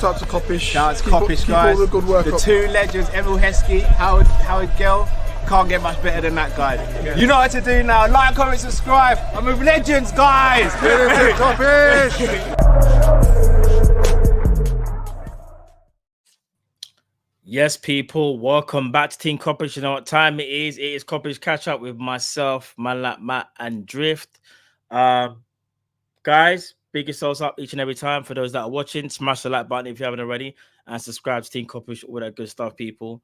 Shout out to Kop-Ish. Shout out to Kopish, guys. Keep all the good work the up. two legends, Emil Heskey, Howard Gill. Can't get much better than that, guys. Yeah. You know what to do now. Like, comment, subscribe. I'm with legends, guys. Kop-Ish. Yes, people, welcome back to Team Kopish. You know what time it is? It is Kopish catch up with myself, Matt, and Drift. Guys, big yourselves up each and every time. For those that are watching, smash the like button if you haven't already, and subscribe to Team Kopish, all that good stuff, people.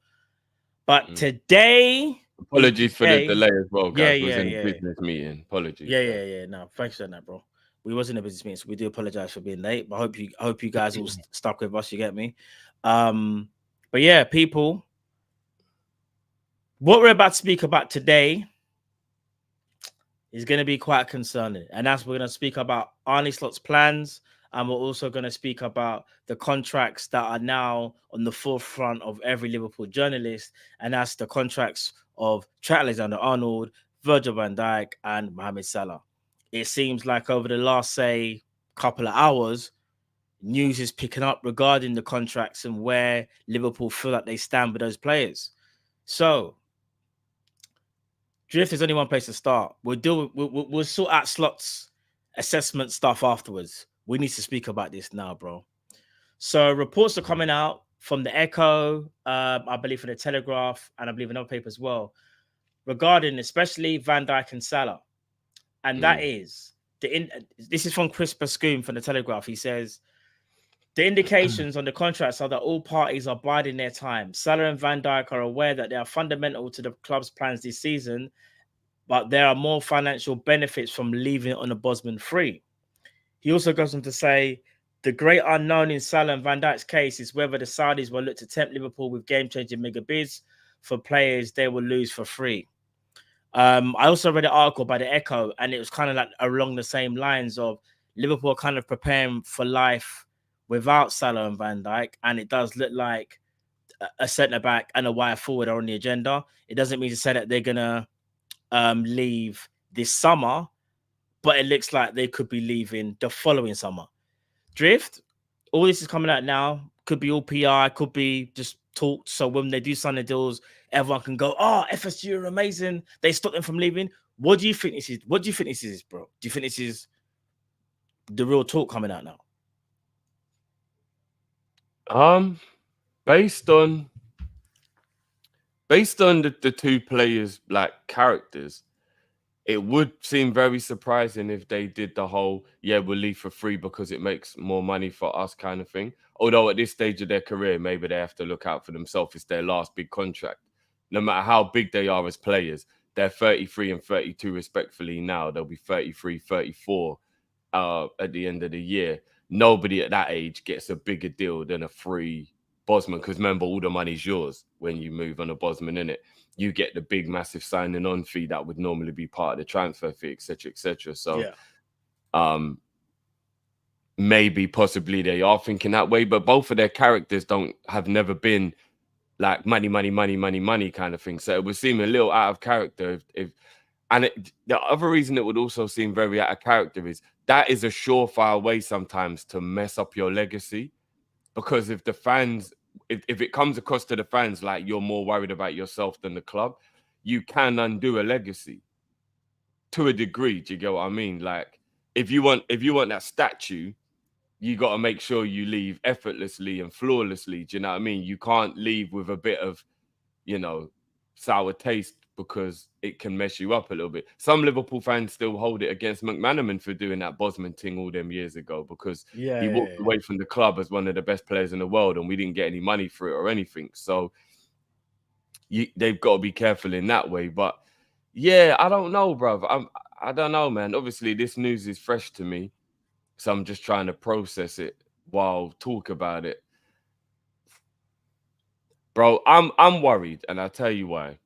But today, apologies for the delay as well, guys. Yeah, was in a business meeting. Apologies. Yeah. No, thanks for that, bro. We was in a business meeting, so we do apologize for being late. But I hope you guys all stuck with us. You get me? But yeah, people, what we're about to speak about today is going to be quite concerning. And that's we're going to speak about Arne Slot's plans. And we're also going to speak about the contracts that are now on the forefront of every Liverpool journalist. And that's the contracts of Trent Alexander-Arnold, Virgil van Dijk, and Mohamed Salah. It seems like over the last, say, couple of hours, news is picking up regarding the contracts and where Liverpool feel like they stand with those players. So, Drift, there's only one place to start. We'll sort out Slot's assessment stuff afterwards. We need to speak about this now, bro. So, reports are coming out from the Echo, I believe from the Telegraph, and I believe another paper as well, regarding especially Van Dijk and Salah. And that is, this is from Chris Bascoon from the Telegraph. He says, the indications on the contracts are that all parties are biding their time. Salah and Van Dijk are aware that they are fundamental to the club's plans this season, but there are more financial benefits from leaving it on a Bosman free. He also goes on to say, the great unknown in Salah and Van Dijk's case is whether the Saudis will look to tempt Liverpool with game-changing mega bids for players they will lose for free. I also read an article by the Echo, and it was kind of like along the same lines of Liverpool kind of preparing for life without Salah and Van Dijk, and it does look like a centre-back and a wide forward are on the agenda. It doesn't mean to say that they're going to leave this summer, but it looks like they could be leaving the following summer. Drift, all this is coming out now. Could be all PR, could be just talked. So when they do sign the deals, everyone can go, oh, FSG are amazing. They stopped them from leaving. What do you think this is? What do you think this is, bro? Do you think this is the real talk coming out now? Based on the two players' like characters, it would seem very surprising if they did the whole we'll leave for free because it makes more money for us kind of thing. Although at this stage of their career, maybe they have to look out for themselves. It's their last big contract. No matter how big they are as players, they're 33 and 32 respectfully now. They'll be 33, 34 at the end of the year. Nobody at that age gets a bigger deal than a free Bosman, because remember, all the money's yours when you move on a Bosman, innit? You get the big, massive signing on fee that would normally be part of the transfer fee, etc., etc. So, maybe, possibly they are thinking that way, but both of their characters have never been like money kind of thing. So it would seem a little out of character the other reason it would also seem very out of character is that is a surefire way sometimes to mess up your legacy, because if the fans, if it comes across to the fans like you're more worried about yourself than the club, you can undo a legacy to a degree. Do you get what I mean? Like if you want that statue, you got to make sure you leave effortlessly and flawlessly. Do you know what I mean? You can't leave with a bit of, sour taste, because it can mess you up a little bit. Some Liverpool fans still hold it against McManaman for doing that Bosman thing all them years ago, because he walked away from the club as one of the best players in the world and we didn't get any money for it or anything. So they've got to be careful in that way. But yeah, I don't know, bruv. I don't know, man. Obviously, this news is fresh to me, so I'm just trying to process it while talk about it. Bro, I'm worried, and I'll tell you why.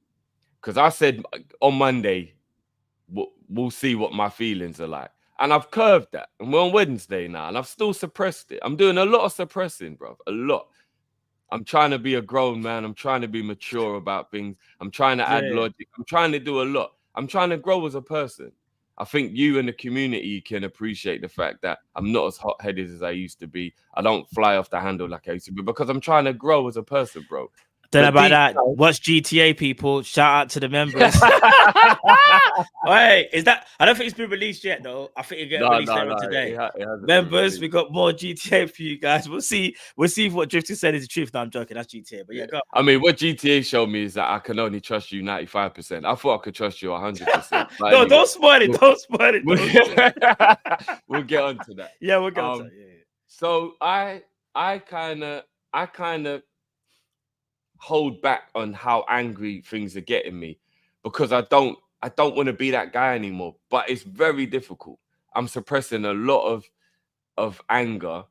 Because I said on Monday, we'll see what my feelings are like. And I've curved that. And we're on Wednesday now, and I've still suppressed it. I'm doing a lot of suppressing, bro. A lot. I'm trying to be a grown man. I'm trying to be mature about things. I'm trying to add logic. I'm trying to do a lot. I'm trying to grow as a person. I think you and the community can appreciate the fact that I'm not as hot-headed as I used to be. I don't fly off the handle like I used to be because I'm trying to grow as a person, bro. Don't know about that. Watch GTA, people. Shout out to the members. Wait, is that? I don't think it's been released yet, though. I think it get released later today. Members, we got more GTA for you guys. We'll see. We'll see if what Drifty said is the truth. No, I'm joking. That's GTA. But yeah, go. I mean, what GTA showed me is that I can only trust you 95%. I thought I could trust you 100%. No, anyway, don't spoil it. Don't spoil it. We'll get on to that. Yeah, we'll get on to that. Yeah. So I kind of hold back on how angry things are getting me because I don't want to be that guy anymore, but it's very difficult. I'm suppressing a lot of anger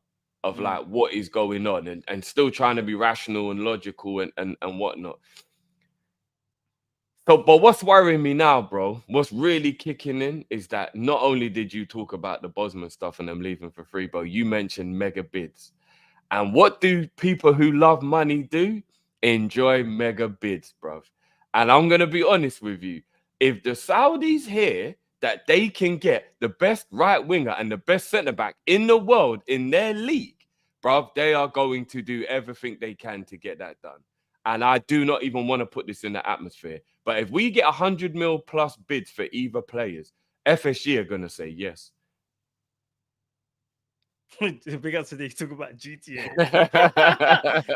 of like what is going on and still trying to be rational and logical and whatnot. So, but what's worrying me now, bro, what's really kicking in is that not only did you talk about the Bosman stuff and them leaving for free, bro, you mentioned mega bids. And what do people who love money do? Enjoy mega bids, bro. And I'm going to be honest with you. If the Saudis hear that they can get the best right winger and the best centre back in the world in their league, bro, they are going to do everything they can to get that done. And I do not even want to put this in the atmosphere. But if we get 100 mil plus bids for either players, FSG are going to say yes. Big up Sadiq, talk about GTA.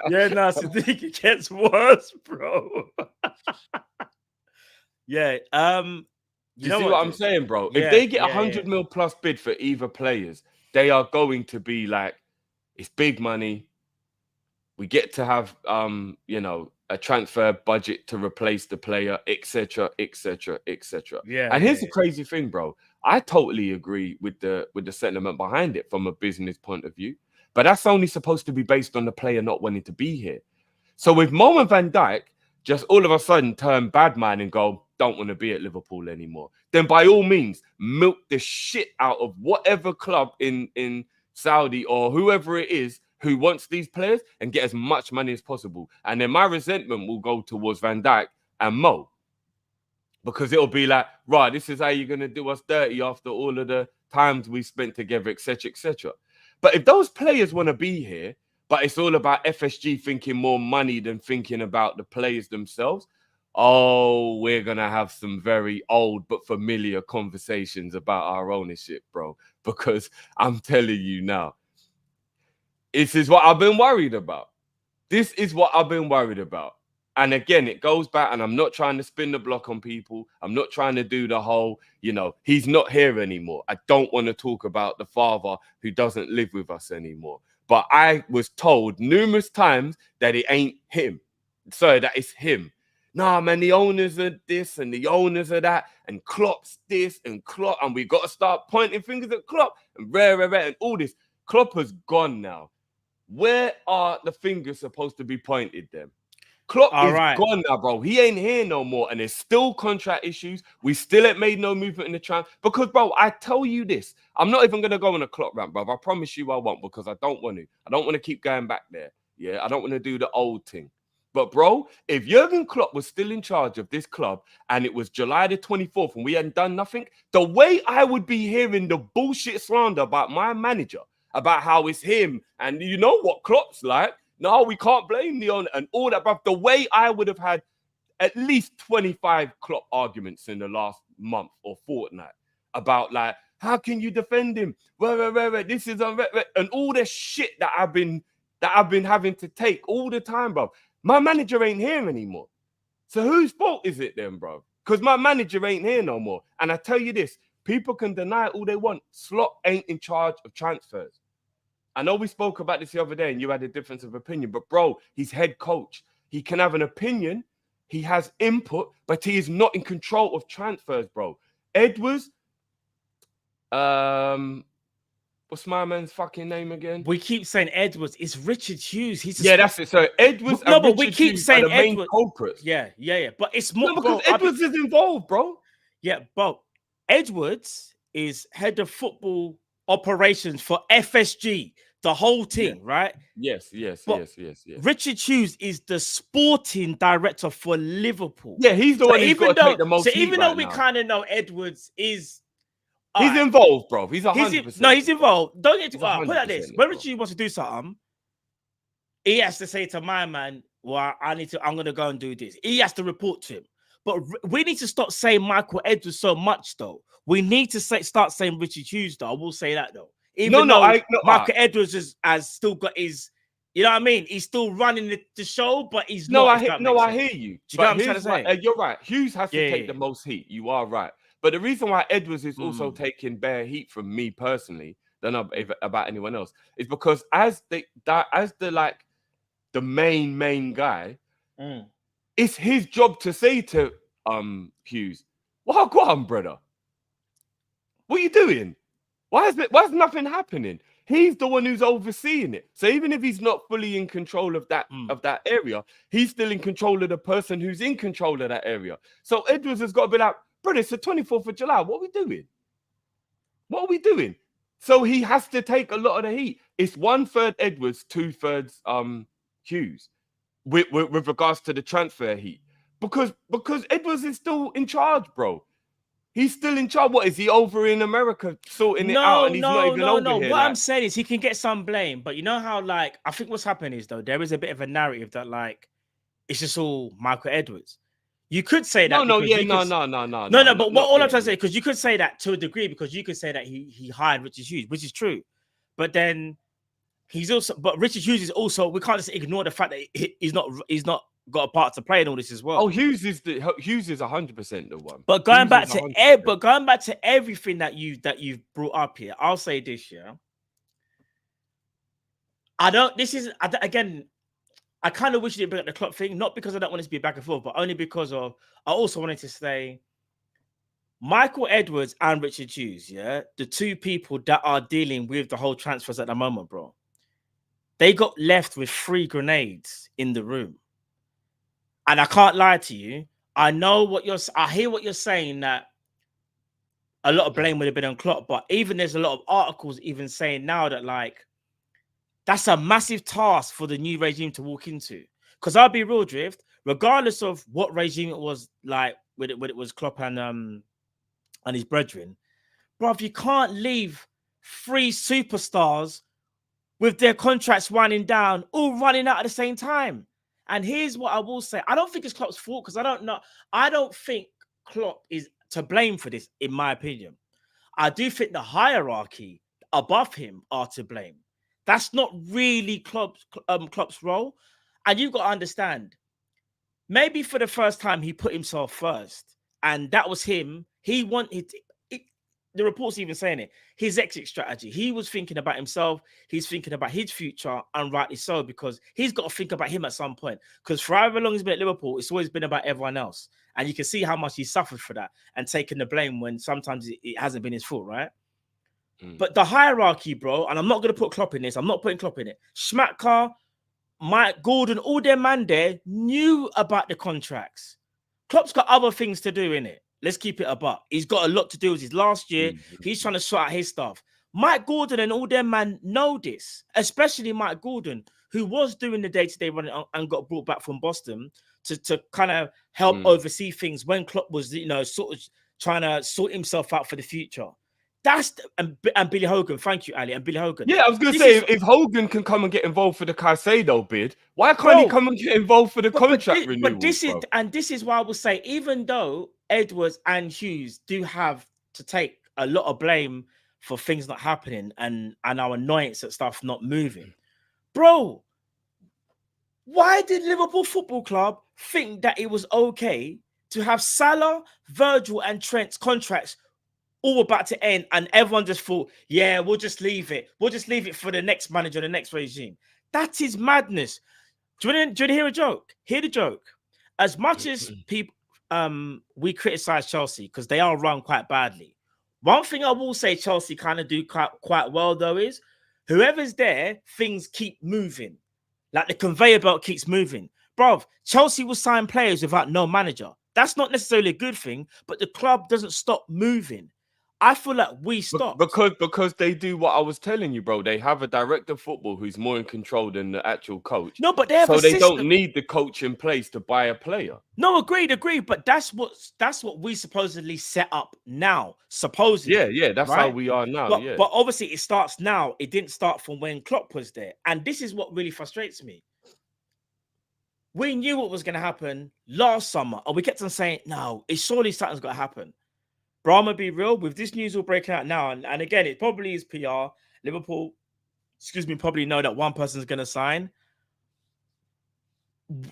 Yeah, no, Sadiq, it gets worse, bro. Yeah, you see what I'm saying, bro? If they get 100 mil plus bid for either players, they are going to be like, it's big money. We get to have, you know, a transfer budget to replace the player, etc., etc., etc. Yeah. And here's the crazy thing, bro. I totally agree with the sentiment behind it from a business point of view, but that's only supposed to be based on the player not wanting to be here. So if Mo and Van Dijk just all of a sudden turn bad man and go, don't want to be at Liverpool anymore, then by all means, milk the shit out of whatever club in Saudi or whoever it is who wants these players and get as much money as possible. And then my resentment will go towards Van Dijk and Mo. Because it'll be like, right, this is how you're going to do us dirty after all of the times we spent together, etc., etc. But if those players want to be here, but it's all about FSG thinking more money than thinking about the players themselves, oh, we're going to have some very old but familiar conversations about our ownership, bro. Because I'm telling you now, this is what I've been worried about. This is what I've been worried about. And again, it goes back, and I'm not trying to spin the block on people. I'm not trying to do the whole, you know, he's not here anymore. I don't want to talk about the father who doesn't live with us anymore. But I was told numerous times that it ain't him. Sorry, that it's him. Nah, man, the owners are this and the owners are that, and Klopp's this and Klopp, and we got to start pointing fingers at Klopp and rare, and all this. Klopp has gone now. Where are the fingers supposed to be pointed then? Klopp is gone now, bro. He ain't here no more. And there's still contract issues. We still ain't made no movement in the transfer. Because, bro, I tell you this. I'm not even going to go on a Klopp rant, bro. I promise you I won't, because I don't want to. I don't want to keep going back there. Yeah, I don't want to do the old thing. But, bro, if Jurgen Klopp was still in charge of this club and it was July the 24th and we hadn't done nothing, the way I would be hearing the bullshit slander about my manager, about how it's him, and you know what Klopp's like, no, we can't blame the owner and all that, bruv. The way I would have had at least 25 Klopp arguments in the last month or fortnight about, like, how can you defend him? This is and all the shit that I've been having to take all the time, bro. My manager ain't here anymore. So whose fault is it then, bro? Because my manager ain't here no more. And I tell you this, people can deny it all they want. Slot ain't in charge of transfers. I know we spoke about this the other day and you had a difference of opinion, but bro, he's head coach. He can have an opinion. He has input, but he is not in control of transfers, bro. Edwards, what's my man's fucking name again? We keep saying Edwards. It's Richard Hughes. That's it. So Edwards no, and but Richard we keep Hughes saying are the main Edwards. culprits. Yeah. But it's more because Edwards is involved, bro. Yeah, but Edwards is head of football operations for FSG, the whole team, right? Yes. Richard Hughes is the sporting director for Liverpool. Yeah, he's the one who's got to take the most. So even though we kind of know Edwards is He's involved, bro. He's 100%. No, he's involved. Don't get to put it like this. 100%, When bro. Richie wants to do something, he has to say to my man, well, I'm gonna go and do this. He has to report to him. But we need to stop saying Michael Edwards so much, though. We need to start saying Richie Hughes, though. I will say that, though. Even though Michael Edwards has still got his, you know what I mean? He's still running the show, but he's not. I hear you. Do you get what I'm trying to say? You're right. Hughes has to take the most heat. You are right. But the reason why Edwards is also taking bare heat from me personally, than about anyone else, is because as the main guy, it's his job to say to Hughes, "Well, go on, brother. What are you doing? Why is nothing happening?" He's the one who's overseeing it. So even if he's not fully in control of that area, he's still in control of the person who's in control of that area. So Edwards has got to be like, brother, it's the 24th of July. What are we doing? What are we doing? So he has to take a lot of the heat. It's 1/3 Edwards, 2/3 Hughes with regards to the transfer heat. Because Edwards is still in charge, bro. He's still in charge. What is he over in America sorting it out? And he's not even over here. What I'm saying is he can get some blame, but you know how I think what's happening is though there is a bit of a narrative that it's just all Michael Edwards. You could say that. No. But what all I'm trying to say, because you could say that to a degree, because you could say that he hired Richard Hughes, which is true, but then Richard Hughes is also, we can't just ignore the fact that he's not got a part to play in all this as well. Oh, Hughes is 100% the one. But going back to everything that you've brought up here, I'll say this, yeah. I kind of wish you didn't bring up the Klopp thing, not because I don't want it to be back and forth, but only because I also wanted to say Michael Edwards and Richard Hughes, yeah, the two people that are dealing with the whole transfers at the moment, bro. They got left with 3 grenades in the room. And I can't lie to you. I hear what you're saying, that a lot of blame would have been on Klopp, but even there's a lot of articles even saying now that that's a massive task for the new regime to walk into. Because I'll be real, Drift, regardless of what regime it was when it was Klopp and his brethren, bro, if you can't leave 3 superstars with their contracts winding down, all running out at the same time. And here's what I will say. I don't think it's Klopp's fault, because I don't think Klopp is to blame for this, in my opinion. I do think the hierarchy above him are to blame. That's not really Klopp's role. And you've got to understand, maybe for the first time he put himself first. And that was him. He wanted the reports even saying it, his exit strategy. He was thinking about himself. He's thinking about his future, and rightly so, because he's got to think about him at some point. Because for however long he's been at Liverpool, it's always been about everyone else. And you can see how much he suffered for that and taking the blame when sometimes it hasn't been his fault, right? But the hierarchy, bro, and I'm not going to put Klopp in this. I'm not putting Klopp in it. Schmatka, Mike Gordon, all their man there knew about the contracts. Klopp's got other things to do in it. Let's keep it a buck. He's got a lot to do with his last year. He's trying to sort out his stuff. Mike Gordon and all them man know this, especially Mike Gordon, who was doing the day-to-day running and got brought back from Boston to kind of help oversee things when Klopp was, sort of trying to sort himself out for the future. And Billy Hogan. Thank you, Ali. And Billy Hogan. Yeah, I was going to say, if Hogan can come and get involved for the Caicedo bid, why can't he come and get involved for the contract renewal? But this is why I will say, even though Edwards and Hughes do have to take a lot of blame for things not happening and our annoyance at stuff not moving, bro, why did Liverpool Football Club think that it was okay to have Salah, Virgil, and Trent's contracts all about to end, and everyone just thought, yeah, we'll just leave it. We'll just leave it for the next manager, the next regime. That is madness. Do you want to hear a joke? Hear the joke. As much as people, we criticize Chelsea because they are run quite badly. One thing I will say Chelsea kind of do quite well, though, is whoever's there, things keep moving. Like the conveyor belt keeps moving. Bro, Chelsea will sign players without no manager. That's not necessarily a good thing, but the club doesn't stop moving. I feel like we stopped. Because they do what I was telling you, bro. They have a director of football who's more in control than the actual coach. No, but they have so a they system. don't need the coach in place to buy a player. No, agreed. But that's what we supposedly set up now. Supposedly. Yeah, that's right? how we are now. But obviously it starts now. It didn't start from when Klopp was there. And this is what really frustrates me. We knew what was going to happen last summer, and we kept on saying, no, it's surely something's got to happen. Bro, I'm going to be real, with this news all breaking out now, and again, it probably is PR. Liverpool, probably know that one person's going to sign.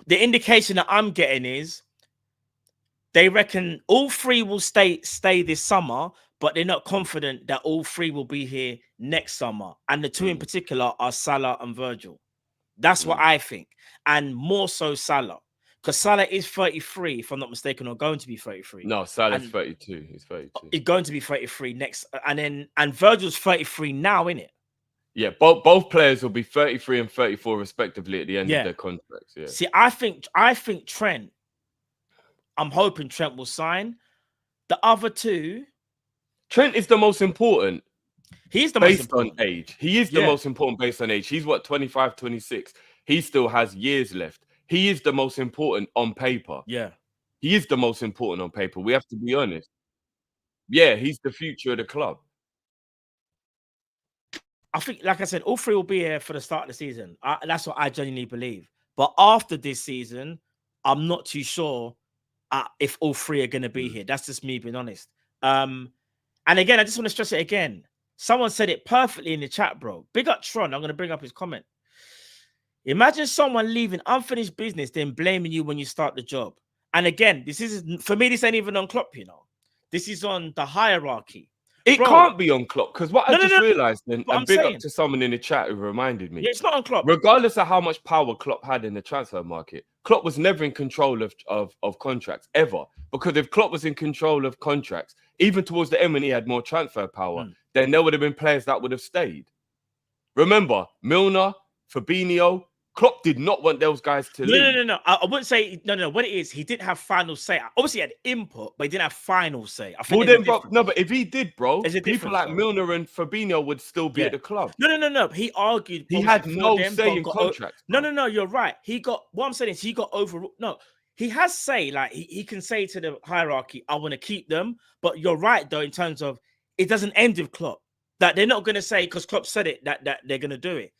The indication that I'm getting is they reckon all three will stay this summer, but they're not confident that all three will be here next summer. And the two in particular are Salah and Virgil. That's what I think. And more so Salah. Because Salah is 33, if I'm not mistaken, or going to be 33. No, Salah's 32. He's 32. He's going to be 33 next. And Virgil's 33 now, innit? Yeah, both players will be 33 and 34 respectively at the end of their contracts. Yeah. See, I think Trent, I'm hoping Trent will sign. The other two. Trent is the most important. He's the most important. Based on age. He is the most important based on age. He's what, 25, 26. He still has years left. He is the most important on paper. Yeah. He is the most important on paper. We have to be honest. Yeah, he's the future of the club. I think, like I said, all three will be here for the start of the season. That's what I genuinely believe. But after this season, I'm not too sure if all three are going to be here. That's just me being honest. And again, I just want to stress it again. Someone said it perfectly in the chat, bro. Big up Tron. I'm going to bring up his comment. Imagine someone leaving unfinished business, then blaming you when you start the job. And again, this ain't even on Klopp, you know. This is on the hierarchy. It can't be on Klopp, because what I just realised, and big up to someone in the chat who reminded me. Yeah, it's not on Klopp. Regardless of how much power Klopp had in the transfer market, Klopp was never in control of contracts, ever. Because if Klopp was in control of contracts, even towards the end when he had more transfer power, then there would have been players that would have stayed. Remember, Milner, Fabinho, Klopp did not want those guys to leave. No. I wouldn't say no. What it is, he didn't have final say. Obviously, he had input, but he didn't have final say. I think but if he did, bro, people like Milner and Fabinho would still be at the club. No. He argued. He had no say in contracts. No. You're right. What I'm saying is he got over. No, he has say. Like he can say to the hierarchy, "I want to keep them." But you're right, though, in terms of it doesn't end with Klopp. That they're not going to say because Klopp said it that they're going to do it.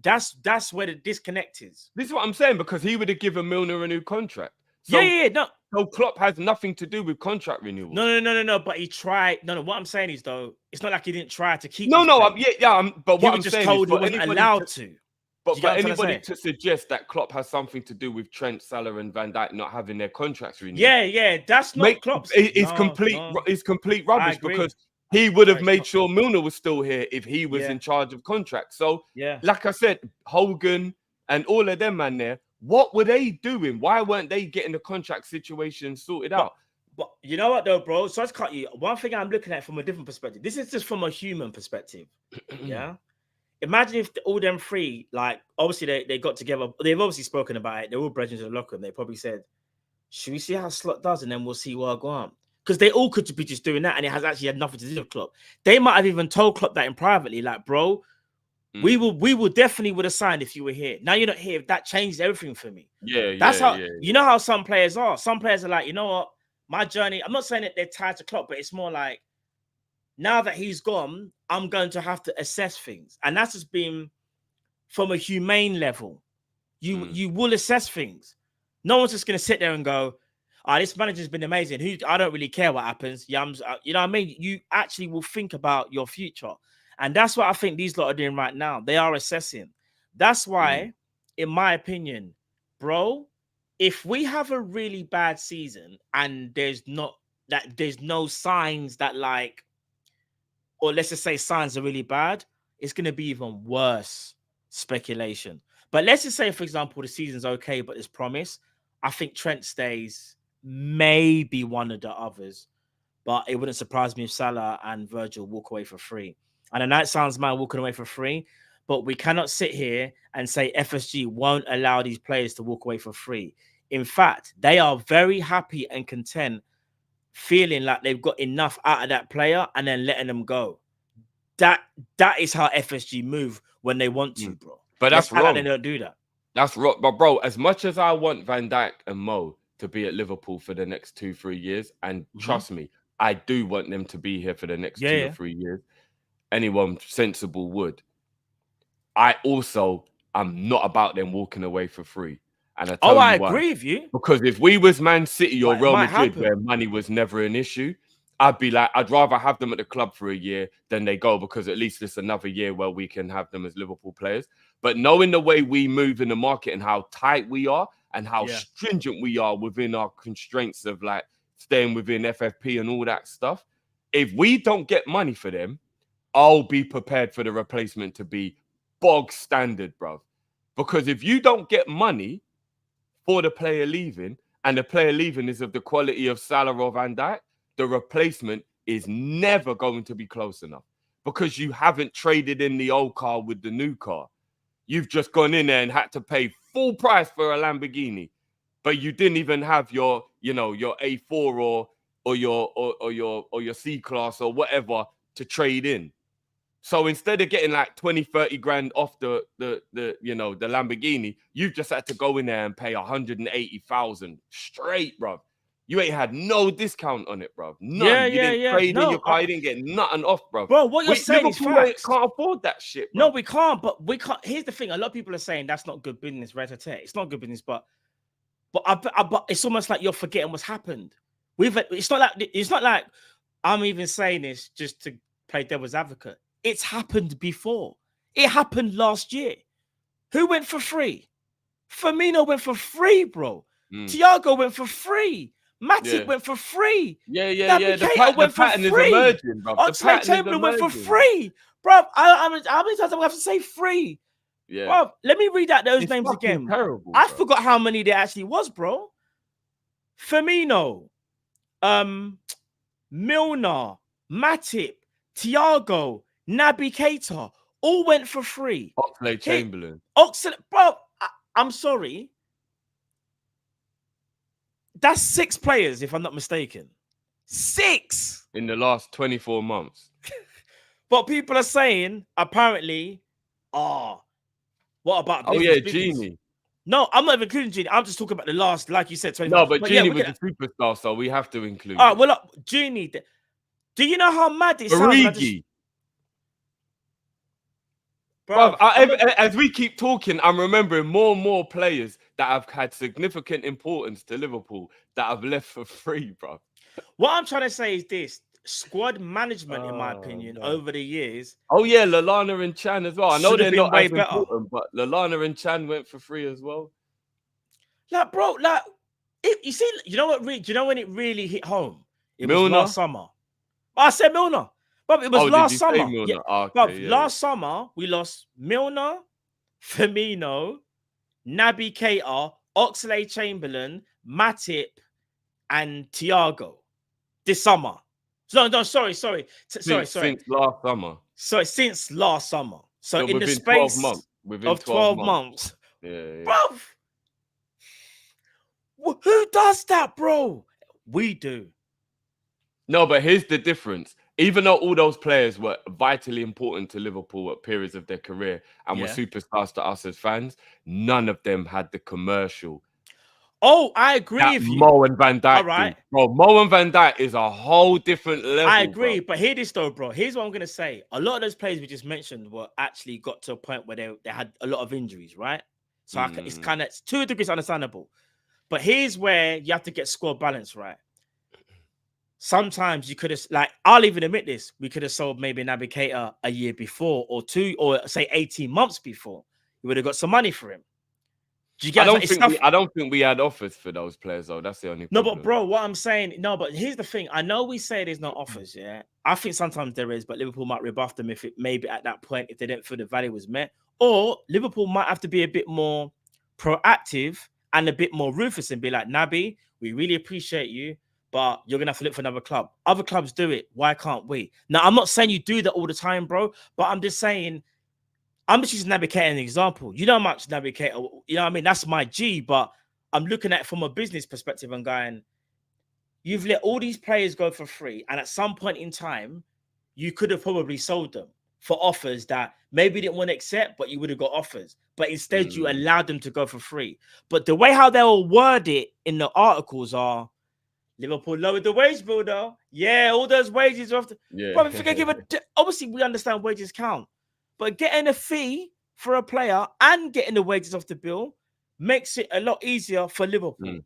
That's where the disconnect is. This is what I'm saying, because he would have given Milner a new contract. So, no. So Klopp has nothing to do with contract renewal. No. But he tried. No. What I'm saying is, though, it's not like he didn't try to keep. But what I'm just saying told is, he wasn't allowed to. But for anybody to suggest that Klopp has something to do with Trent, Salah, and Van Dijk not having their contracts renewed, that's not Klopp's. It's complete rubbish, because he would have made sure Milner was still here if he was in charge of contracts. So, like I said, Hogan and all of them, man, there, what were they doing? Why weren't they getting the contract situation sorted out? But you know what, though, bro? So let's cut you. One thing I'm looking at from a different perspective. This is just from a human perspective. Yeah. Imagine if all them three, like, obviously they got together. They've obviously spoken about it. They're all brethren in the locker room. They probably said, should we see how Slot does? And then we'll see where I go on. Because they all could be just doing that, and it has actually had nothing to do with Klopp. They might have even told Klopp that in privately, like, bro, we will definitely would have signed if you were here. Now you're not here. That changed everything for me. That's how you know how some players are. Some players are like, you know what, my journey. I'm not saying that they're tied to Klopp, but it's more like, now that he's gone, I'm going to have to assess things, and that's just been from a humane level. You will assess things. No one's just going to sit there and go, this manager's been amazing. I don't really care what happens. You know what I mean? You actually will think about your future. And that's what I think these lot are doing right now. They are assessing. That's why, in my opinion, bro, if we have a really bad season and there's no signs that, like, or let's just say signs are really bad, it's going to be even worse speculation. But let's just say, for example, the season's okay, but there's promise. I think Trent stays. Maybe one of the others, but it wouldn't surprise me if Salah and Virgil walk away for free. And I know it sounds mad walking away for free, but we cannot sit here and say FSG won't allow these players to walk away for free. In fact, they are very happy and content feeling like they've got enough out of that player and then letting them go. That is how FSG move when they want to, bro. But that's wrong. They don't do that. That's wrong. But bro, as much as I want Van Dijk and Mo to be at Liverpool for the next 2-3 years, and trust me, I do want them to be here for the next 2 or 3 years. Anyone sensible would. I also am not about them walking away for free. And I tell you why. Agree with you. Because if we was Man City or Real Madrid, where money was never an issue, I'd be like, I'd rather have them at the club for a year than they go, because at least it's another year where we can have them as Liverpool players. But knowing the way we move in the market and how tight we are and how stringent we are within our constraints of like staying within FFP and all that stuff, if we don't get money for them, I'll be prepared for the replacement to be bog standard, bro. Because if you don't get money for the player leaving, and the player leaving is of the quality of Salah or Van Dijk, the replacement is never going to be close enough, because you haven't traded in the old car with the new car. You've just gone in there and had to pay full price for a Lamborghini, but you didn't even have your, you know, your A4 or your C class or whatever to trade in. So instead of getting like 20, 30 grand off the Lamborghini, you've just had to go in there and pay 180,000 straight, bro. You ain't had no discount on it, bro. None. You didn't trade in your car. You didn't get nothing off, bro. Bro, what you're saying is facts. Can't afford that shit, bro. No, we can't. But we can't. Here's the thing: a lot of people are saying that's not good business, right? It's not good business, but it's almost like you're forgetting what's happened. It's not like I'm even saying this just to play devil's advocate. It's happened before. It happened last year. Who went for free? Firmino went for free, bro. Thiago went for free. Matip went for free. The pattern is emerging, bro. Oxlade-Chamberlain went for free, bro. How many times do I have to say free? Yeah, bro. Let me read out those names again. Terrible, I forgot how many there actually was, bro. Firmino, Milner, Matip, Thiago, Naby Keita, all went for free. Oxlade-Chamberlain. Bro, I'm sorry. That's 6 players, if I'm not mistaken. 6 in the last 24 months. But people are saying, apparently, what about Genie? No, I'm not even including Genie. I'm just talking about the last, like you said, 24 No, but Genie was a superstar, so we have to include. All right, well, look, Genie. Do you know how mad it sounds? Bro, as we keep talking, I'm remembering more and more players that have had significant importance to Liverpool that have left for free, bro. What I'm trying to say is this: squad management, in my opinion, over the years. Oh yeah, Lallana and Chan as well. I know they're not way better, but Lallana and Chan went for free as well. Like, bro, you see, you know what? Do you know when it really hit home? It was last summer. I said Milner. But it was last summer. Last summer, we lost Milner, Firmino, Naby Keita, Oxlade-Chamberlain, Matip, and Thiago. This summer. Sorry. Since last summer. So since last summer. So in the space 12 months. Yeah. Bro, who does that, bro? We do. No, but here's the difference. Even though all those players were vitally important to Liverpool at periods of their career and were superstars to us as fans, none of them had the commercial. Oh, I agree with you. Mo and Van Dijk. All right. Bro, Mo and Van Dijk is a whole different level. I agree, bro. But hear this though, bro. Here's what I'm going to say. A lot of those players we just mentioned were actually got to a point where they had a lot of injuries, right? So it's kind of, to a degree, it's understandable. But here's where you have to get squad balance right. Sometimes you could have, like, I'll even admit this, we could have sold maybe Naby Keita a year before or 2, or say 18 months before. You would have got some money for him. Do you get I don't think we had offers for those players, though. That's the only problem. No, but bro, what I'm saying, but here's the thing. I know we say there's no offers, yeah. I think sometimes there is, but Liverpool might rebuff them if it maybe at that point, if they didn't feel the value was met. Or Liverpool might have to be a bit more proactive and a bit more ruthless and be like, Naby, we really appreciate you, but you're going to have to look for another club. Other clubs do it. Why can't we? Now, I'm not saying you do that all the time, bro, but I'm just saying, I'm just using Naby Keita as an example. You know how much Naby Keita, you know what I mean? That's my G, but I'm looking at it from a business perspective and going, you've let all these players go for free, and at some point in time, you could have probably sold them for offers that maybe didn't want to accept, but you would have got offers. But instead, you allowed them to go for free. But the way how they'll word it in the articles are, Liverpool lowered the wage bill, though. Yeah, all those wages are after. Yeah. Bro, if you can give obviously we understand wages count, but getting a fee for a player and getting the wages off the bill makes it a lot easier for Liverpool.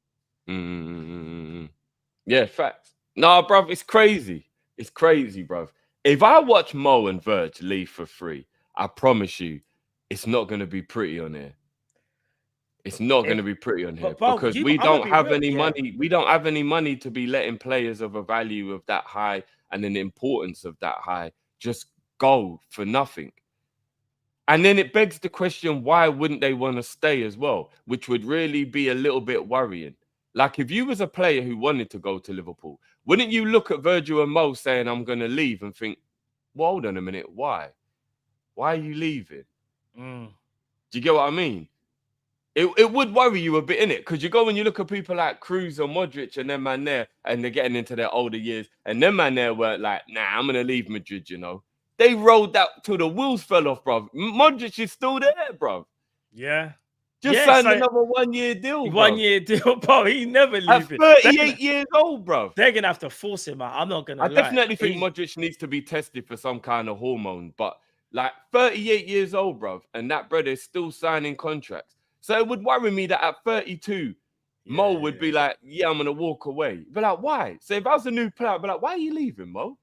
Yeah, facts. Nah, bruv, it's crazy. It's crazy, bruv. If I watch Mo and Verge leave for free, I promise you, it's not going to be pretty on here. It's not going to be pretty on here because we don't have any money. We don't have any money to be letting players of a value of that high and an importance of that high just go for nothing. And then it begs the question, why wouldn't they want to stay as well? Which would really be a little bit worrying. Like if you was a player who wanted to go to Liverpool, wouldn't you look at Virgil and Mo saying, I'm going to leave and think, well, hold on a minute. Why? Why are you leaving? Do you get what I mean? It would worry you a bit, innit? Because you go and you look at people like Cruz or Modric and them man there, and they're getting into their older years, and them man there were like, nah, I'm going to leave Madrid, you know. They rolled that till the wheels fell off, bruv. Modric is still there, bruv. Yeah. Just signed another 1 year deal, 1 year deal, bro. He never leaving. At 38 years old, bruv. They're going to have to force him out. I'm not going to lie. I definitely think Modric needs to be tested for some kind of hormone, but like 38 years old, bruv, and that brother is still signing contracts. So it would worry me that at 32, Mo would be like, yeah, I'm going to walk away. But like, why? So if I was a new player, I'd be like, why are you leaving, Mo?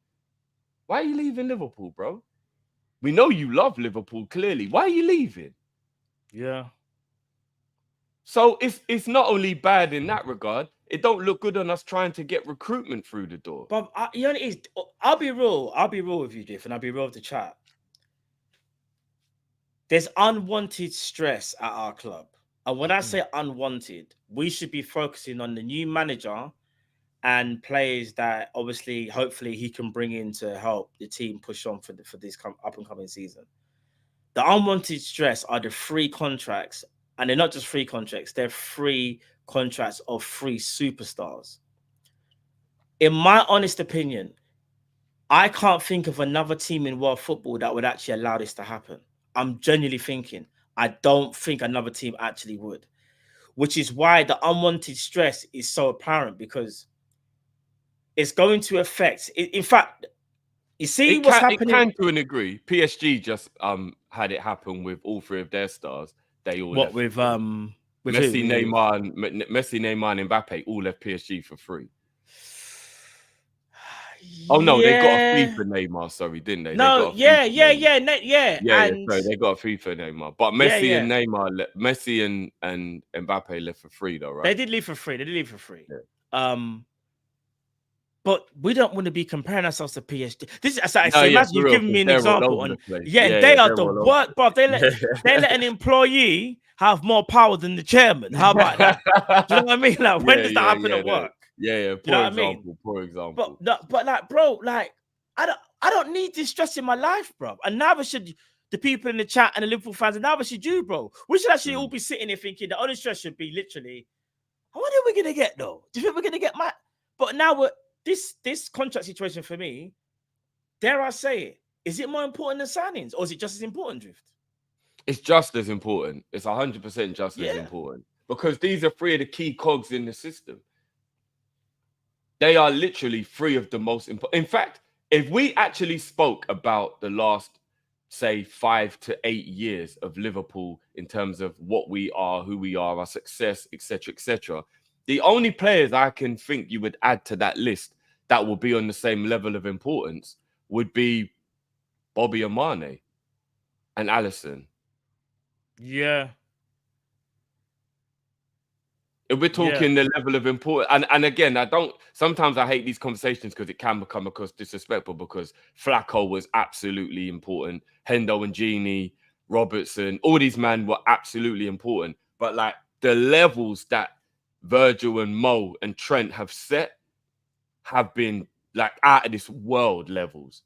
Why are you leaving Liverpool, bro? We know you love Liverpool, clearly. Why are you leaving? Yeah. So it's not only bad in that regard, it don't look good on us trying to get recruitment through the door. But you know, I'll be real with you, Diff, and I'll be real with the chat. There's unwanted stress at our club. And when I say unwanted, we should be focusing on the new manager and players that obviously, hopefully, he can bring in to help the team push on for this up and coming season. The unwanted stress are the free contracts, and they're not just free contracts, they're free contracts of free superstars. In my honest opinion, I can't think of another team in world football that would actually allow this to happen. I'm genuinely thinking, I don't think another team actually would, which is why the unwanted stress is so apparent, because it's going to affect. In fact, you see what's happening. It can to an degree. PSG just had it happen with all three of their stars. They all with Messi, Neymar, and Mbappe all left PSG for free. Oh no, they got a fee for Neymar. Sorry, didn't they? No, yeah. And they got a fee for Neymar, but Messi and Neymar, Messi and Mbappe left for free, though, right? They did leave for free. Yeah. But we don't want to be comparing ourselves to PSG. This is imagine you've given me an example. They are the worst, but they let an employee have more power than the chairman. How about that? Do you know what I mean? Like, when does that happen at work? Yeah. For example. But like, bro, like, I don't need this stress in my life, bro. And neither should the people in the chat and the Liverpool fans, and neither should you, bro. We should actually all be sitting here thinking the only stress should be literally, what are we gonna get though? Do you think we're gonna get mad? But now this contract situation for me, dare I say it, is it more important than signings, or is it just as important, Drift? It's just as important. It's 100% just as important, because these are three of the key cogs in the system. They are literally three of the most important. In fact, if we actually spoke about the last, say, 5 to 8 years of Liverpool in terms of what we are, who we are, our success, etc., the only players I can think you would add to that list that will be on the same level of importance would be Bobby and Mane and Alisson. Yeah. If we're talking the level of importance, and again, sometimes I hate these conversations because it can become across disrespectful, because Flacco was absolutely important. Hendo and Gini, Robertson, all these men were absolutely important. But like the levels that Virgil and Mo and Trent have set have been like out of this world levels.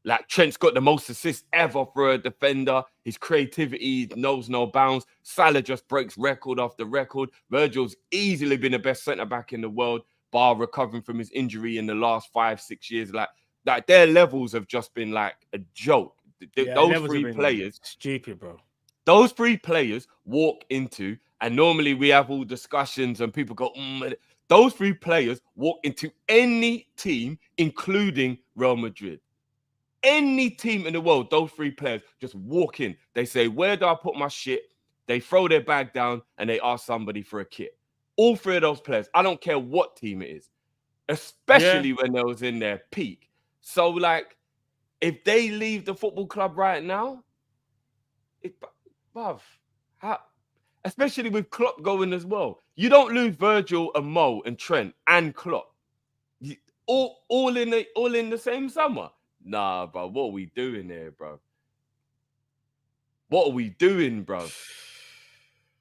Like Trent's got the most assists ever for a defender. His creativity knows no bounds. Salah just breaks record after record. Virgil's easily been the best centre-back in the world. bar recovering from his injury in the last 5-6 years. Like their levels have just been like a joke. Those three players, stupid, bro. Those three players walk into, and normally we have all discussions and people go, those three players walk into any team, including Real Madrid. Any team in the world, those three players just walk in. They say, where do I put my shit? They throw their bag down and they ask somebody for a kit. All three of those players, I don't care what team it is, especially when they was in their peak. So, like, if they leave the football club right now, especially with Klopp going as well, you don't lose Virgil and Mo and Trent and Klopp. All in the same summer. Nah, bro. What are we doing here, bro? What are we doing, bro?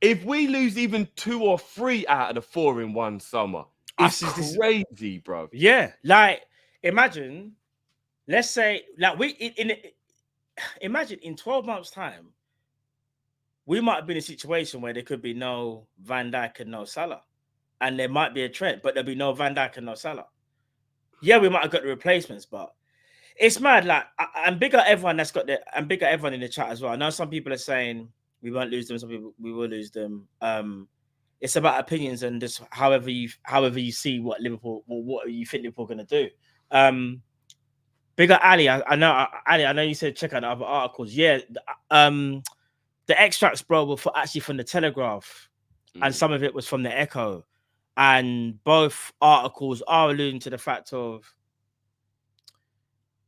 If we lose even 2 or 3 out of the 4 in one summer, it's crazy, bro. Yeah, like imagine, let's say, like imagine in 12 months' time, we might have been in a situation where there could be no Van Dijk and no Salah, and there might be a Trent, but there'll be no Van Dijk and no Salah. Yeah, we might have got the replacements, but it's mad. Like, I'm big at everyone I'm big at everyone in the chat as well. I know some people are saying we won't lose them, some people we will lose them. It's about opinions and just however you see what Liverpool, or what you think Liverpool are going to do. Big up Ali. I know you said check out the other articles. Yeah, the extracts, bro, were actually from the Telegraph, and some of it was from the Echo, and both articles are alluding to the fact of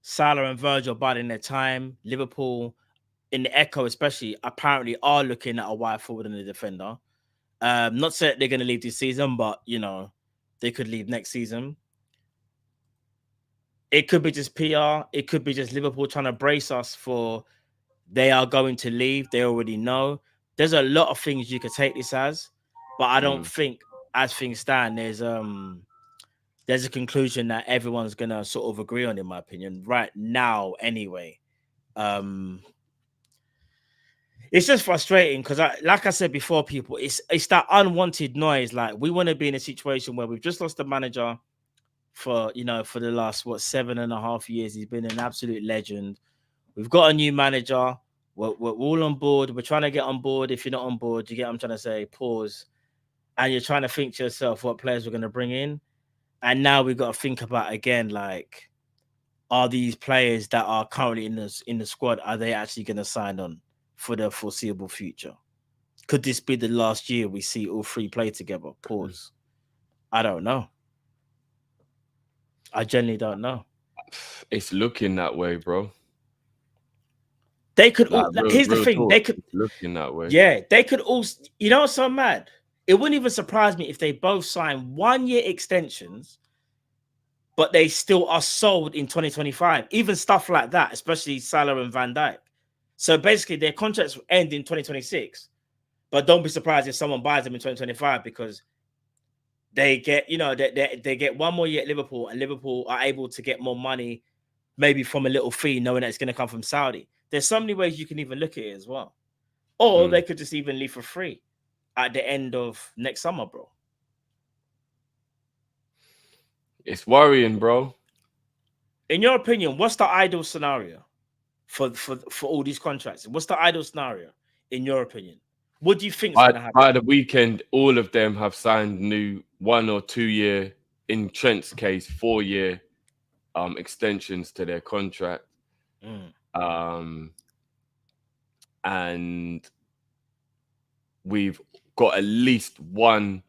Salah and Virgil biding their time. Liverpool, in the Echo especially, apparently are looking at a wide forward and a defender. Not saying they're going to leave this season, but you know, they could leave next season. It could be just PR. It could be just Liverpool trying to brace us for they are going to leave. They already know. There's a lot of things you could take this as, but I don't think, as things stand, there's a conclusion that everyone's gonna sort of agree on, in my opinion, right now. Anyway, it's just frustrating because, like I said before, people, it's that unwanted noise. Like, we want to be in a situation where we've just lost the manager for the last 7.5 years. He's been an absolute legend. We've got a new manager. We're all on board. We're trying to get on board. If you're not on board, you get what I'm trying to say. Pause. And you're trying to think to yourself what players we're going to bring in. And now we've got to think about, again, like, are these players that are currently in the squad, are they actually going to sign on for the foreseeable future? Could this be the last year we see all three play together? Pause. I don't know. I genuinely don't know. It's looking that way, bro. They could here's the thing. They could looking that way. Yeah, they could also, what's so mad? It wouldn't even surprise me if they both sign 1-year extensions, but they still are sold in 2025. Even stuff like that, especially Salah and Van Dijk. So basically their contracts end in 2026. But don't be surprised if someone buys them in 2025 because they get, they get 1 more year at Liverpool, and Liverpool are able to get more money, maybe from a little fee, knowing that it's going to come from Saudi. There's so many ways you can even look at it as well. Or they could just even leave for free at the end of next summer, bro. It's worrying, bro. In your opinion, what's the ideal scenario for all these contracts? What's the ideal scenario, in your opinion? What do you think is going to happen? By the weekend, all of them have signed new 1 or 2 year, in Trent's case, 4-year extensions to their contract. And we've got at least one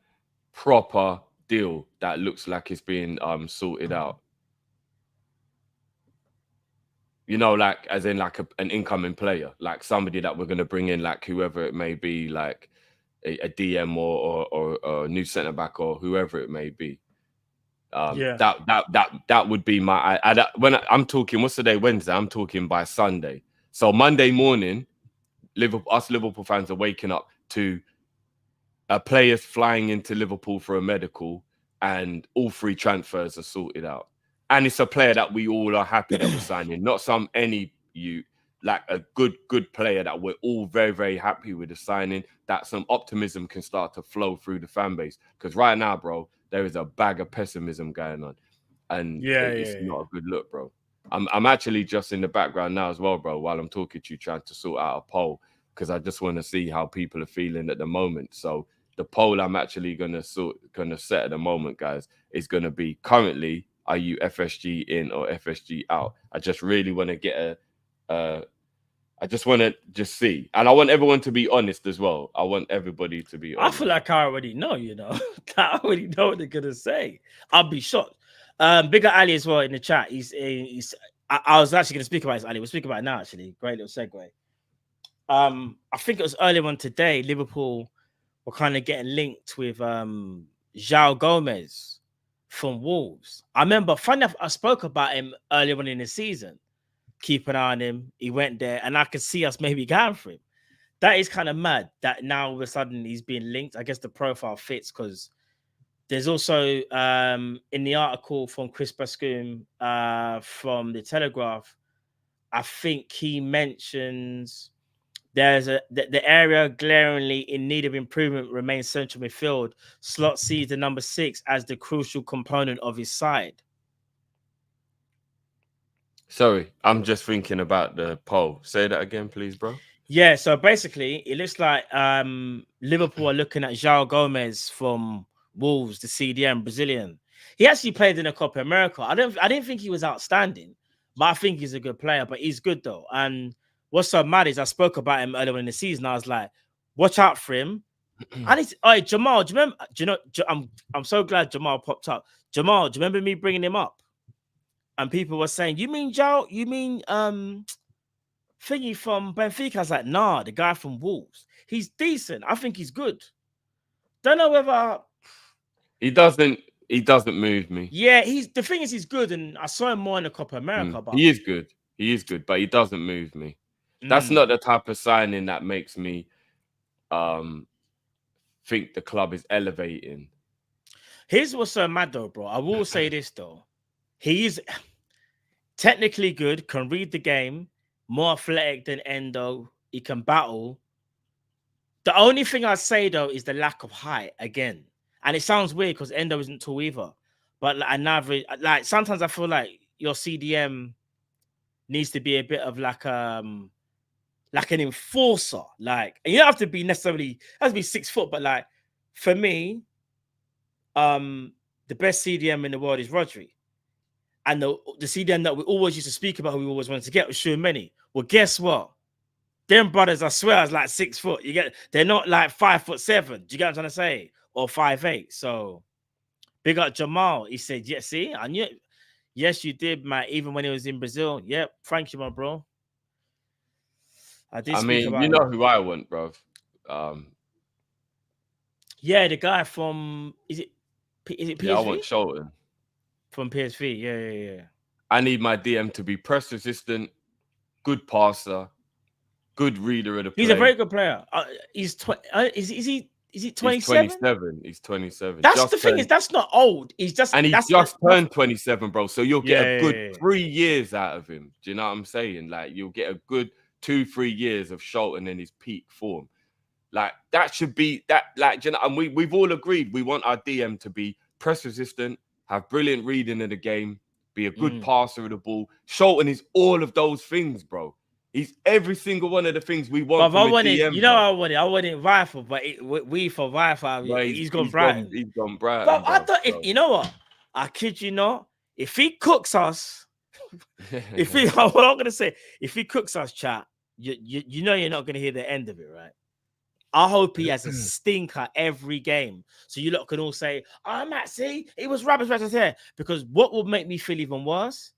proper deal that looks like it's being sorted out. Like, as in, like, an incoming player, like somebody that we're going to bring in, like whoever it may be, like a DM or a new centre back or whoever it may be. That would be my. When I'm talking, what's the day? Wednesday. I'm talking by Sunday. So Monday morning, us Liverpool fans are waking up to players flying into Liverpool for a medical, and all 3 transfers are sorted out. And it's a player that we all are happy that we're signing, not like a good player that we're all very, very happy with the signing, that some optimism can start to flow through the fan base. Because right now, bro, there is a bag of pessimism going on, and it's yeah. not a good look, bro. I'm actually just in the background now as well, bro, while I'm talking to you, trying to sort out a poll, because I just want to see how people are feeling at the moment. So the poll I'm actually gonna set at the moment, guys, is gonna be currently, are you FSG in or FSG out? I just really want to get I just want to just see, and I want everyone to be honest as well. I want everybody to be honest. I feel like I already know, you know. I already know what they're gonna say. I'll be shocked. Bigger Ali as well in the chat. I was actually gonna speak about this, Ali. We'll speak about it now, actually. Great little segue. I think it was earlier on today, Liverpool were kind of getting linked with João Gomez from Wolves. I remember, funny enough, I spoke about him earlier on in the season. Keep an eye on him. He went there, and I could see us maybe going for him. That is kind of mad that now all of a sudden he's being linked. I guess the profile fits, because there's also in the article from Chris Bascombe from the Telegraph, I think he mentions the area glaringly in need of improvement remains central midfield. Slot sees the number 6 as the crucial component of his side. Sorry, I'm just thinking about the poll. Say that again, please, bro. Yeah, so basically, it looks like Liverpool are looking at João Gomez from Wolves, the CDM Brazilian. He actually played in a Copa America. I didn't think he was outstanding, but I think he's a good player. But he's good though. And what's so mad is I spoke about him earlier in the season. I was like, watch out for him. Jamal, do you remember? Do you know? I'm so glad Jamal popped up. Jamal, do you remember me bringing him up? And people were saying, you mean Joe? You mean thingy from Benfica? I was like, nah, the guy from Wolves. He's decent. I think he's good. Don't know whether he doesn't move me. Yeah, the thing is he's good, and I saw him more in the Copa America. But he is good. He is good, but he doesn't move me. That's not the type of signing that makes me think the club is elevating. Here's what's so mad though, bro. I will say this though. He is technically good, can read the game, more athletic than Endo. He can battle. The only thing I say though is the lack of height again. And it sounds weird because Endo isn't tall either. But like sometimes I feel like your CDM needs to be a bit of like an enforcer. Like, and you don't have to be necessarily has to be 6 foot, but like for me, the best CDM in the world is Rodri. And the CDM that we always used to speak about, who we always wanted to get, was Tchouaméni. Well, guess what? Them brothers, I swear, is like 6 foot. They're not like 5'7". Do you get what I'm trying to say? Or 5'8". So big up Jamal. He said, yeah, see, I knew it. Yes, you did, man. Even when he was in Brazil. Yep. Thank you, my bro. I mean, you know who I want, bro. Yeah, the guy from is it PSV? Yeah, I want Shelton. From PSV. Yeah. I need my DM to be press resistant, good passer, good reader of the play. He's a very good player. Is he 27? He's 27. That's just the thing is that's not old. He's just turned 27, bro. So you'll get a good 3 years out of him. Do you know what I'm saying? Like you'll get a good 2-3 years of Shelton in his peak form. Like that should be that. Like, you know, and we've all agreed we want our DM to be press resistant, have brilliant reading of the game, be a good passer of the ball. Shelton is all of those things, bro. He's every single one of the things we want from a DM. You know, I wanted rifle, but we for rifle. He's gone Brighton. He's gone Brighton. But I thought, you know what? I kid you not. If he cooks us, what I'm gonna say, if he cooks us, chat, you know you're not gonna hear the end of it, right? I hope he has a stinker every game. So you lot can all say, oh, Matt, see, it was rubbish right there. Because what would make me feel even worse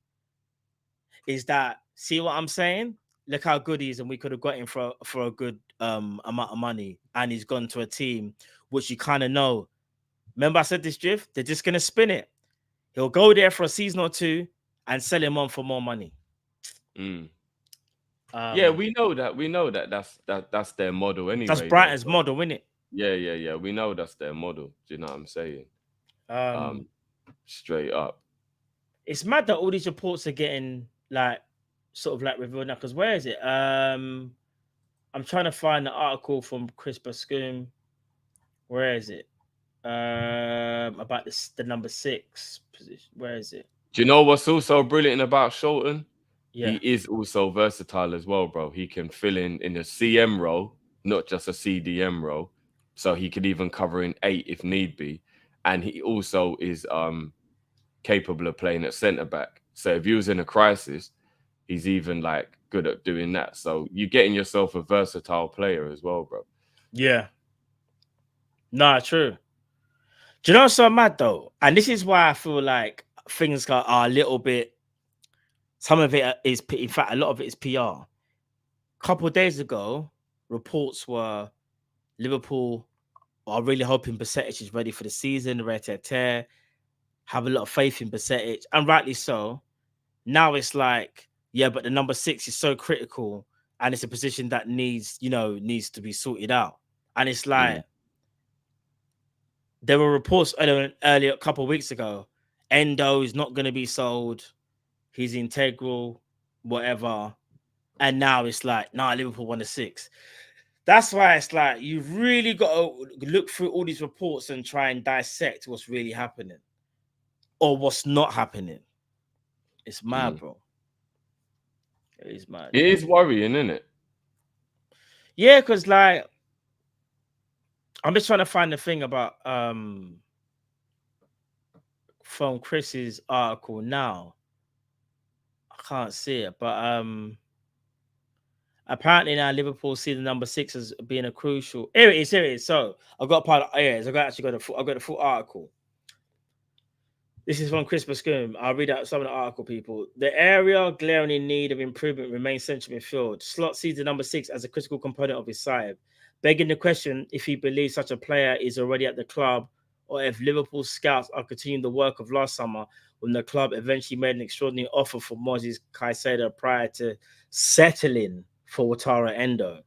is that, see what I'm saying? Look how good he is, and we could have got him for a good amount of money, and he's gone to a team which you kind of know. Remember I said this, Jiff? They're just going to spin it. He'll go there for a season or two and sell him on for more money. Yeah, we know that. We know that that's their model anyway. That's Brighton's model, isn't it? Yeah. We know that's their model. Do you know what I'm saying? Straight up. It's mad that all these reports are getting like sort of like revealed now. Because where is it? I'm trying to find the article from Chris Bascombe. Where is it? About the number 6 position. Where is it? Do you know what's also brilliant about Shorten? Yeah. He is also versatile as well, bro. He can fill in a CM role, not just a CDM role. So he could even cover in 8 if need be. And he also is capable of playing at centre back. So if you was in a crisis, he's even like good at doing that. So you're getting yourself a versatile player as well, bro. Yeah. Nah, true. Do you know what's so mad though? And this is why I feel like things are a little bit. Some of it is, in fact, a lot of it is PR. A couple of days ago, reports were Liverpool are really hoping Besetic is ready for the season, tear, have a lot of faith in Besetic, and rightly so. Now it's like, yeah, but the number 6 is so critical, and it's a position that needs to be sorted out. And it's like, there were reports earlier a couple of weeks ago, Endo is not going to be sold. He's integral, whatever. And now it's like, nah, Liverpool won the 6. That's why it's like, you've really got to look through all these reports and try and dissect what's really happening or what's not happening. It's mad, bro. It is mad. It is worrying, isn't it? Yeah, because like, I'm just trying to find the thing about from Chris's article now. I can't see it, but apparently now Liverpool see the number 6 as being a crucial. Here it is. So I got part of I got the full article. This is from Chris Bascombe. I'll read out some of the article, people. The area glaring in need of improvement remains central midfield. Slot sees the number 6 as a critical component of his side, begging the question if he believes such a player is already at the club or if Liverpool scouts are continuing the work of last summer when the club eventually made an extraordinary offer for Moses Caicedo prior to settling for Wataru Endo.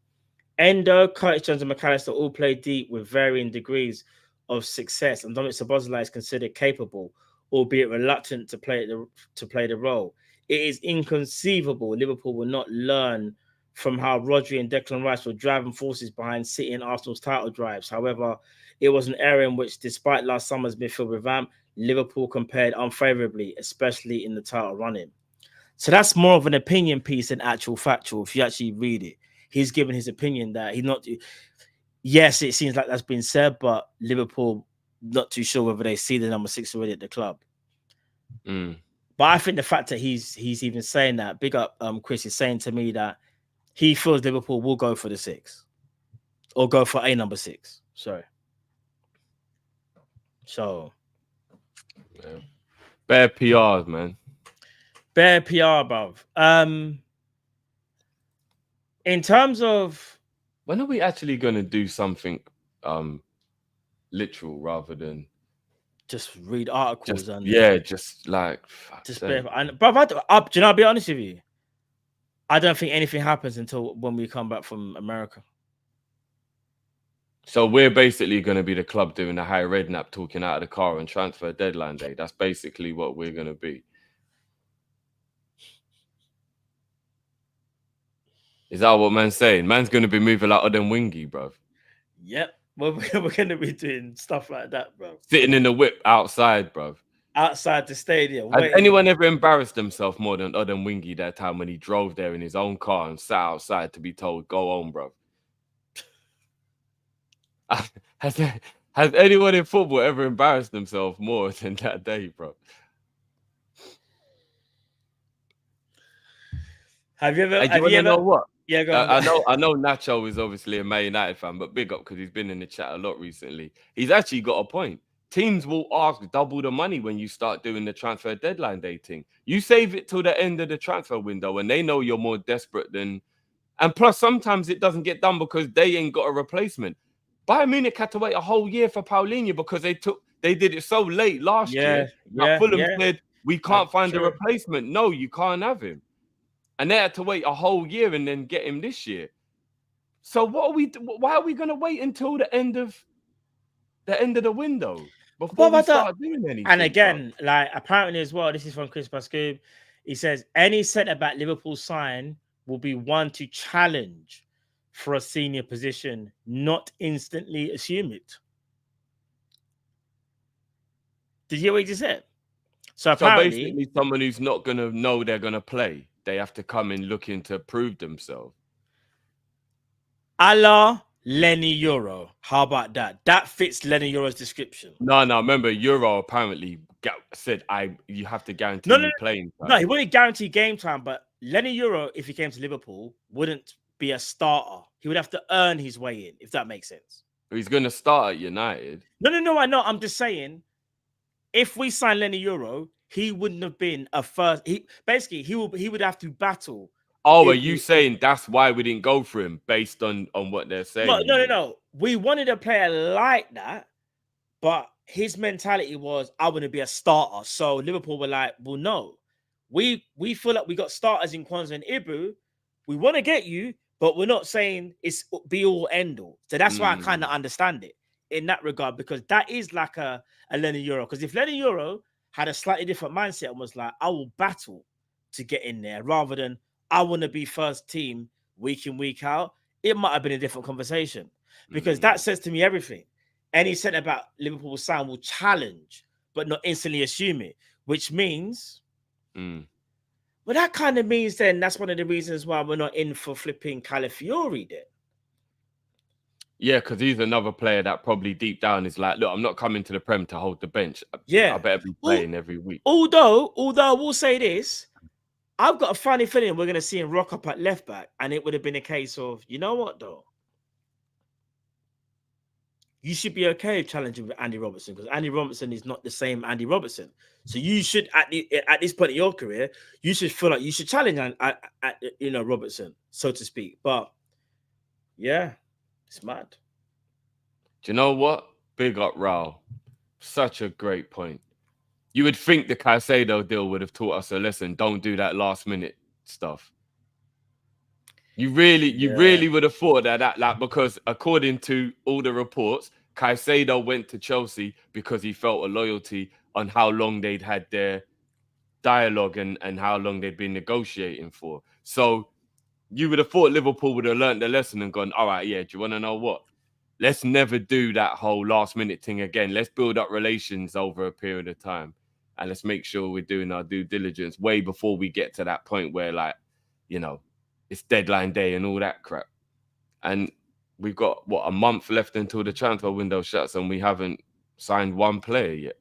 Endo, Katch, and McAllister all play deep with varying degrees of success, and Dominic Szoboszlai is considered capable, albeit reluctant to play the role. It is inconceivable Liverpool will not learn from how Rodri and Declan Rice were driving forces behind City and Arsenal's title drives. However, it was an area in which, despite last summer's midfield revamp, Liverpool compared unfavorably, especially in the title running. So that's more of an opinion piece than actual factual. If you actually read it, he's given his opinion that he's not. Yes, it seems like that's been said, but Liverpool not too sure whether they see the number 6 already at the club. But I think the fact that he's even saying that, big up Chris, is saying to me that he feels Liverpool will go for the 6 or go for a number 6. Sorry. So, yeah. Bare PRs, man. Bare PR, bruv. In terms of when are we actually going to do something literal rather than just read articles and just like bare. And bruv, do you know? I'll be honest with you. I don't think anything happens until when we come back from America. So we're basically going to be the club doing a high redknapp talking out of the car on transfer deadline day. That's basically what we're going to be. Is that what man's saying? Man's going to be moving like Odin Wingy, bro. Yep. We're going to be doing stuff like that, bro. Sitting in the whip outside, bro. Outside the stadium. Has anyone ever embarrassed themselves more than Odin Wingy that time when he drove there in his own car and sat outside to be told, go home, bro? Has anyone in football ever embarrassed themselves more than that day, bro? Have you ever? Do you ever know what? Yeah, go on. I know Nacho is obviously a Man United fan, but big up because he's been in the chat a lot recently. He's actually got a point. Teams will ask double the money when you start doing the transfer deadline day thing. You save it till the end of the transfer window and they know you're more desperate than... And plus, sometimes it doesn't get done because they ain't got a replacement. Bayern Munich had to wait a whole year for Paulinho because they did it so late last year. Fulham said, we can't find a replacement. No, you can't have him. And they had to wait a whole year and then get him this year. So why are we going to wait until the end of the window before we start doing anything? And again, like apparently as well, this is from Chris Bascombe. He says any centre back Liverpool sign will be one to challenge for a senior position, not instantly assume it. Did you hear what he just said? So So apparently, basically, someone who's not gonna know they're gonna play, they have to come in looking to prove themselves. a la Lenny Euro. How about that? That fits Lenny Euro's description. No. Remember, Euro apparently said, you have to guarantee No, me playing time. No, he wouldn't guarantee game time, but Lenny Euro, if he came to Liverpool, wouldn't be a starter. He would have to earn his way in, if that makes sense. He's going to start at United. No, I know. I'm just saying, if we sign Lenny Euro, he wouldn't have been a first. He would have to battle. Oh, are you saying that's why we didn't go for him based on what they're saying? No. We wanted a player like that, but his mentality was, I want to be a starter. So Liverpool were like, well, no. We feel like we got starters in Kwanzaa and Ibu. We want to get you, but we're not saying it's be all end all. So that's why I kind of understand it in that regard, because that is like a Lenny Euro. Because if Lenny Euro had a slightly different mindset and was like, I will battle to get in there rather than I want to be first team week in, week out, it might have been a different conversation, because that says to me everything. And he said about Liverpool sign will challenge, but not instantly assume it, which means, well, that kind of means then that's one of the reasons why we're not in for flipping Calafiori then. Yeah, because he's another player that probably deep down is like, look, I'm not coming to the Prem to hold the bench. Yeah, I better be playing every week. Although I will say this, I've got a funny feeling we're going to see him rock up at left back, and it would have been a case of, you know what, though? You should be okay challenging with Andy Robertson, because Andy Robertson is not the same Andy Robertson. So you should, at this point in your career, you should feel like you should challenge Robertson, so to speak. But yeah, it's mad. Do you know what? Big up, Raul. Such a great point. You would think the Caicedo deal would have taught us a lesson. Don't do that last minute stuff. You really would have thought that because according to all the reports, Caicedo went to Chelsea because he felt a loyalty on how long they'd had their dialogue and how long they'd been negotiating for. So you would have thought Liverpool would have learned the lesson and gone, all right, yeah, do you want to know what? Let's never do that whole last minute thing again. Let's build up relations over a period of time. And let's make sure we're doing our due diligence way before we get to that point where, like, you know, it's deadline day and all that crap. And we've got, a month left until the transfer window shuts and we haven't signed one player yet.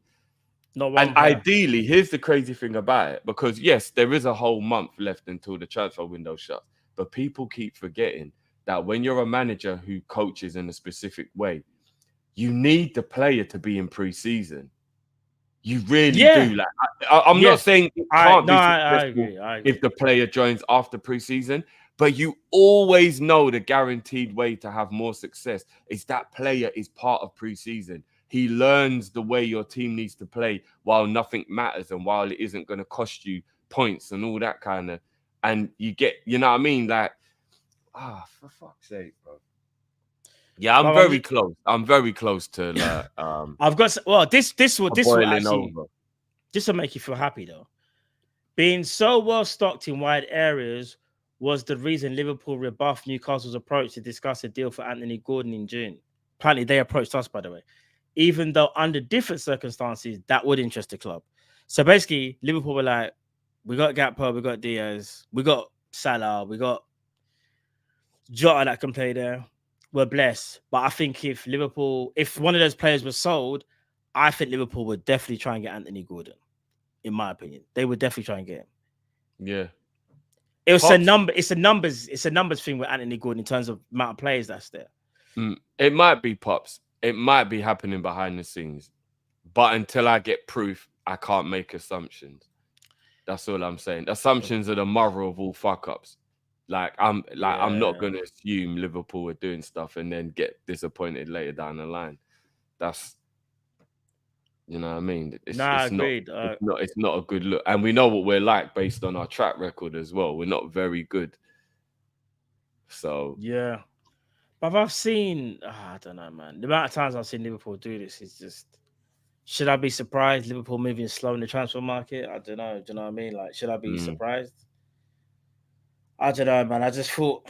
Ideally, here's the crazy thing about it, because, yes, there is a whole month left until the transfer window shuts. But people keep forgetting that when you're a manager who coaches in a specific way, you need the player to be in pre-season. You really do. Like, I'm not saying it can't be successful if the player joins after pre-season, but you always know the guaranteed way to have more success is that player is part of pre-season. He learns the way your team needs to play while nothing matters and while it isn't going to cost you points and all that kind of. And you get, you know what I mean? Like, for fuck's sake, bro. Yeah, I'm very close. I'm very close to like, I've got this will actually just to make you feel happy though. Being so well stocked in wide areas was the reason Liverpool rebuffed Newcastle's approach to discuss a deal for Anthony Gordon in June. Apparently, they approached us, by the way, even though under different circumstances that would interest the club. So basically, Liverpool were like, we got Gakpo, we got Diaz, we got Salah, we got Jota that can play there. We're blessed. But I think if one of those players was sold, I think Liverpool would definitely try and get Anthony Gordon. In my opinion, they would definitely try and get him. Yeah, it's a numbers thing with Anthony Gordon in terms of amount of players that's there. It might be Pops. It might be happening behind the scenes, but until I get proof, I can't make assumptions. That's all I'm saying. Assumptions are the mother of all fuck ups. I'm not going to assume Liverpool are doing stuff and then get disappointed later down the line. That's, you know what I mean? Agreed. It's not a good look. And we know what we're like based on our track record as well. We're not very good. So yeah. But I've seen, I don't know, man. The amount of times I've seen Liverpool do this is just, should I be surprised Liverpool moving slow in the transfer market? I don't know. Do you know what I mean? Like, should I be surprised? I don't know, man. I just thought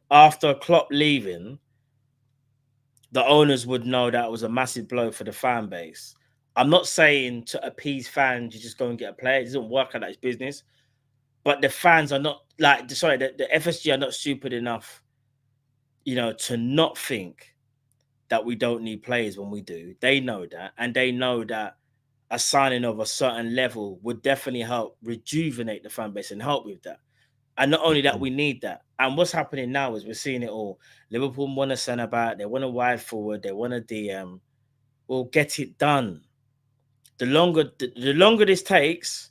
after Klopp leaving, the owners would know that was a massive blow for the fan base. I'm not saying to appease fans, you just go and get a player. It doesn't work like that. It's business. But the fans are not like, sorry, the FSG are not stupid enough, you know, to not think that we don't need players when we do. They know that. And they know that a signing of a certain level would definitely help rejuvenate the fan base and help with that. And not only that, we need that. And what's happening now is we're seeing it all. Liverpool want a centre back, they want a wide forward, they want a DM. We'll get it done. The longer this takes,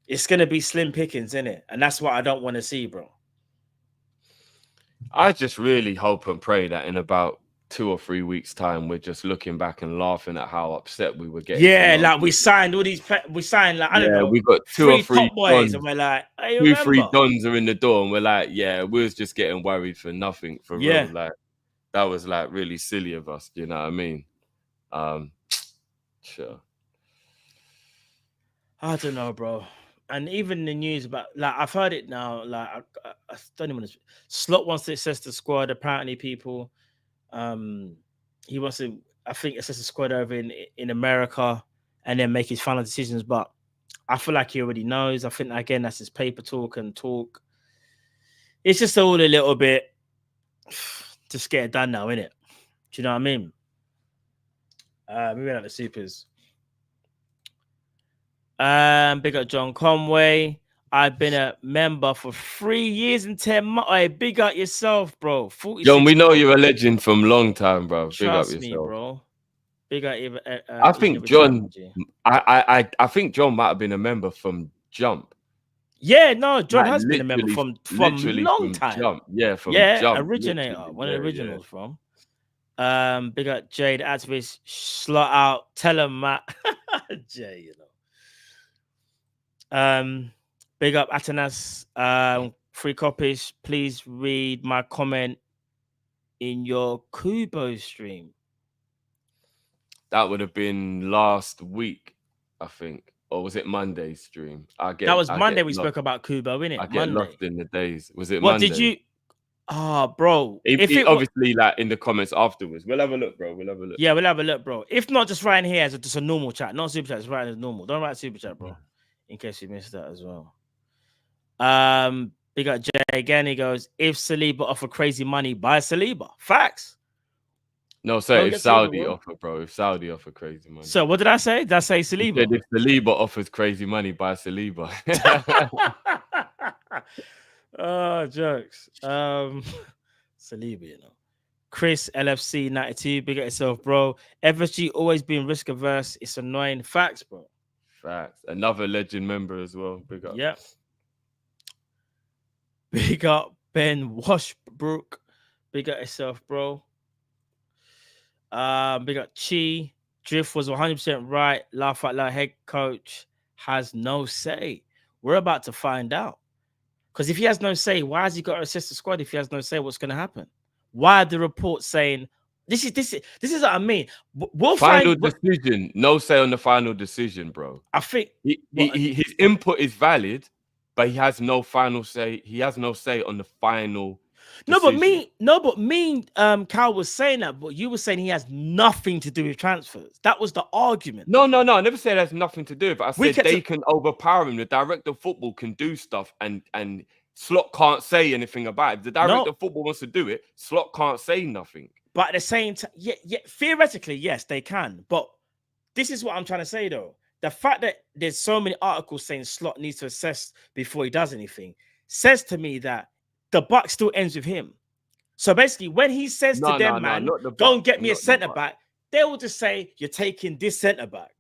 it's gonna be slim pickings, isn't it? And that's what I don't want to see, bro. I just really hope and pray that in about 2 or 3 weeks' time, we're just looking back and laughing at how upset we were getting. Yeah, like we signed all these. We signed like I don't know. We got 2 or 3 top boys, dons, and we're like, hey, 2, 3 dons are in the door, and we're like, yeah, we was just getting worried for nothing, for real. Like that was like really silly of us. You know what I mean? Sure. I don't know, bro. And even the news about, like, I've heard it now. Like, I don't even. Slot wants to assess the squad. Apparently, people. He wants to, I think, assess the squad over in America and then make his final decisions. But I feel like he already knows. I think, again, that's his paper talk and talk. It's just all a little bit, just get it done now, innit? Do you know what I mean? Moving on to supers. Big up John Conway. I've been a member for 3 years and 10 months. Hey, big up yourself, bro. John, we know you're a legend from long time, bro. Big Trust up yourself, me, bro. Big up. I think John. I think John might have been a member from Jump. Yeah, no, John has been a member from long time. Jump. Yeah, from Jump. Originator, one of the originals from. Big up Jade activist. Slot out. Tell him, Matt. Jay, you know. Big up Atanas, free Kop-Ish. Please read my comment in your Kubo stream. That would have been last week, I think. Or was it Monday's stream? That was Monday we spoke about Kubo, innit? I get lost in the days. Was it what Monday? Did you? Oh, bro. If it obviously, like, in the comments afterwards. We'll have a look, bro. We'll have a look. Yeah, we'll have a look, bro. If not, just write in here as just a normal chat. Not super chat, just write as normal. Don't write super chat, bro. In case you missed that as well. Big up Jay again. He goes, if Saliba offer crazy money, buy Saliba. Facts. No, say if Saudi offer, bro. If Saudi offer crazy money. So what did I say? Did I say Saliba? If Saliba offers crazy money, buy Saliba. Oh, jokes. Saliba, you know. Chris LFC 92. Big up yourself, bro. FSG always been risk averse. It's annoying. Facts, bro. Facts. Another legend member as well. Big up. Yep. Big up Ben Washbrook. Big up yourself, bro. Big up Chi. Drift was 100% right. Laugh out loud. Head coach has no say. We're about to find out. Because if he has no say, why has he got to assist the squad? If he has no say, what's going to happen? Why are the reports saying this is what I mean? We'll final decision. No say on the final decision, bro. I think his input is valid, but he has no final say. He has no say on the final decision. Cal was saying that, but you were saying he has nothing to do with transfers. That was the argument. No. I never said it has nothing to do with it. I said they can overpower him. The director of football can do stuff, and Slot can't say anything about it. If the director of football wants to do it, Slot can't say nothing. But at the same time, yeah, theoretically, yes, they can. But this is what I'm trying to say, though. The fact that there's so many articles saying Slot needs to assess before he does anything says to me that the buck still ends with him. So basically, when he says to them, man, go and get me a centre back, they will just say, you're taking this centre back.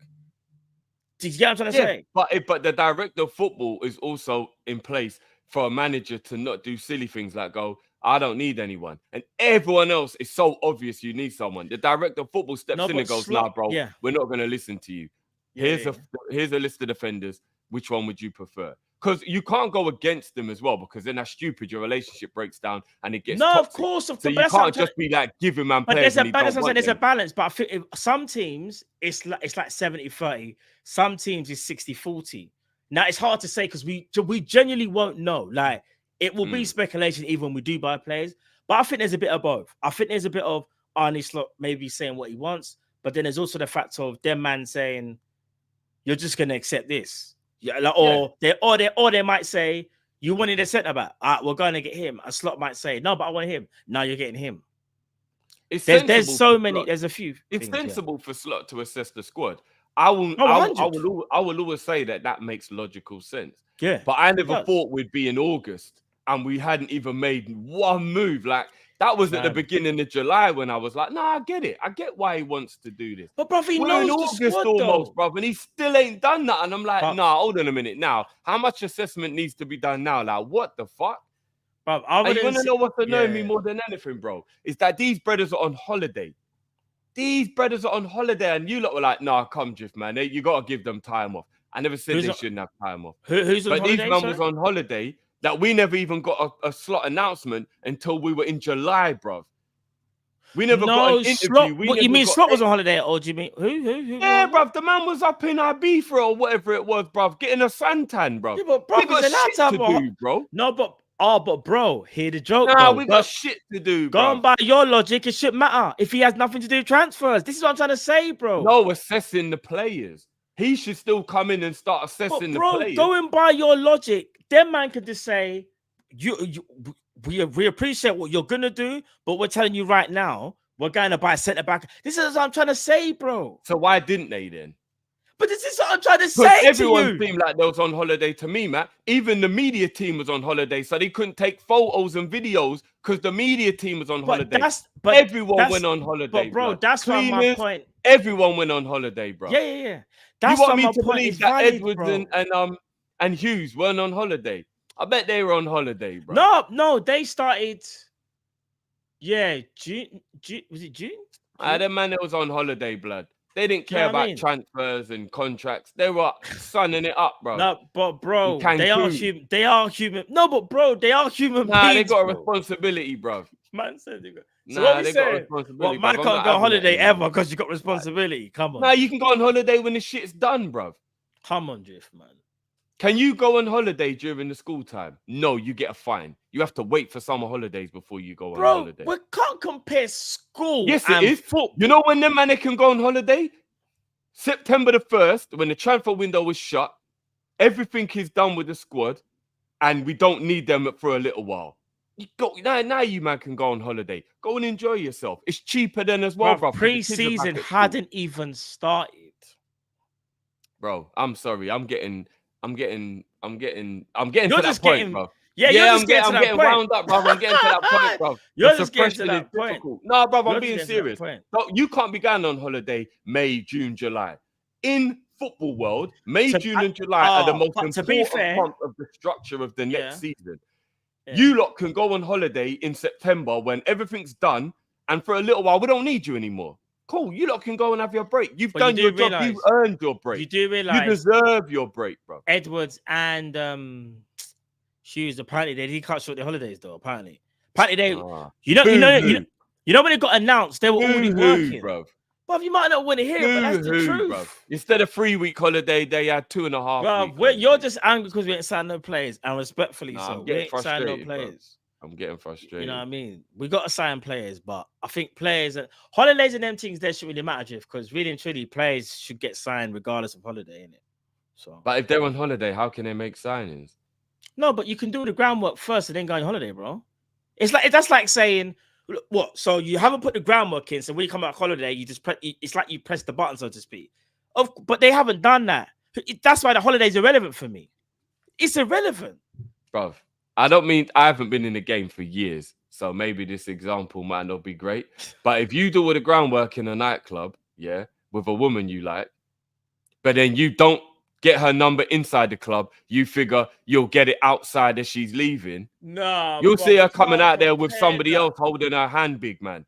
Do you get what I'm trying to say? But the director of football is also in place for a manager to not do silly things like go, I don't need anyone. And everyone else is so obvious you need someone. The director of football steps in and goes, nah, bro, we're not going to listen to you. Here's a list of defenders. Which one would you prefer? Because you can't go against them as well, because then that's stupid. Your relationship breaks down and it gets toxic. Of course. So you can't just be like giving man players. But there's a balance. But I think some teams, it's like 70-30. Some teams is 60-40. Now, it's hard to say because we genuinely won't know. Like, it will be speculation even when we do buy players. But I think there's a bit of both. I think there's a bit of Arne Slot maybe saying what he wants. But then there's also the fact of them man saying, "You're just gonna accept this," or they might say, "You wanted a centre back, we're gonna get him." A Slot might say, "No, but I want him." Now you're getting him. There's so many. There's a few. It's things, sensible for Slot to assess the squad. I will always say that makes logical sense. Yeah, but I never thought we'd be in August and we hadn't even made one move. Like that was at the beginning of July when I was like, "Nah, I get it. I get why he wants to do this." But bro, he We're knows in the August squad, almost, though. bro, and he still ain't done that. And I'm like, "Nah, hold on a minute. Now, how much assessment needs to be done now? Like, what the fuck?" Bro, and you want to know what's annoying me more than anything, bro? Is that these brothers are on holiday. These brothers are on holiday, and you lot were like, "Nah, come, Jiff, man. You got to give them time off." I never said they shouldn't have time off. Who's on holiday? But these man was on holiday that we never even got a Slot announcement until we were in July, bro. We never got an interview. What you mean Slot was on holiday, or do you mean who? Yeah, bruv, the man was up in Ibiza or whatever it was, bruv, getting a suntan, bruv. Yeah, but bro, we got shit to do, bro. No, but bro, hear the joke. Nah, though. we got shit to do, bro. Going by your logic, it shouldn't matter if he has nothing to do with transfers. This is what I'm trying to say, bro. No, assessing the players. He should still come in and start assessing the players. Going by your logic, them man could just say, we appreciate what you're gonna do, but we're telling you right now, we're going to buy a centre back. This is what I'm trying to say, bro. So why didn't they then? But this is what I'm trying to say. Everyone seemed like they was on holiday to me, man. Even the media team was on holiday, so they couldn't take photos and videos because the media team was on holiday. Everyone went on holiday, but bro. That's why my point. Everyone went on holiday, bro. Yeah. That's you want why me to believe that valid, Edwards and Hughes weren't on holiday? I bet they were on holiday, bro. No, they started. Yeah, June. Was it June? Them man that was on holiday, blood. They didn't care about transfers and contracts. They were sunning it up, bro. No, but bro, they are human. They are human. No, but bro, they are human beings. They got a responsibility, bro. Man said they got. So what they got a responsibility. Man can't go on holiday ever because you got responsibility. Come on. Nah, you can go on holiday when the shit's done, bro. Come on, Drift, man. Can you go on holiday during the school time? No, you get a fine. You have to wait for summer holidays before you go on holiday. We can't compare school. Yes, it is. Football. You know when them man can go on holiday? September the 1st, when the transfer window was shut, everything is done with the squad, and we don't need them for a little while. You go now. You man can go on holiday. Go and enjoy yourself. It's cheaper than as well, bro. Preseason hadn't even started. Bro, I'm sorry. I'm getting to that point, bro. Yeah, I'm getting wound up, bro. I'm getting to that point, bro. You're just getting to that point. No, bro, I'm being serious. No, you can't be going on holiday May, June, July. In football world, May, June, and July are the most important month of the structure of the next season. Yeah. You lot can go on holiday in September when everything's done, and for a little while, we don't need you anymore. Cool, you lot can go and have your break. You've done your job. You've earned your break. You do realize you deserve your break, bro. Edwards and Hughes apparently they cut short their holidays though. Apparently they, you know when it got announced, they were already working, bro. But you might not want to hear it, but that's the truth. Bro. Instead of 3-week holiday, they had 2.5 weeks. You're just angry because we ain't signed no players, and respectfully, so we ain't signed no players. I'm getting frustrated. You know what I mean? We got to sign players, but I think players and holidays and them things they should really matter, Jeff, because really and truly players should get signed regardless of holiday, innit? So, but if they're on holiday, how can they make signings? No, but you can do the groundwork first and then go on holiday, bro. That's like saying what? So you haven't put the groundwork in, so when you come out on holiday, you just it's like you press the button, so to speak. But they haven't done that. That's why the holiday's irrelevant for me. It's irrelevant, bro. I haven't been in the game for years, so maybe this example might not be great. But if you do all the groundwork in a nightclub, yeah, with a woman you like, but then you don't get her number inside the club, you figure you'll get it outside as she's leaving. No, you'll see her coming out there with somebody else holding her hand, big man.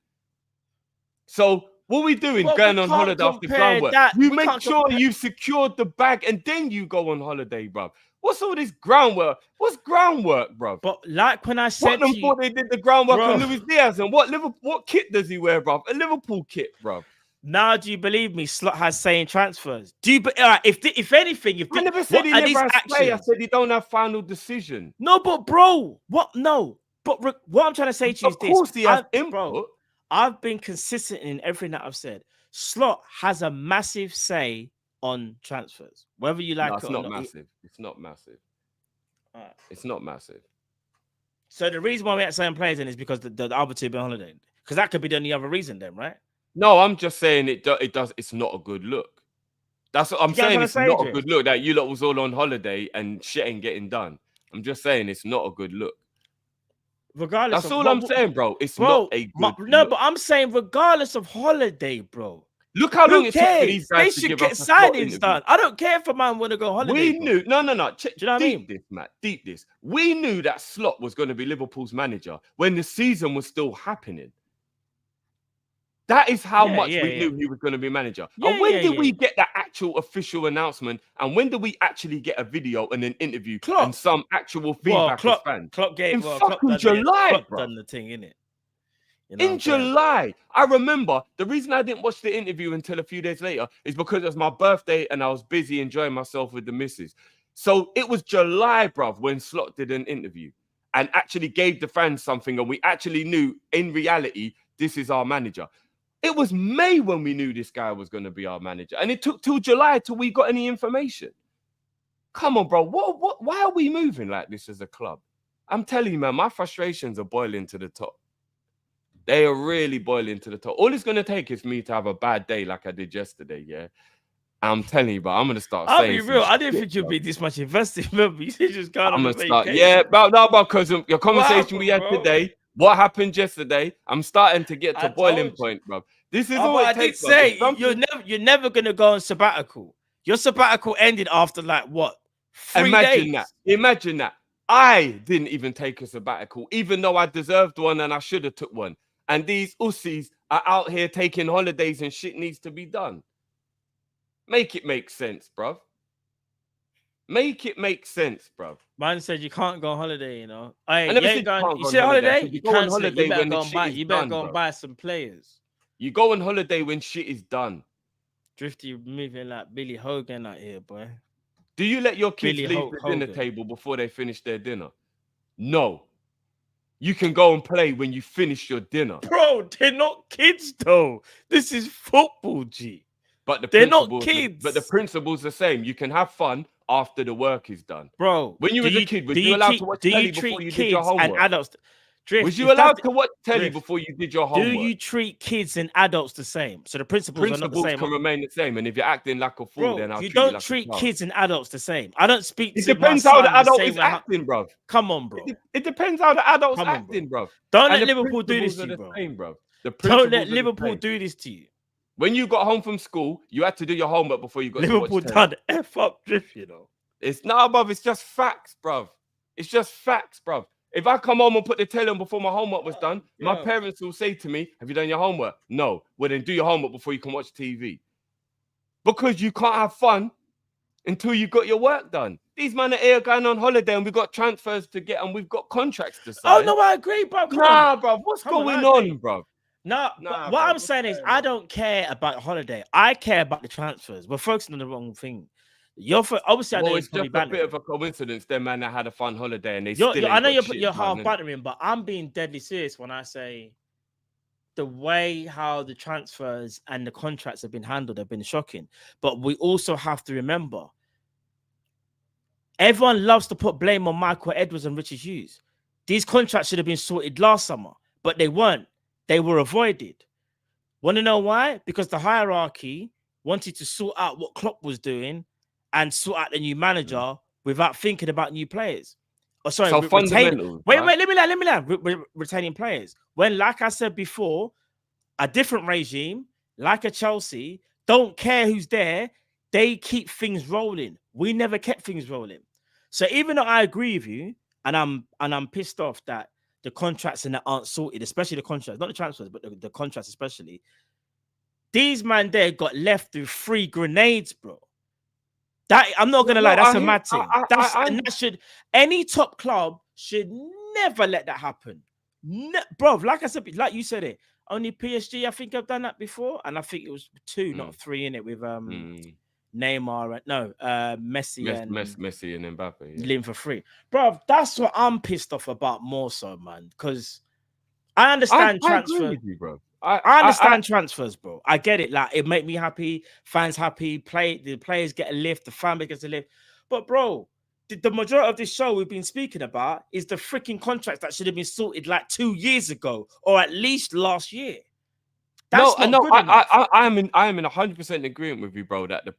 So what are we doing going on holiday after groundwork? You make sure you've secured the bag and then you go on holiday, bro. What's all this groundwork? What's groundwork, bro? But like when I said to you, thought they did the groundwork on Luis Diaz, and what kit does he wear, bro? A Liverpool kit, bro. Now, do you believe me? Slot has saying transfers. Do you? If anything, I never said he never has say. I said he don't have final decision. No, but bro, what? No, but what I'm trying to say to you is this. Of course, he has input. Bro, I've been consistent in everything that I've said. Slot has a massive say on transfers, whether you like No, it it's or not not. massive. It's not massive. Alright. It's not massive. So the reason why we're at saying players in is because the other two have been on holiday. Because that could be the only other reason then, right? No, I'm just saying it does. It's not a good look. That's what I'm You get what saying. I'm It's trying to not say, a Jay? good look that you lot was all on holiday and shit ain't getting done. I'm just saying it's not a good look. Regardless That's of all I'm saying, bro. It's bro, not a good no, look. but I'm saying regardless of holiday, bro. Look how long Who it took for these cares? They guys to should give get us a slot signings interview. done. I don't care if a man want to go on holiday. We bro. knew. No. Do you know what I mean? This, Matt. Deep this. We knew that Slot was going to be Liverpool's manager when the season was still happening. That is how much we knew he was going to be manager. And when did we get the actual official announcement? And when did we actually get a video and an interview and some actual feedback as fans? Klopp gave, in fucking July, bro. Done the thing, innit? You know in July. I remember the reason I didn't watch the interview until a few days later is because it was my birthday and I was busy enjoying myself with the missus. So it was July, bruv, when Slot did an interview and actually gave the fans something. And we actually knew in reality, this is our manager. It was May when we knew this guy was going to be our manager. And it took till July till we got any information. Come on, bro. Why are we moving like this as a club? I'm telling you, man, my frustrations are boiling to the top. They are really boiling to the top. All it's going to take is me to have a bad day like I did yesterday, yeah? I'm telling you, bro, I'm going to start I'll saying be real. I didn't shit, think you'd bro. be this much invested. Remember, you just got I'm on going the to start. vacation. Yeah, bro, because your conversation we had bro? today, what happened yesterday, I'm starting to get to boiling point, bro. This is all it takes, I did say, you're never going to go on sabbatical. Your sabbatical ended after like what? 3 days? Imagine that. I didn't even take a sabbatical, even though I deserved one and I should have took one. And these ussies are out here taking holidays and shit needs to be done. Make it make sense, bruv. Make it make sense, bruv. Man said you can't go on holiday, you know. Hey, I never you said going, you can't you go said on holiday. holiday? You You go on cancel it. holiday You better when go the and shit buy. is You better done, go and bro. buy some players. You go on holiday when shit is done. Drifty moving like Billy Hogan out here, boy. Do you let your kids Billy leave the dinner Hogan. table before they finish their dinner? No. You can go and play when you finish your dinner. Bro, they're not kids though. This is football, G. But they're not kids. But the principle's the same. You can have fun after the work is done. Bro, when you were a kid, was you allowed to watch telly before you did your homework? And adults, Drift, was you allowed to watch telly before you did your homework? Do you treat kids and adults the same? So the principles are not the same. Can remain the same. And if you're acting like a fool, then I'll you treat don't you like treat a kids and adults the same. I don't speak it to depends my how son the adult the is acting, bro. Come on, bro. It depends how the adult's acting, bro. Don't let Liverpool do this to you, bro. Don't let Liverpool do this to you. When you got home from school, you had to do your homework before you got Liverpool to watch done F up Drift, you know. It's not, bruv. It's just facts, bruv. It's just facts, bruv. If I come home and put the telly on before my homework was done, my parents will say to me, have you done your homework? No. Well, then do your homework before you can watch TV. Because you can't have fun until you got your work done. These men are here going on holiday and we've got transfers to get and we've got contracts to sign. Oh, no, I agree, bro. Nah, bruv. What's going on, bruv? No, what I'm saying is I don't care about holiday. I care about the transfers. We're focusing on the wrong thing. Obviously, I know it's just a bit of a coincidence. Them man that had a fun holiday and I know you're half bantering, but I'm being deadly serious when I say the way how the transfers and the contracts have been handled have been shocking. But we also have to remember, everyone loves to put blame on Michael Edwards and Richard Hughes. These contracts should have been sorted last summer, but they weren't. They were avoided. Want to know why? Because the hierarchy wanted to sort out what Klopp was doing and sort out the new manager without thinking about new players. Oh, sorry, so fundamentals. Wait, let me land. Retaining players. When, like I said before, a different regime, like a Chelsea, don't care who's there. They keep things rolling. We never kept things rolling. So even though I agree with you, and I'm pissed off that the contracts and that aren't sorted, especially the contracts, not the transfers, but the contracts especially. These man there got left with 3 grenades, bro. That I'm not gonna lie, that's a mad thing. Any top club should never let that happen. Bro, like I said, like you said it, only PSG, I think I've done that before, and I think it was 2, not 3 in it with Neymar and Messi and Mbappe living for free, bro. That's what I'm pissed off about more so, man, because I understand transfer. I agree with you, bro. I understand transfers, bro. I get it. Like, it make me happy, fans happy, the players get a lift, the family gets a lift. But bro, the majority of this show we've been speaking about is the freaking contracts that should have been sorted like 2 years ago, or at least last year. That's I am in 100% agreement with you, bro. That the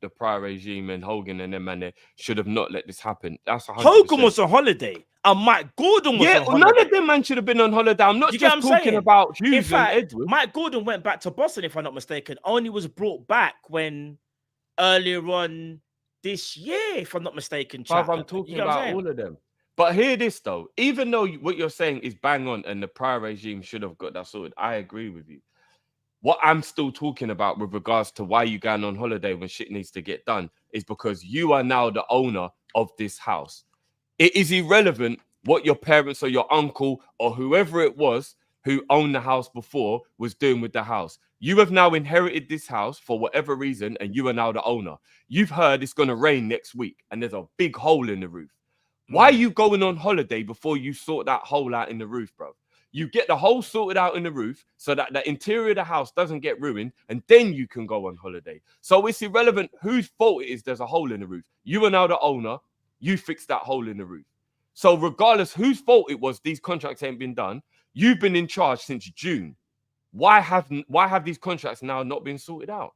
prior regime and Hogan and them, man, they should have not let this happen. That's 100%. Hogan was on holiday, and Mike Gordon was on holiday. None of them man should have been on holiday. I'm not just talking about Hughes. In fact, and Edwards. Mike Gordon went back to Boston, if I'm not mistaken. Only was brought back when earlier on this year, if I'm not mistaken. I'm talking about all of them. But hear this though, even though what you're saying is bang on, and the prior regime should have got that sorted, I agree with you. What I'm still talking about with regards to why you going on holiday when shit needs to get done is because you are now the owner of this house. It is irrelevant what your parents or your uncle or whoever it was who owned the house before was doing with the house. You have now inherited this house for whatever reason, and you are now the owner. You've heard it's going to rain next week and there's a big hole in the roof. Why are you going on holiday before you sort that hole out in the roof, bro? You get the hole sorted out in the roof so that the interior of the house doesn't get ruined, and then you can go on holiday. So it's irrelevant whose fault it is there's a hole in the roof. You are now the owner. You fix that hole in the roof. So regardless whose fault it was, these contracts ain't been done. You've been in charge since June. Why have these contracts now not been sorted out?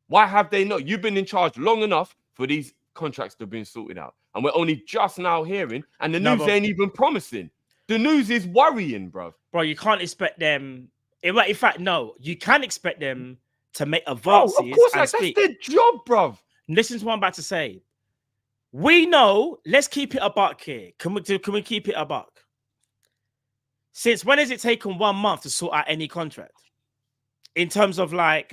Why have they not? You've been in charge long enough for these contracts to have been sorted out. And we're only just now hearing, and the news ain't even promising. The news is worrying, bro. Bro, you can't expect them. In fact, no, you can expect them to make advances. Oh, of course, that's their job, bro. Listen to what I'm about to say. We know. Let's keep it a buck here. Can we keep it a buck? Since when has it taken 1 month to sort out any contract? In terms of like,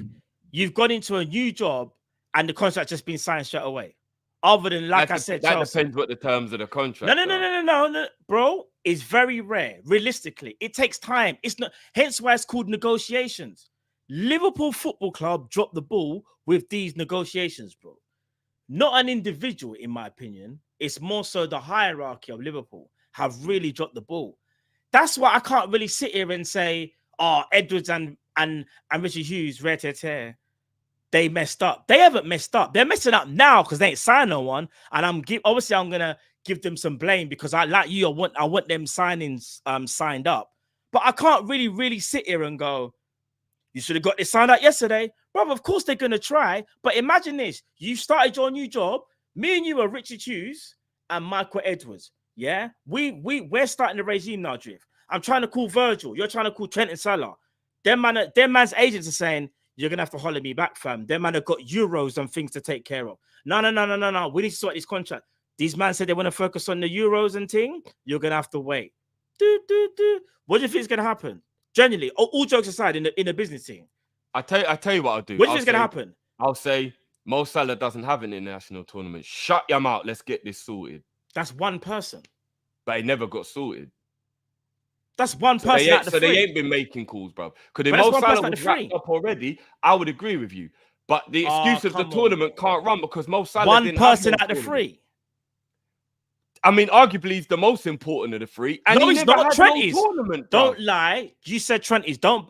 you've gone into a new job and the contract just been signed straight away. Other than, like I said, that depends what the terms of the contract. No, bro. It's very rare. Realistically, it takes time. It's not. Hence why it's called negotiations. Liverpool Football Club dropped the ball with these negotiations, bro. Not an individual, in my opinion. It's more so the hierarchy of Liverpool have really dropped the ball. That's why I can't really sit here and say, "Oh, Edwards and Richard Hughes, they messed up." They haven't messed up. They're messing up now because they ain't signed no one. And I'm gonna give them some blame because I want them signings signed up. But I can't really sit here and go, you should have got this signed out yesterday. Bro, of course they're gonna try. But imagine this: you started your new job. Me and you are Richard Hughes and Michael Edwards. Yeah, we're starting the regime now, Drift. I'm trying to call Virgil. You're trying to call Trent and Salah. Them man's agents are saying, you're going to have to holler me back, fam. Them man have got euros and things to take care of. No. We need to sort this contract. These man said they want to focus on the euros and thing. You're going to have to wait. What do you think is going to happen? Generally, all jokes aside, in the business team. I tell you what I'll do. What do you think is going to happen? I'll say Mo Salah doesn't have an international tournament. Shut your mouth. Let's get this sorted. That's one person. But it never got sorted. That's one person. So they ain't been making calls, bro. Because if Mo Salah was wrapped up already, I would agree with you. But the excuse of the tournament can't run because Mo Salah one person out of the three. I mean, arguably he's the most important of the three. And no, he's not. Trent is. Don't lie. You said Trent is. Don't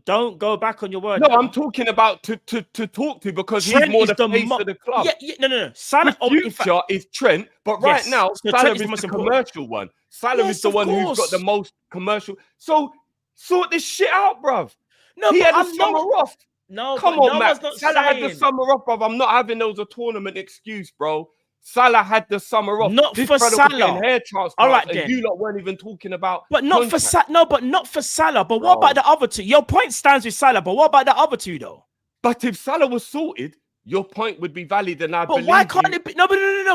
go back on your word. No, I'm talking about to talk to because Trent he's more the face of the club. Yeah, no. Salah future is Trent, but right now Salah is the commercial one. Salah is the one who's got the most commercial. So sort this shit out, bruv. No, he had the summer off. No, come on, man. Salah had the summer off, bruv. I'm not having those a tournament excuse, bro. Salah had the summer off. Not for Salah. Hair transplants, all right, then. You lot weren't even talking about. But not for Salah. No, but not for Salah. But what about the other two? Your point stands with Salah. But what about the other two, though? But if Salah was sorted, your point would be valid, and I believe. But why can't it be? No,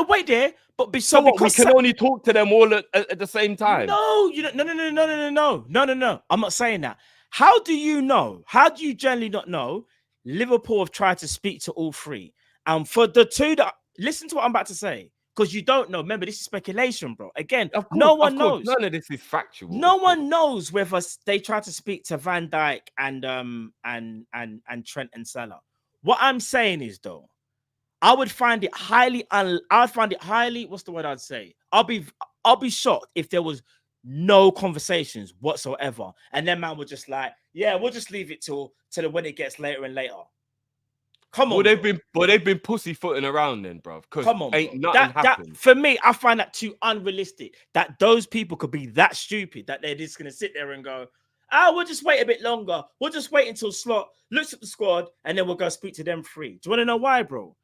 wait there. But so what, we can only talk to them all at the same time. No, you don't. No. I'm not saying that. How do you know? How do you generally not know? Liverpool have tried to speak to all three, and for the two that. Listen to what I'm about to say, because you don't know. Remember, this is speculation, bro. Again, no one knows. None of this is factual. No one knows whether they try to speak to Van Dijk and Trent and Salah. What I'm saying is, though, I would find it highly. What's the word I'd say? I'll be shocked if there was no conversations whatsoever, and then man would just like, yeah, we'll just leave it till when it gets later and later. Come on, well, they've been pussyfooting around then, bro. Because come on, ain't bro. nothing That happened. for me, I find that too unrealistic. That those people could be that stupid that they're just gonna sit there and go, we'll just wait a bit longer. We'll just wait until Slot looks at the squad and then we'll go speak to them free. Do you want to know why, bro?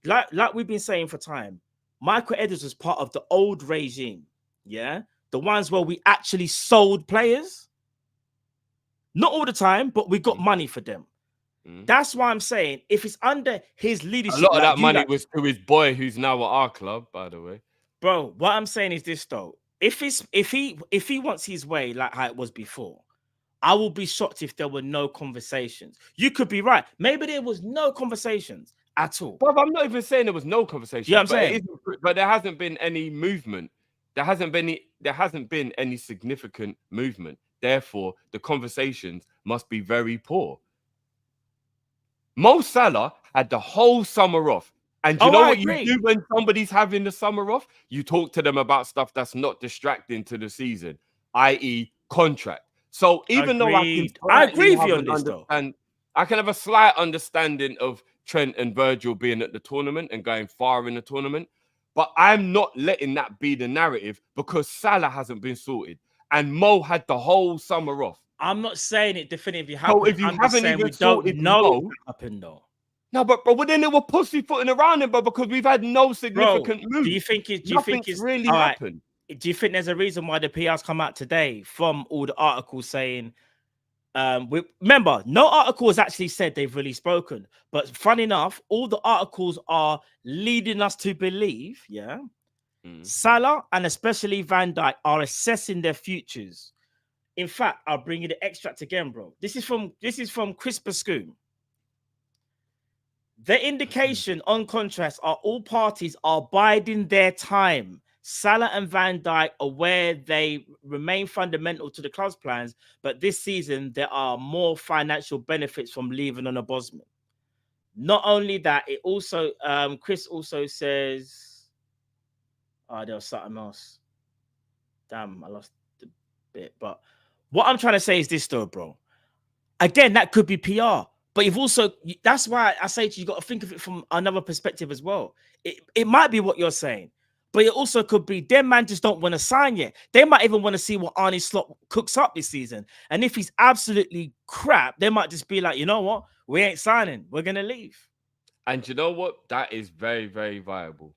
Like we've been saying for time, Michael Edwards was part of the old regime, yeah, the ones where we actually sold players. Not all the time, but we got money for them. That's why I'm saying if it's under his leadership, a lot of that money was to his boy, who's now at our club, by the way. Bro, what I'm saying is this though: if he wants his way like how it was before, I will be shocked if there were no conversations. You could be right. Maybe there was no conversations at all. But I'm not even saying there was no conversation. Yeah, I'm saying, but there hasn't been any movement. There hasn't been any significant movement. Therefore, the conversations must be very poor. Mo Salah had the whole summer off. And you know what you do when somebody's having the summer off? You talk to them about stuff that's not distracting to the season, i.e. contract. So even though I agree with you on this, though. And I can have a slight understanding of Trent and Virgil being at the tournament and going far in the tournament, but I'm not letting that be the narrative because Salah hasn't been sorted and Mo had the whole summer off. I'm not saying it definitively happened. So if you haven't even sorted know what happened though. No, but then they were pussyfooting around him, but because we've had no significant move. Do you think it's really happened? Do you think there's a reason why the PR's come out today from all the articles saying? Remember, no article has actually said they've really spoken, but funny enough, all the articles are leading us to believe, Salah and especially Van Dijk are assessing their futures. In fact, I'll bring you the extract again, bro. This is from Chris Bascoon. The indication on contrast are all parties are biding their time. Salah and Van Dijk aware they remain fundamental to the club's plans, but this season there are more financial benefits from leaving on a Bosman. Not only that, it also Chris also says, there was something else. Damn, I lost the bit. But what I'm trying to say is this, though, bro. Again, that could be PR. But you've also, that's why I say to you, got to think of it from another perspective as well. It might be what you're saying, but it also could be them man just don't want to sign yet. They might even want to see what Arne Slot cooks up this season. And if he's absolutely crap, they might just be like, you know what? We ain't signing. We're going to leave. And you know what? That is very, very viable.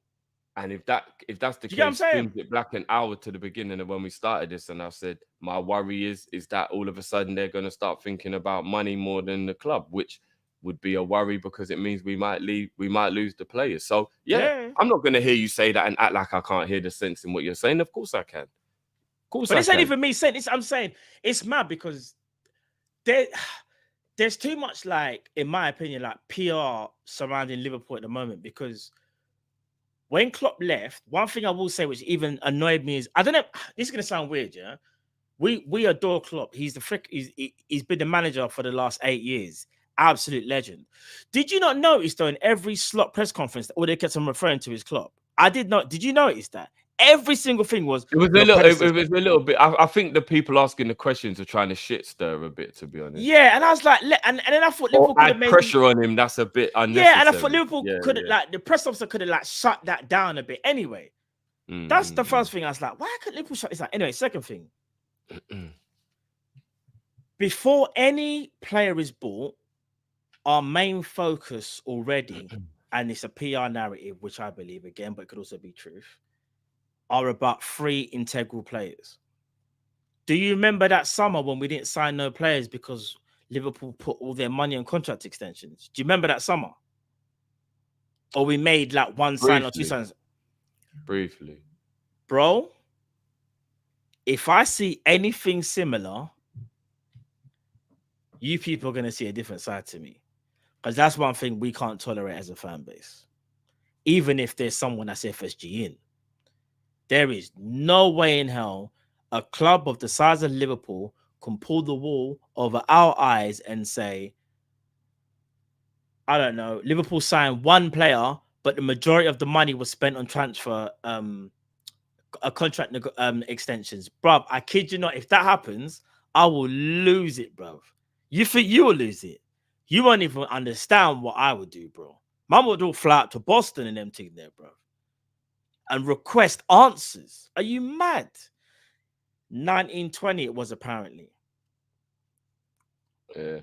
And if that's the case, it black an hour to the beginning of when we started this, and I said my worry is that all of a sudden they're going to start thinking about money more than the club, which would be a worry because it means we might lose the players. So yeah. I'm not going to hear you say that and act like I can't hear the sense in what you're saying. Of course I can. Of course, but it's not even me saying this. I'm saying it's mad because there's too much, like, in my opinion, like PR surrounding Liverpool at the moment because. When Klopp left, one thing I will say, which even annoyed me, is I don't know. This is gonna sound weird, yeah. We adore Klopp. He's he's been the manager for the last 8 years. Absolute legend. Did you not notice though in every Slot press conference all they kept on referring to is Klopp? I did not. Did you notice that? Every single thing was. It was a little bit. I think the people asking the questions are trying to shit stir a bit, to be honest. Yeah, and I was like, and then I thought Liverpool could have made pressure on him. That's a bit unnecessary. Yeah, and I thought Liverpool could have like the press officer could have like shut that down a bit. Anyway, that's the first thing I was like, why couldn't Liverpool shut this down? Anyway, second thing, before any player is bought, our main focus already, and it's a PR narrative, which I believe again, but it could also be truth. Are about 3 integral players. Do you remember that summer when we didn't sign no players because Liverpool put all their money on contract extensions? Do you remember that summer? Or we made like one sign or 2 signs? Briefly. Bro, if I see anything similar, you people are going to see a different side to me. Because that's one thing we can't tolerate as a fan base. Even if there's someone that's FSG in. There is no way in hell a club of the size of Liverpool can pull the wool over our eyes and say, I don't know, Liverpool signed 1 player, but the majority of the money was spent on transfer, contract extensions. Bruv, I kid you not, if that happens, I will lose it, bruv. You think you will lose it? You won't even understand what I would do, bro. Mum would all fly out to Boston and them thing there, bro, and request answers. Are you mad? 1920 it was apparently. Yeah.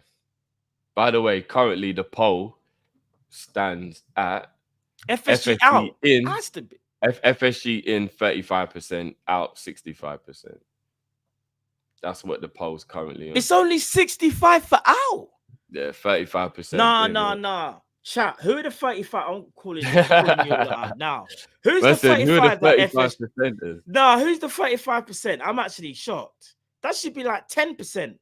By the way, currently the poll stands at FSG out. in Has to be. FSG in 35%, out 65%. That's what the poll's currently on. It's only 65 for out. Yeah, 35%. Nah. Chat, who are the 35? I'm calling you out now. Who's the 35 that FSG? Is? No, who's the 35%? I'm actually shocked. That should be like 10%.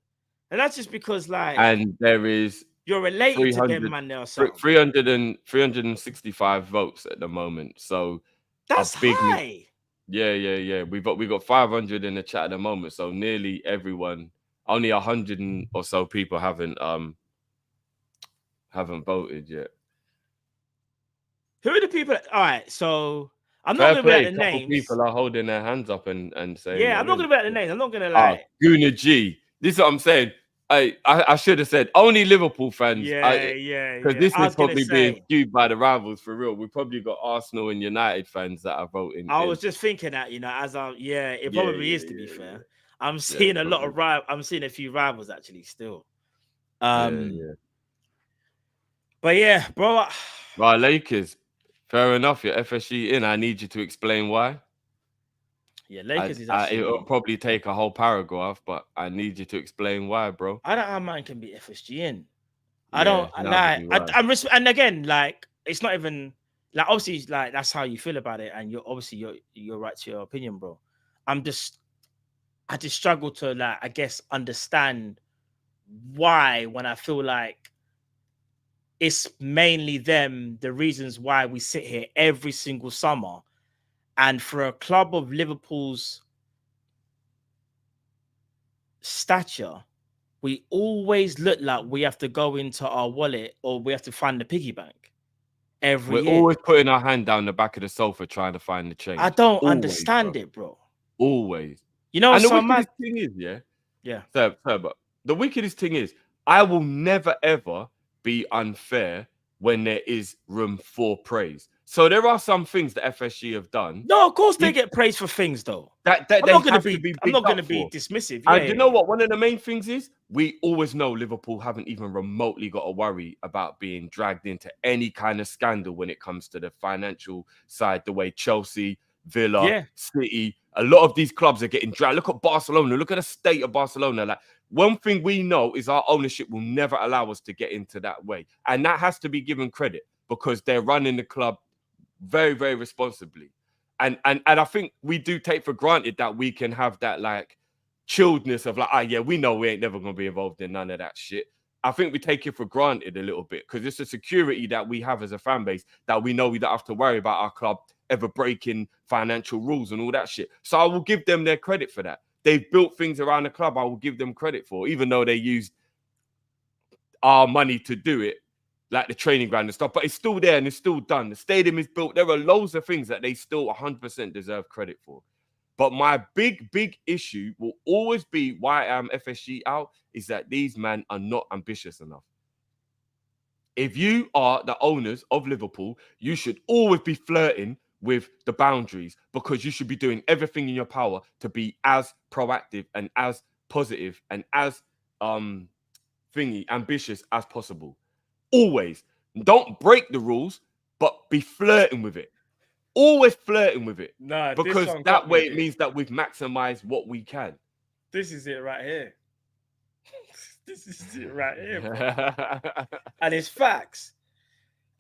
And that's just because, like, and there is you're related to them, man. There or something. 365 votes at the moment. So that's high. Yeah. We got 500 in the chat at the moment. So nearly everyone, only 100 or so people haven't voted yet. Who are the people? All right, so I'm not going to be at the names. People are holding their hands up and saying, yeah, I'm not going to be at the names. I'm not going to lie. Guna G. This is what I'm saying. I should have said only Liverpool fans. Yeah. Because this is probably being skewed by the rivals for real. We probably got Arsenal and United fans that are voting. I was just thinking that, it probably is to be fair. I'm seeing a lot of I'm seeing a few rivals actually still. But yeah, bro. Right, Lakers. Fair enough. Your FSG in. I need you to explain why. Yeah, Lakers is actually. It'll probably take a whole paragraph, but I need you to explain why, bro. I don't know how mine can be FSG in. I don't like. And again, like, it's not even like, obviously, like, that's how you feel about it, and you're right to your opinion, bro. I just struggle to, like, I guess, understand why, when I feel like it's mainly them, the reasons why we sit here every single summer. And for a club of Liverpool's stature, we always look like we have to go into our wallet or we have to find the piggy bank every year. We're always putting our hand down the back of the sofa trying to find the change. I don't understand it, bro. Always. You know, and the wickedest thing is, Sir, but the wickedest thing is, I will never, ever be unfair when there is room for praise. So there are some things that FSG have done. No, of course they get praised for things, though. I'm not going to be dismissive. And you know what? One of the main things is we always know Liverpool haven't even remotely got to worry about being dragged into any kind of scandal when it comes to the financial side. The way Chelsea, Villa, City, a lot of these clubs are getting dragged. Look at Barcelona. Look at the state of Barcelona. Like, one thing we know is our ownership will never allow us to get into that way, and that has to be given credit because they're running the club very, very responsibly. And I think we do take for granted that we can have that, like, chilledness of like, we know we ain't never going to be involved in none of that shit. I think we take it for granted a little bit because it's a security that we have as a fan base that we know we don't have to worry about our club ever breaking financial rules and all that shit. So I will give them their credit for that. They've built things around the club I will give them credit for, even though they used our money to do it, like the training ground and stuff, but it's still there and it's still done. The stadium is built. There are loads of things that they still 100% deserve credit for. But my big issue will always be why I'm FSG out is that these men are not ambitious enough. If you are the owners of Liverpool, you should always be flirting with the boundaries because you should be doing everything in your power to be as proactive and as positive and as ambitious as possible. Always. Don't break the rules, but be flirting with it. Always flirting with it. No, because that way it means that we've maximized what we can. This is it right here. This is it right here, bro. And it's facts.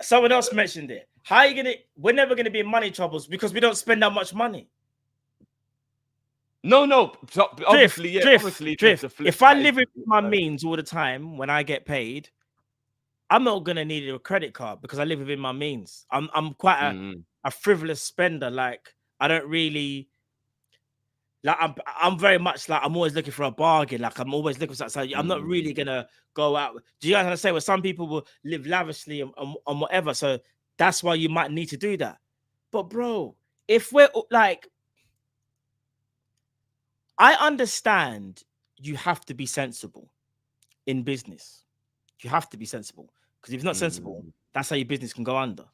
Someone else mentioned it. How are you we're never gonna be in money troubles because we don't spend that much money. No. Obviously, drift. If I live within my means all the time when I get paid, I'm not gonna need a credit card because I live within my means. I'm quite a frivolous spender. Like, I don't really like. I'm very much like, I'm always looking for a bargain. Like, I'm always looking for something. So I'm not really gonna go out. Do you guys understand? Where some people will live lavishly and whatever. So that's why you might need to do that. But bro, if we're like, I understand you have to be sensible. in business. You have to be sensible, because if you're not sensible, that's how your business can go under.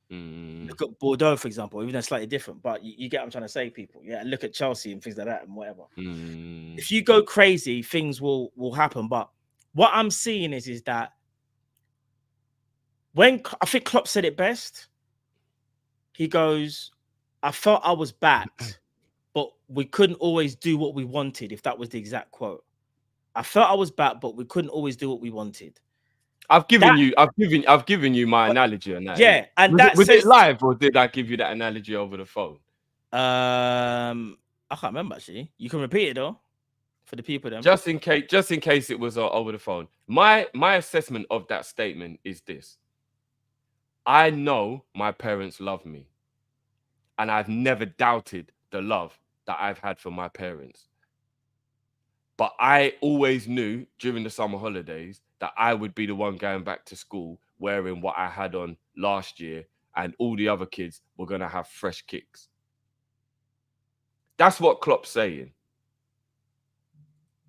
Look at Bordeaux, for example, even though it's slightly different, but you get what I'm trying to say, people. Yeah, look at Chelsea and things like that and whatever. If you go crazy, things will happen. But what I'm seeing is that when I think Klopp said it best, he goes, I felt I was backed, but we couldn't always do what we wanted, if that was the exact quote. I felt I was backed, but we couldn't always do what we wanted. I've given you my analogy on that. Yeah, and was it live, or did I give you that analogy over the phone? I can't remember actually. You can repeat it though, for the people then. Just in case it was over the phone. My assessment of that statement is this: I know my parents love me, and I've never doubted the love that I've had for my parents. But I always knew during the summer holidays that I would be the one going back to school wearing what I had on last year, and all the other kids were going to have fresh kicks. That's what Klopp's saying.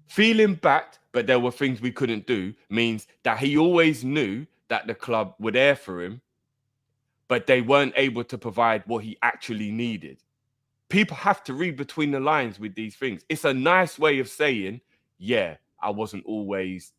Feeling backed, but there were things we couldn't do, means that he always knew that the club were there for him, but they weren't able to provide what he actually needed. People have to read between the lines with these things. It's a nice way of saying, yeah, I wasn't always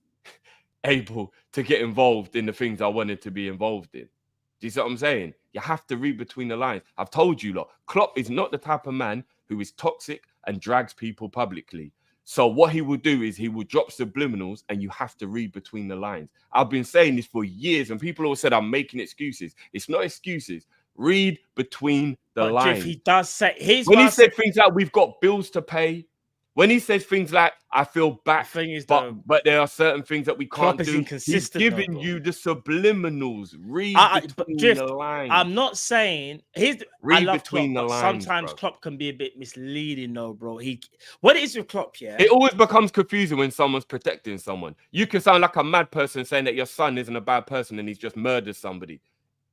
able to get involved in the things I wanted to be involved in. Do you see what I'm saying? You have to read between the lines. I've told you, lot, Klopp is not the type of man who is toxic and drags people publicly. So what he will do is he will drop subliminals, and you have to read between the lines. I've been saying this for years, and people always said I'm making excuses. It's not excuses. Read between the lines. If he does say, when he said things like we've got bills to pay, when he says things like I feel back, but there are certain things that we can't do. He's giving you the subliminals. Read between the lines. I'm not saying read between the lines. Sometimes bro. Klopp can be a bit misleading, though, bro. What it is with Klopp, yeah. It always becomes confusing when someone's protecting someone. You can sound like a mad person saying that your son isn't a bad person and he's just murdered somebody.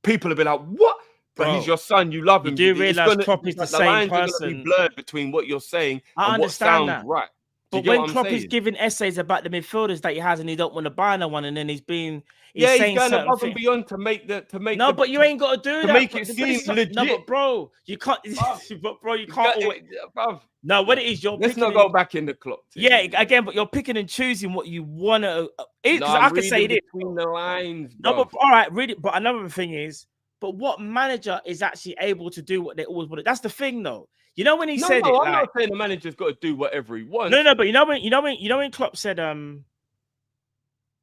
People will be like, what? But he's your son, you love him. You do realize Klopp is the same person. Are gonna be blurred between what you're saying I and what sounds that. right. But when Klopp is giving essays about the midfielders that he has and he don't want to buy no one, and then he's going above and beyond to make but you ain't got to do that to make it seem legit. No, but bro, you can't. But you can't always. No, what it is, let's not go back in the Klopp. Yeah, again, but you're picking and choosing what you want to. I can say this between the lines. Bro. No, but all right, read it. But another thing is. But what manager is actually able to do what they always wanted? That's the thing, though. You know when he said it. I'm not saying the manager's got to do whatever he wants. No. But you know when Klopp said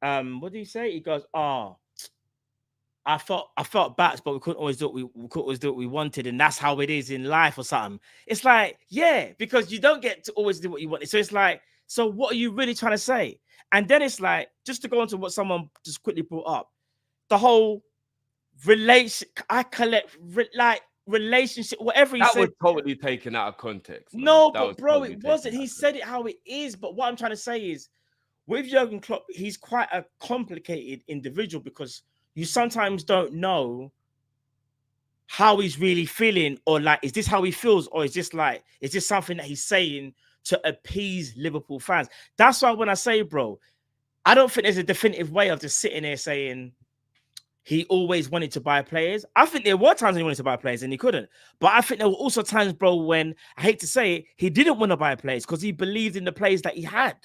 what did he say? He goes, I felt backed, but we couldn't always do what we wanted, and that's how it is in life or something. It's like, yeah, because you don't get to always do what you wanted. So it's like, so what are you really trying to say? And then it's like, just to go into what someone just quickly brought up, the whole relationship, whatever he said. That was totally taken out of context. Man. No, but bro, it wasn't. He said it how it is. But what I'm trying to say is, with Jurgen Klopp, he's quite a complicated individual, because you sometimes don't know how he's really feeling, or like, is this how he feels, or is this something that he's saying to appease Liverpool fans? That's why when I say, bro, I don't think there's a definitive way of just sitting there saying he always wanted to buy players. I think there were times when he wanted to buy players and he couldn't. But I think there were also times, bro, when, I hate to say it, he didn't want to buy players because he believed in the players that he had.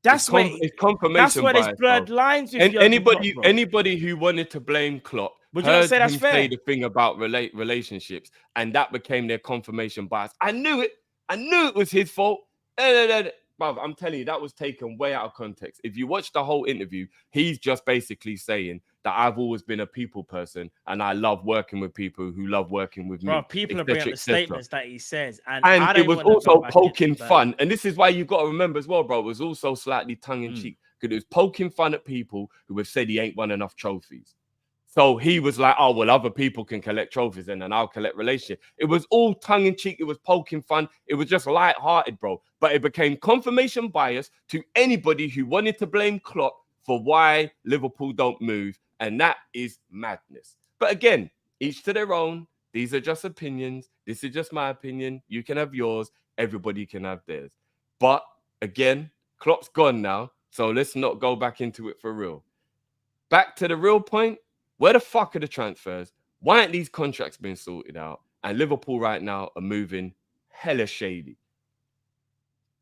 That's where there's blurred lines with anybody who wanted to blame Klopp. Would you not say that's fair? Say the thing about relationships, and that became their confirmation bias. I knew it was his fault. Bruv, I'm telling you, that was taken way out of context. If you watch the whole interview, he's just basically saying that I've always been a people person and I love working with people who love working with me. People are bringing up the statements that he says. And it was also poking fun. And this is why you got to remember as well, bro, it was also slightly tongue-in-cheek, because it was poking fun at people who have said he ain't won enough trophies. So he was like, oh, well, other people can collect trophies and then I'll collect relationships. It was all tongue-in-cheek. It was poking fun. It was just light-hearted, bro. But it became confirmation bias to anybody who wanted to blame Klopp for why Liverpool don't move. And that is madness. But again, each to their own. These are just opinions. This is just my opinion. You can have yours. Everybody can have theirs. But again, Klopp's gone now. So let's not go back into it for real. Back to the real point. Where the fuck are the transfers? Why aren't these contracts being sorted out? And Liverpool right now are moving hella shady.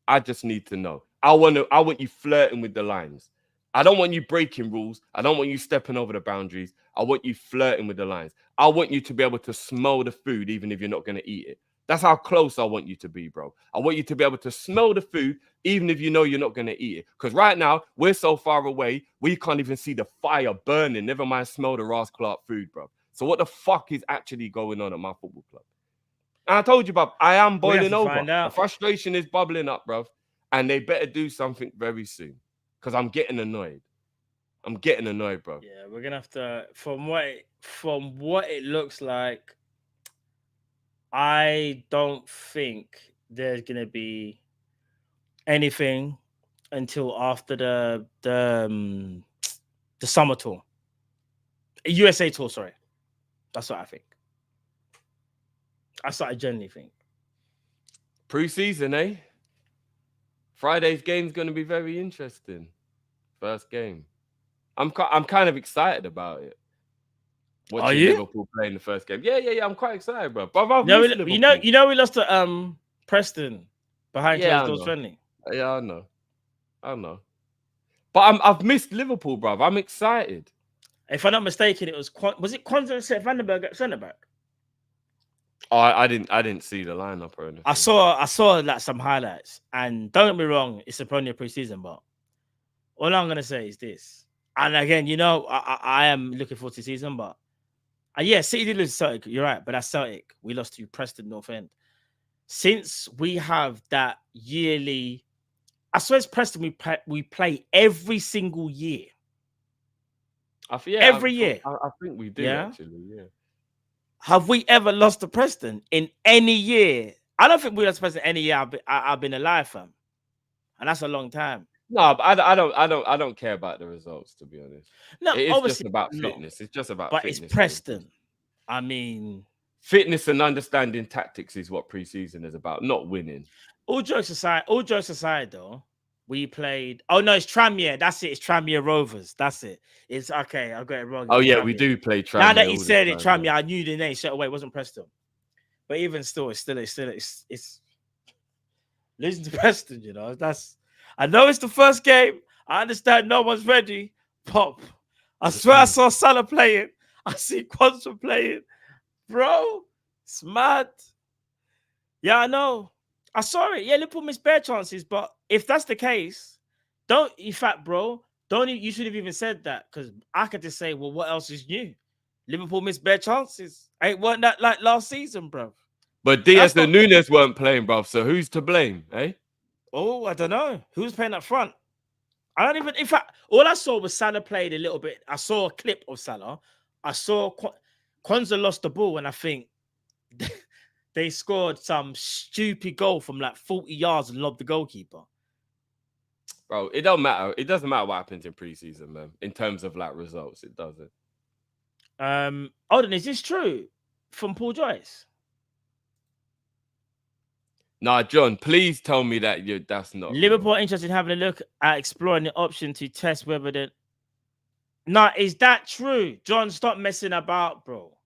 I just need to know. I want you flirting with the lines. I don't want you breaking rules. I don't want you stepping over the boundaries. I want you flirting with the lines. I want you to be able to smell the food even if you're not going to eat it. That's how close I want you to be, bro. I want you to be able to smell the food even if you know you're not going to eat it. Because right now, we're so far away, we can't even see the fire burning. Never mind smell the Ross Clark food, bro. So what the fuck is actually going on at my football club? And I told you, bruv, I am boiling over. The frustration is bubbling up, bruv. And they better do something very soon. Because I'm getting annoyed. I'm getting annoyed, bro. Yeah, we're gonna have to. From what it looks like, I don't think there's gonna be anything until after the summer tour, USA tour. Sorry, that's what I think. That's what I generally think. Preseason, eh? Friday's game's going to be very interesting. First game. I'm kind of excited about it. Watching Liverpool playing the first game. Yeah. I'm quite excited, bro. You know, we lost to Preston behind closed doors friendly. Yeah, I know. But I've missed Liverpool, bro. I'm excited. If I'm not mistaken, it was it Kwanzaa and Vandenberg at centre back? Oh, I didn't see the lineup or anything. I saw like some highlights, and don't get me wrong, it's only a preseason, but all I'm gonna say is this. And again, you know, I am looking forward to the season, but yeah, City did lose to Celtic. You're right, but that's Celtic. We lost to Preston North End. Since we have that yearly, I swear it's Preston. We play every single year. Every year. I think we do actually. Yeah. Have we ever lost to Preston in any year? I don't think we lost to Preston any year I've been alive, fam. And that's a long time. No, but I don't care about the results, to be honest. No, it's just about fitness. It's just about fitness. But it's Preston. I mean, fitness and understanding tactics is what preseason is about, not winning. All jokes aside, though, we played. Oh no, it's Tranmere. That's it. It's Tranmere Rovers. That's it. It's okay. I got it wrong. Oh yeah, Tranmere. We do play Tranmere. Now that he said it, Tranmere, I knew the name straight away. It wasn't Preston. But even still, it's losing to Preston. You know, I know it's the first game. I understand no one's ready. Pop. I swear I saw Salah playing. I see Kwanzaa playing. Bro, it's mad. Yeah, I know. I saw it. Yeah, Liverpool missed bare chances, but if that's the case, you should have even said that, because I could just say, well, what else is new? Liverpool missed bare chances. Weren't that like last season, bro? But Diaz and Nunes weren't playing, bro. So who's to blame, eh? Oh, I don't know. Who's playing up front? I don't even. In fact, all I saw was Salah played a little bit. I saw a clip of Salah. I saw Kwanzaa lost the ball, and I think they scored some stupid goal from like 40 yards and lobbed the goalkeeper. Bro, it don't matter. It doesn't matter what happens in preseason, man. In terms of like results, it doesn't. Odin, is this true from Paul Joyce? Nah, John, please tell me that that's not Liverpool interested in having a look at exploring the option to test whether the. Nah, is that true? John, stop messing about, bro.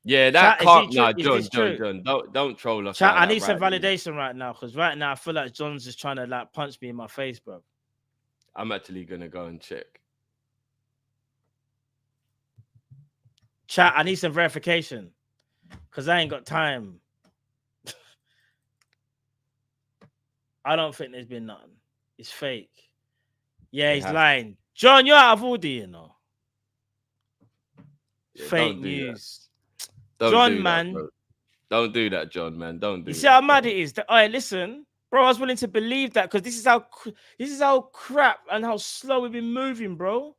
Yeah, that can't. Nah, John, don't troll us. Chat, I need some validation right now, because right now I feel like John's just trying to like punch me in my face, bro. I'm actually gonna go and check. Chat, I need some verification, because I ain't got time. I don't think there's been nothing. It's fake. Yeah, he's lying. John, you're out of order, you know. Yeah, fake news. John, man. Don't do that, John, man. Don't do that. You see how mad it is? All right, listen. Bro, I was willing to believe that, because this is how crap and how slow we've been moving, bro.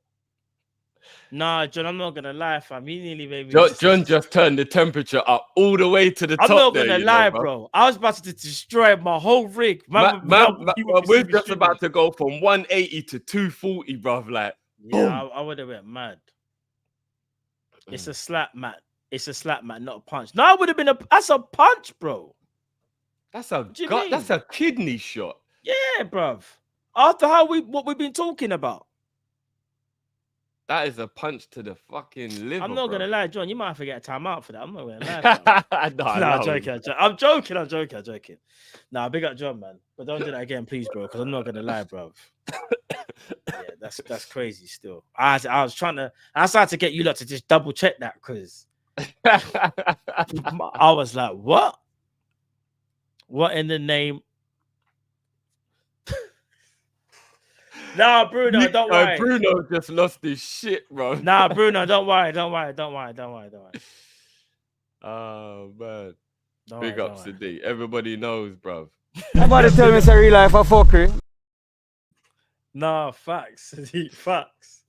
Nah, John, I'm not gonna lie, fam. You nearly made me. John just turned the temperature up all the way to the top. I'm not gonna lie, bro. I was about to destroy my whole rig. We're just about to go from 180 to 240, bro. Like, yeah, I would have went mad. It's a slap, Matt. It's a slap, Matt, not a punch. No, it would have been that's a punch, bro. That's a kidney shot. Yeah, bruv. After what we've been talking about. That is a punch to the fucking liver. I'm not gonna lie, John. You might have to get a timeout for that. I'm not gonna lie. No, I'm joking. Nah, big up John, man. But don't do that again, please, bro. Because I'm not gonna lie, bro. Yeah, that's crazy. Still, I was trying to. I started to get you lot to just double check that because I was like, what? What in the name? Nah, Bruno, don't worry. Bruno just lost his shit, bro. Nah, Bruno, don't worry. Oh, man. Big ups to D. Everybody knows, bro. Somebody tell me it's a real life of fuckery. Nah, facts. Facts.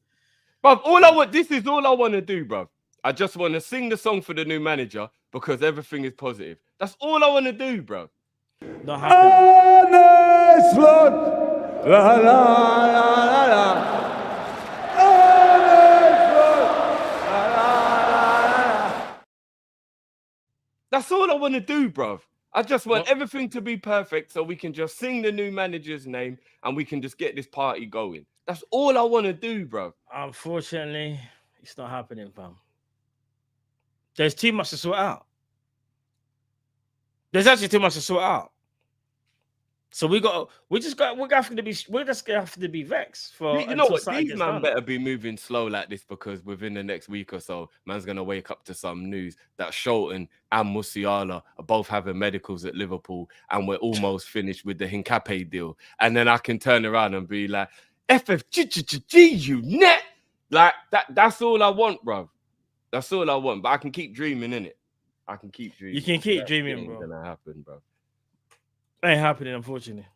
Bruv, this is all I want to do, bruv. I just want to sing the song for the new manager because everything is positive. That's all I want to do, bruv. Not happening. Honest Lord. La la la la la. Honest Lord. La la la. That's all I want to do, bruv. I just want everything to be perfect so we can just sing the new manager's name and we can just get this party going. That's all I want to do, bruv. Unfortunately, it's not happening, fam. There's too much to sort out. There's actually too much to sort out. So we're just gonna have to be vexed for. You know what? These man better be moving slow like this because within the next week or so, man's gonna wake up to some news that Sholton and Musiala are both having medicals at Liverpool, and we're almost finished with the Hincapié deal. And then I can turn around and be like, FFG, you net. Like that's all I want, bro. That's all I want. But I can keep dreaming, innit? I can keep dreaming. You can keep dreaming, bro. It's gonna happen, bro. Ain't happening, unfortunately.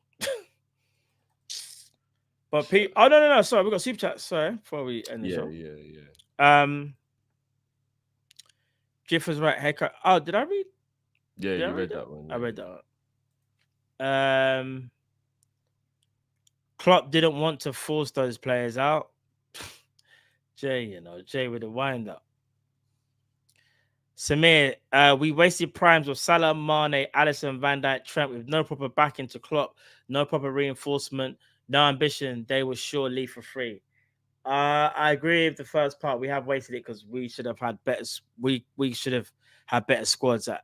But Pete, oh no, sorry, we got super chat. Sorry, before we end the show. Yeah. Jiff was right. Haircut. Oh, did I read? Yeah, you read that one. I read that one. Klopp didn't want to force those players out. Jay with the wind up. Samir, we wasted primes with Salah, Mane, Alisson, Van Dijk, Trent with no proper backing to Klopp, no proper reinforcement, no ambition. They will sure leave for free. I agree with the first part. We have wasted it because we should have had better. We should have had better squads at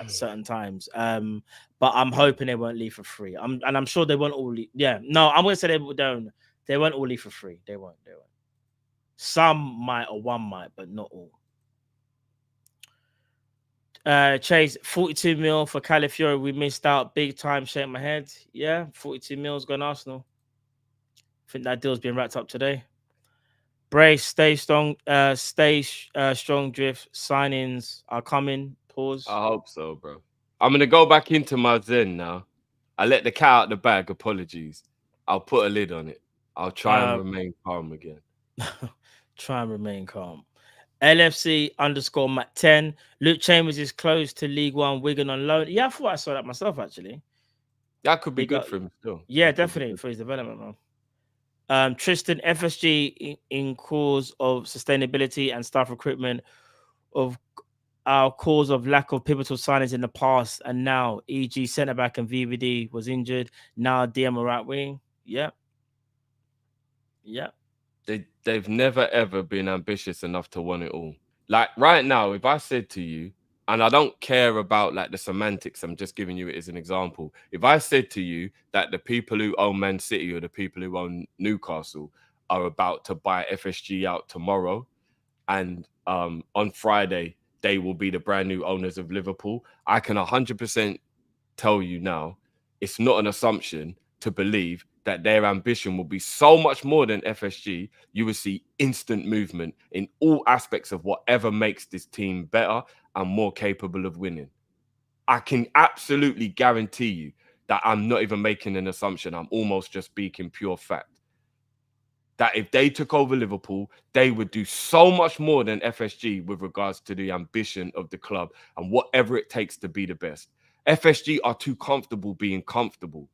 certain times. But I'm hoping they won't leave for free. I'm sure they won't all leave. Yeah, no, I'm gonna say they don't. They won't all leave for free. They won't. Some might or one might, but not all. Chase, 42 mil for Calafiori. We missed out big time. Shake my head. Yeah, 42 mil's gone Arsenal. I think that deal's been wrapped up today. Brace, stay strong. Strong drift. Signings are coming. Pause. I hope so, bro. I'm gonna go back into my zen now. I let the cat out the bag. Apologies. I'll put a lid on it. I'll try and remain calm again. Try and remain calm. LFC _Matt 10. Luke Chambers is close to League One. Wigan on loan. Yeah, I thought I saw that myself, actually. That could be good for him still. Yeah, definitely for his development, man. Tristan, FSG in cause of sustainability and staff recruitment of our cause of lack of pivotal signings in the past and now, e.g. centre-back and VVD was injured. Now DM or right wing. Yep. They've never ever been ambitious enough to want it all. Like right now, if I said to you, and I don't care about like the semantics, I'm just giving you it as an example. If I said to you that the people who own Man City or the people who own Newcastle are about to buy FSG out tomorrow, and on Friday they will be the brand new owners of Liverpool, I can 100% tell you now, it's not an assumption to believe that their ambition will be so much more than FSG. You will see instant movement in all aspects of whatever makes this team better and more capable of winning. I can absolutely guarantee you that I'm not even making an assumption. I'm almost just speaking pure fact. That if they took over Liverpool, they would do so much more than FSG with regards to the ambition of the club and whatever it takes to be the best. FSG are too comfortable being comfortable.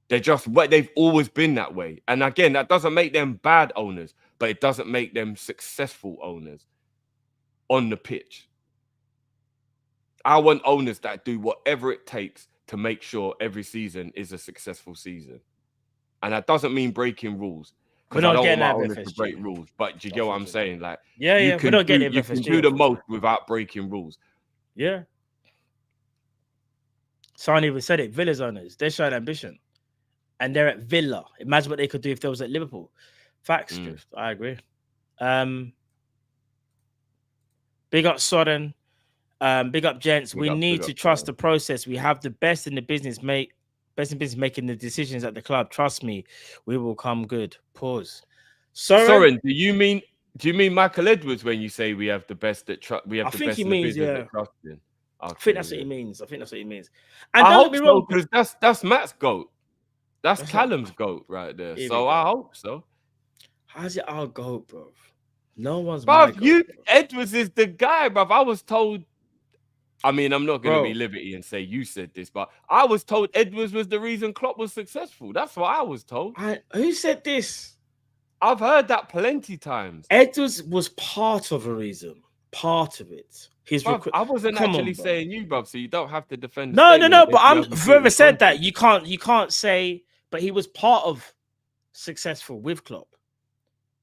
They've always been that way. And again, that doesn't make them bad owners, but it doesn't make them successful owners on the pitch. I want owners that do whatever it takes to make sure every season is a successful season. and that doesn't mean breaking rules. We're Because I not don't want getting my out of owners to break FSG. rules. But do you get what I'm saying? Like, Yeah, you yeah. We're can not getting you FSG. can do the most without breaking rules. Yeah. Someone even said it. Villa's owners, they're showing ambition. And they're at Villa. Imagine what they could do if they was at Liverpool. Facts, Drift. I agree. Big up Sodden. Big up gents. We need to trust the process. We have the best in the business, mate. Best in business making the decisions at the club. Trust me, we will come good. Pause. Soren, do you mean Michael Edwards when you say we have the best that we have the best in the business that trusting? I think that's what he means. I think that's what he means. And I hope so, because that's Matt's GOAT. That's Callum's GOAT right there. So I hope so. How's it our GOAT, bro? No one's my GOAT, Edwards is the guy, bro. I was told. I mean, I'm not going to be liberty and say you said this, but I was told Edwards was the reason Klopp was successful. That's what I was told. Who said this? I've heard that plenty times. Edwards was part of a reason. Part of it. I wasn't actually saying you, bruv, so you don't have to defend. No. But whoever said that, you can't say. But he was part of successful with Klopp.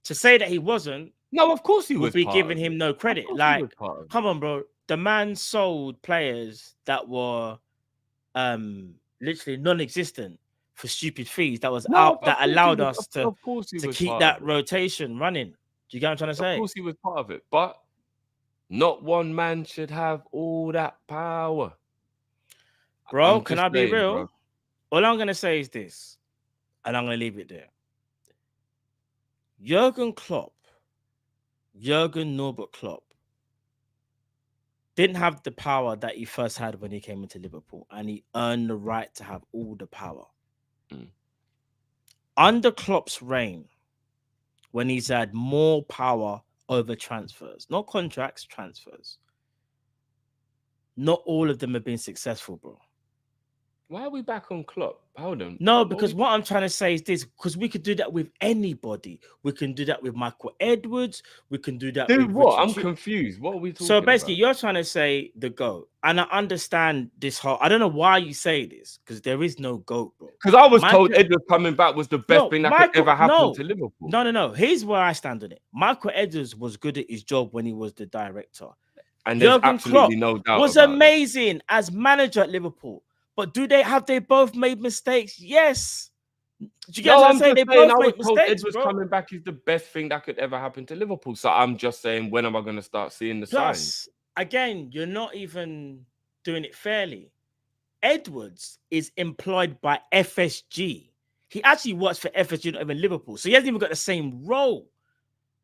To say that he wasn't, no, of course he was. Would be giving him no credit. Like, come on, bro. The man sold players that were literally non-existent for stupid fees that allowed us to keep that rotation running. Do you get what I'm trying to say? Of course he was part of it, but not one man should have all that power. Bro, can I be real? Bro. All I'm going to say is this, and I'm going to leave it there. Jurgen Norbert Klopp, didn't have the power that he first had when he came into Liverpool, and he earned the right to have all the power. Under Klopp's reign, when he's had more power over transfers, not contracts, transfers, not all of them have been successful, bro. Why are we back on Klopp? Hold on. No, because what I'm trying to say is this, because we could do that with anybody. We can do that with Michael Edwards. We can do that with what? I'm confused. What are we talking about? So basically, you're trying to say the GOAT. And I understand this whole... I don't know why you say this, because there is no GOAT, bro. Because I was told Edwards coming back was the best thing that could ever happen to Liverpool. No. Here's where I stand on it. Michael Edwards was good at his job when he was the director. And there's absolutely no doubt was amazing as manager at Liverpool. But have they both made mistakes? Yes. Do you get what I'm saying? They both made mistakes, Edwards coming back is the best thing that could ever happen to Liverpool. So I'm just saying, when am I going to start seeing the signs? Again, you're not even doing it fairly. Edwards is employed by FSG. He actually works for FSG, not even Liverpool. So he hasn't even got the same role.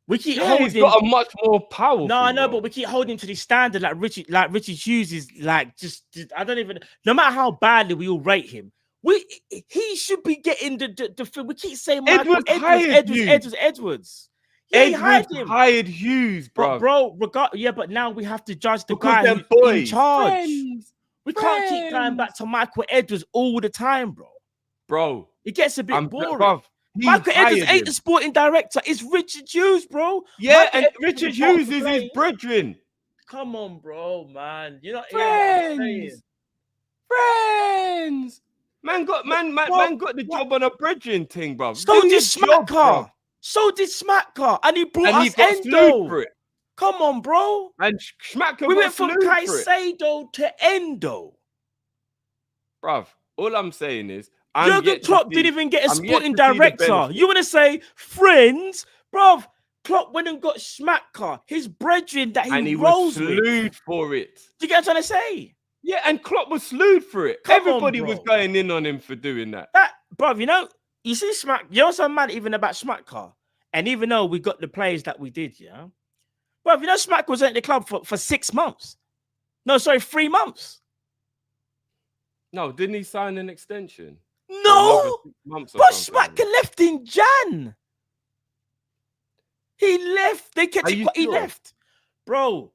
We keep holding. He's got a much more powerful. No, I know, but we keep holding him to the standard. Like Richard Hughes is like just I don't even. No matter how badly we all rate him, he should be getting the. We keep saying Michael Edwards. Yeah, he hired him. Hired Hughes, bro. But now we have to judge the guy who's in charge. We can't keep going back to Michael Edwards all the time, bro. It gets a bit boring. Michael Edwards ain't the sporting director. It's Richard Hughes, bro. Yeah, and Richard Hughes is his brethren. Come on, bro, man. You're not friends. Man got the job on a brethren thing, bro. So did Smacker. And he brought us Endo. For it. Come on, bro. And Smacker. We went from Caicedo to Endo. Bruv, all I'm saying is Jurgen Klopp didn't even get a sporting director. You want to say friends? Bruv, Klopp went and got Smacker, his brethren that he rolls with. And he was slewed for it. Do you get what I'm trying to say? Yeah, and Klopp was slewed for it. Everybody was going in on him for doing that. Bruv, you see Smack, you're so mad even about Smacker. And even though we got the players that we did, yeah? Bruv, Smacker was at the club for 6 months. No, sorry, 3 months. No, didn't he sign an extension? No, but Smacker left in Jan. He left. He left, bro.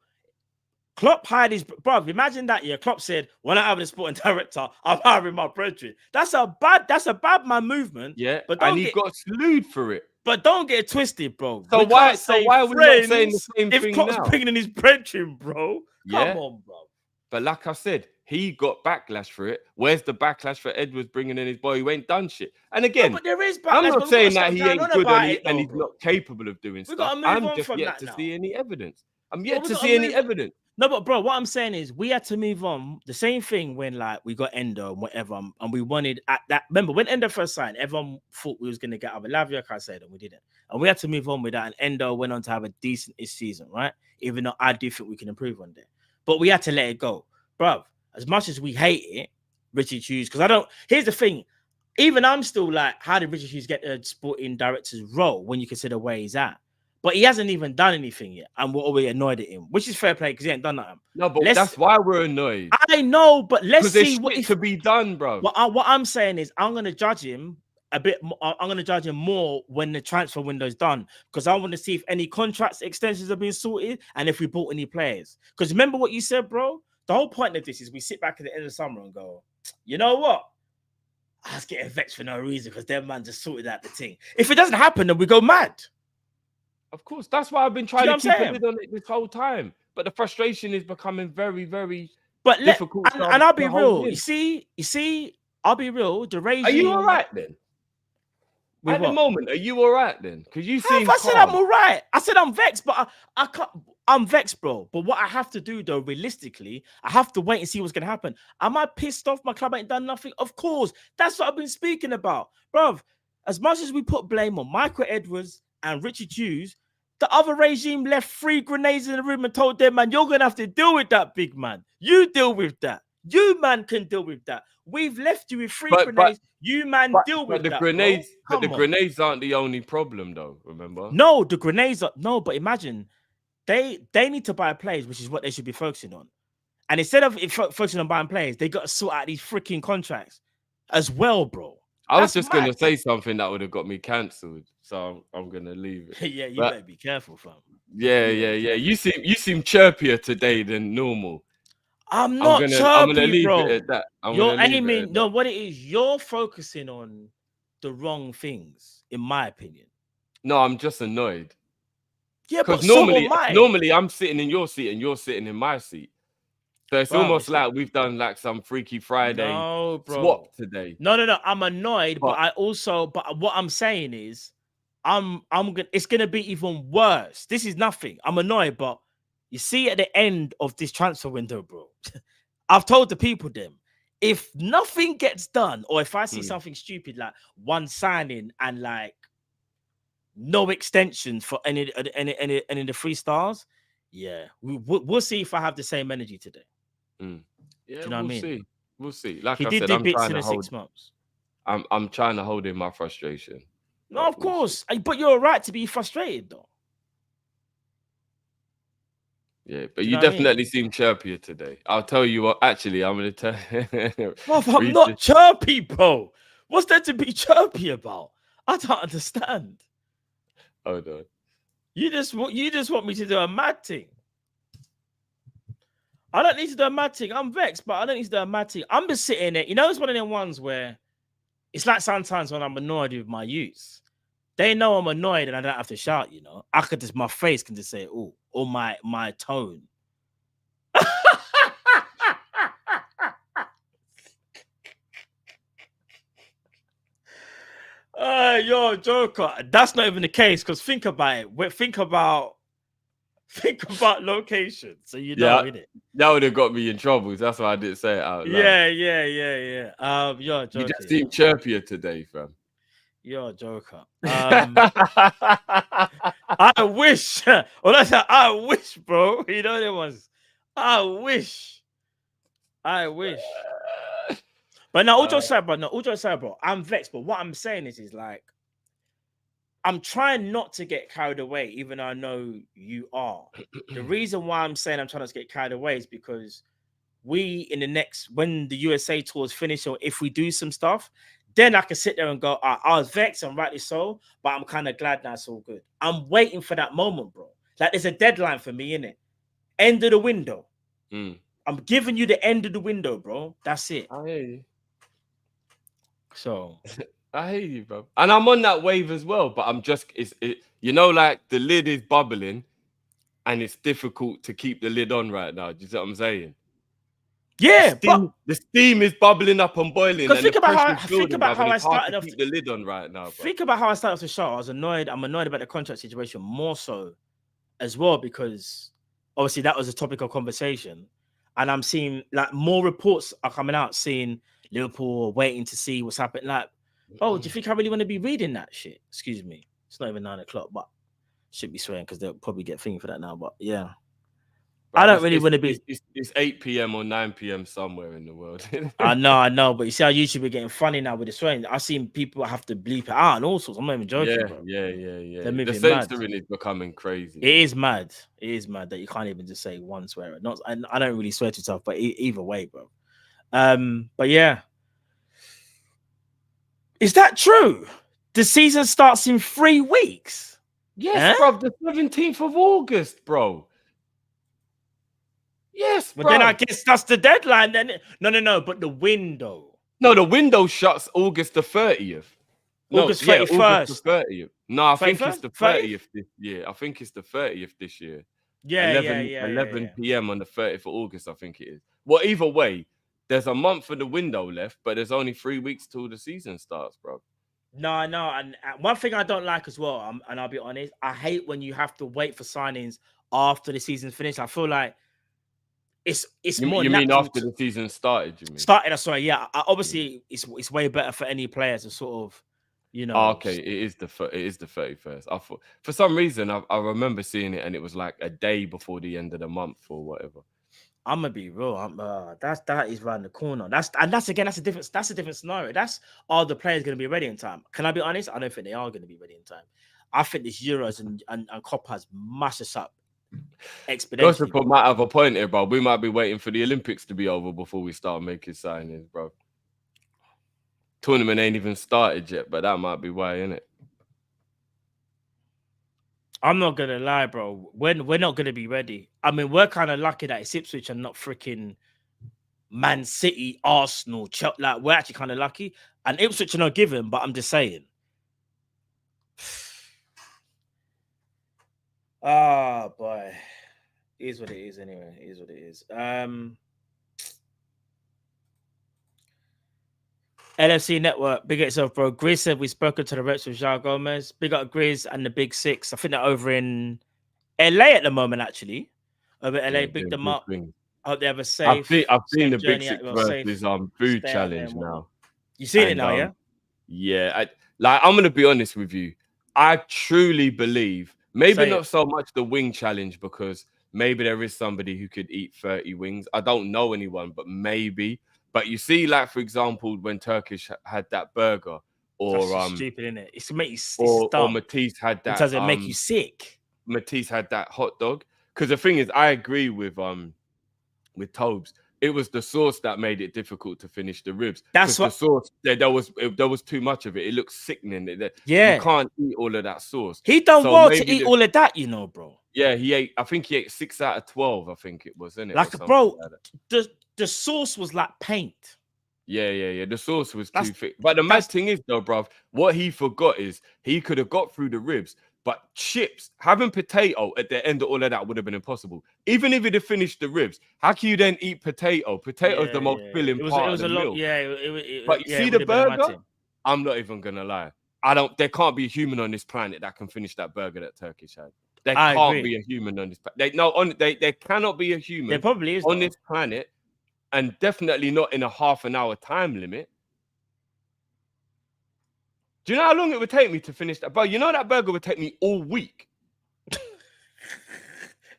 Klopp hired his bro. Imagine that. Yeah, Klopp said, "When I have a sporting director, I'm hiring my brethren." That's a bad man movement. Yeah, but he got slewed for it. But don't get it twisted, bro. So why are we not saying the same thing now? If Klopp's bringing in his brethren, bro, come on, bro. But like I said, He got backlash for it. Where's the backlash for Edwards bringing in his boy who ain't done shit? And No, again, but there is backlash. I'm but not we've saying gotta that he stop ain't going on good about and, it, though, he's bro. not capable of doing We stuff. gotta move I'm on just from yet that to now. see any evidence. I'm But yet we to gotta see any move- evidence. No, but bro, what I'm saying is we had to move on. The same thing when like we got Endo and whatever, and we wanted at that. Remember when Endo first signed, everyone thought we was gonna get either Lavia, like I said, and we didn't. And we had to move on with that. And Endo went on to have a decent-ish season, right? Even though I do think we can improve on there, but we had to let it go, bro. As much as we hate it, Richie Hughes, because I don't. Here's the thing. Even I'm still like, how did Richard Hughes get the sporting director's role when you consider where he's at? But he hasn't even done anything yet, and we're already annoyed at him, which is fair play because he ain't done nothing. No, but that's why we're annoyed. I know, but let's see what what to be done, bro. What I'm saying is, I'm gonna judge him a bit. I'm gonna judge him more when the transfer window's done because I want to see if any contracts extensions have been sorted and if we bought any players. Because remember what you said, bro. The whole point of this is we sit back at the end of the summer and go, you know what? I was getting vexed for no reason because their man just sorted out the thing. If it doesn't happen, then we go mad. Of course, that's why I've been trying to keep a lid on it this whole time. But the frustration is becoming very, very difficult. And I'll be real. You see, I'll be real. The regime. Are you all right then? With At what? the moment, are you all right then? Because you seem I said I'm all right. I said I'm vexed, but I can't. I'm vexed, bro. But what I have to do, though, realistically, I have to wait and see what's going to happen. Am I pissed off my club ain't done nothing? Of course. That's what I've been speaking about. Bro, as much as we put blame on Michael Edwards and Richard Hughes, the other regime left 3 grenades in the room and told them, man, you're going to have to deal with that, big man. You deal with that. You, man, can deal with that. We've left you with 3 grenades. You, man, deal with that, grenades, bro. But the grenades aren't the only problem, though, remember? No, the grenades are... No, but imagine... They need to buy players, which is what they should be focusing on. And instead of focusing on buying players, they got to sort out these freaking contracts as well, bro. I was just going to say something that would have got me cancelled. So I'm going to leave it. Yeah, you better be careful, fam. Yeah. You seem chirpier today than normal. I'm not chirpy, I'm gonna leave bro. It at that. You're aiming... No, what it is, you're focusing on the wrong things, in my opinion. No, I'm just annoyed. Yeah, but normally I'm sitting in your seat and you're sitting in my seat. So it's almost like we've done like some Freaky Friday swap today. No. I'm annoyed, but what I'm saying is, it's gonna be even worse. This is nothing. I'm annoyed, but you see, at the end of this transfer window, bro, I've told the people them if nothing gets done, or if I see something stupid like one signing and like no extensions for any of the 3 stars, yeah, we'll see if I have the same energy today. Yeah, do you know what I mean? We'll see. Like he I did said, do I'm bits trying in to the hold. 6 months. I'm trying to hold in my frustration. No, of course, but you're right to be frustrated, though. Yeah, but you definitely seem chirpier today. I'll tell you what. Actually, I'm going to tell. I'm not chirpy, bro. What's there to be chirpy about? I don't understand. Hold on. You just want me to do a mad thing. I don't need to do a mad thing. I'm vexed, but I don't need to do a mad thing. I'm just sitting there. You know, it's one of them ones where it's like sometimes when I'm annoyed with my youths. They know I'm annoyed and I don't have to shout, you know. I could just, my face can just say, oh, or my tone. Yo, Joker. That's not even the case, because think about it. Think about location. So you know, innit? That would have got me in trouble. That's why I didn't say it out loud. Yeah. Yo, Joker. You just seem chirpier today, fam. You're a joker. I wish. Well, I wish, bro. You know there was. I wish. But now, all jokes aside, bro. I'm vexed. But what I'm saying is like, I'm trying not to get carried away, even though I know you are. The reason why I'm saying I'm trying not to get carried away is because when the USA tour is finished, or if we do some stuff, then I can sit there and go, I was vexed, and rightly so, but I'm kind of glad now it's all good. I'm waiting for that moment, bro. Like, there's a deadline for me, innit? End of the window. I'm giving you the end of the window, bro. That's it. I hear you. So I hear you, bro. And I'm on that wave as well, but I'm just, you know, like the lid is bubbling and it's difficult to keep the lid on right now. Do you see what I'm saying? Yeah, but the steam is bubbling up and boiling. because And think the about how pressure's building, bruv, and I it's hard started to off. keep the lid on right now, bro. Think about how I started off the show. I was annoyed. I'm annoyed about the contract situation more so as well because obviously that was a topic of conversation, and I'm seeing like more reports are coming out saying Liverpool are waiting to see what's happening. Like, oh, do you think I really want to be reading that shit? Excuse me, it's not even 9 o'clock, but should be swearing because they'll probably get thinking for that now. But yeah. Bro, I don't really want to be. It's 8 p.m. or 9 p.m. somewhere in the world. I know, but you see how YouTube are getting funny now with the swearing. I've seen people have to bleep it out and all sorts. I'm not even joking, bro. Yeah. They're moving The mad. censoring is becoming crazy. It is mad. It is mad that you can't even just say one swear. Not, and I don't really swear too tough, but either way, bro. But yeah, is that true? The season starts in 3 weeks. Yes, bro. The 17th of August, bro. Yes, bro. But then I guess that's the deadline. Then no. But the window. No, the window shuts August the 30th. August 31st. August the 30th. No, I think it's the 30th this year. I think it's the 30th this year. Yeah, 11 p.m. on the 30th of August, I think it is. Well, either way, there's a month of the window left, but there's only 3 weeks till the season starts, bro. No, and one thing I don't like as well, and I'll be honest, I hate when you have to wait for signings after the season's finished. I feel like it's more. You mean after the season started? You mean started? Sorry, yeah. Obviously, it's way better for any players to sort of, you know. Oh, okay, it is the 31st. I thought for some reason I remember seeing it, and it was like a day before the end of the month or whatever. I'm gonna be real. That is around the corner. That's a different scenario. That's are the players gonna be ready in time? Can I be honest? I don't think they are gonna be ready in time. I think this Euros and Cop has mashed us up exponentially. Gossip might have a point here, bro. We might be waiting for the Olympics to be over before we start making signings, bro. Tournament ain't even started yet, but that might be why, innit? I'm not gonna lie, bro. We're not gonna be ready. I mean, we're kind of lucky that it's Ipswich and not freaking Man City, Arsenal, Chelsea. Like, we're actually kind of lucky. And Ipswich are not given, but I'm just saying. Ah, boy. It is what it is anyway. It is what it is. LFC Network, big up yourself, bro. Grizz said we've spoken to the reps with João Gomez. Big up Grizz and the Big Six. I think they're over in LA at the moment, actually. Over in LA, Yeah, big them up. thing. I hope they have a safe. I've seen the Big journey Six out, versus food challenge now. You seen it now, yeah? Yeah, I'm gonna be honest with you. I truly believe maybe not so much the wing challenge, because maybe there is somebody who could eat 30 wings. I don't know anyone, but maybe. But you see, like for example, when Turkish had that burger, or that's stupid, isn't it? It's to make you or Matisse had that. Does it make you sick? Matisse had that hot dog. Because the thing is, I agree with Tobes. It was the sauce that made it difficult to finish the ribs. That's what the sauce. There was too much of it. It looked sickening. Yeah, you can't eat all of that sauce. He done well to eat all of that, you know, bro. Yeah, I think he ate 6 out of 12. I think it was, isn't it? Like, bro, the sauce was like paint. Yeah. The sauce was too thick. But the mad thing is, though, bruv, what he forgot is he could have got through the ribs, but chips, having potato at the end of all of that would have been impossible. Even if he'd have finished the ribs, how can you then eat potato? Potato is the most filling part of the meal. But you see the burger? I'm not even gonna lie. There can't be a human on this planet that can finish that burger that Turkish had. There can't be a human on this planet. There cannot be a human. There probably is on this planet, and definitely not in a half an hour time limit. Do you know how long it would take me to finish that? Bro, you know that burger would take me all week.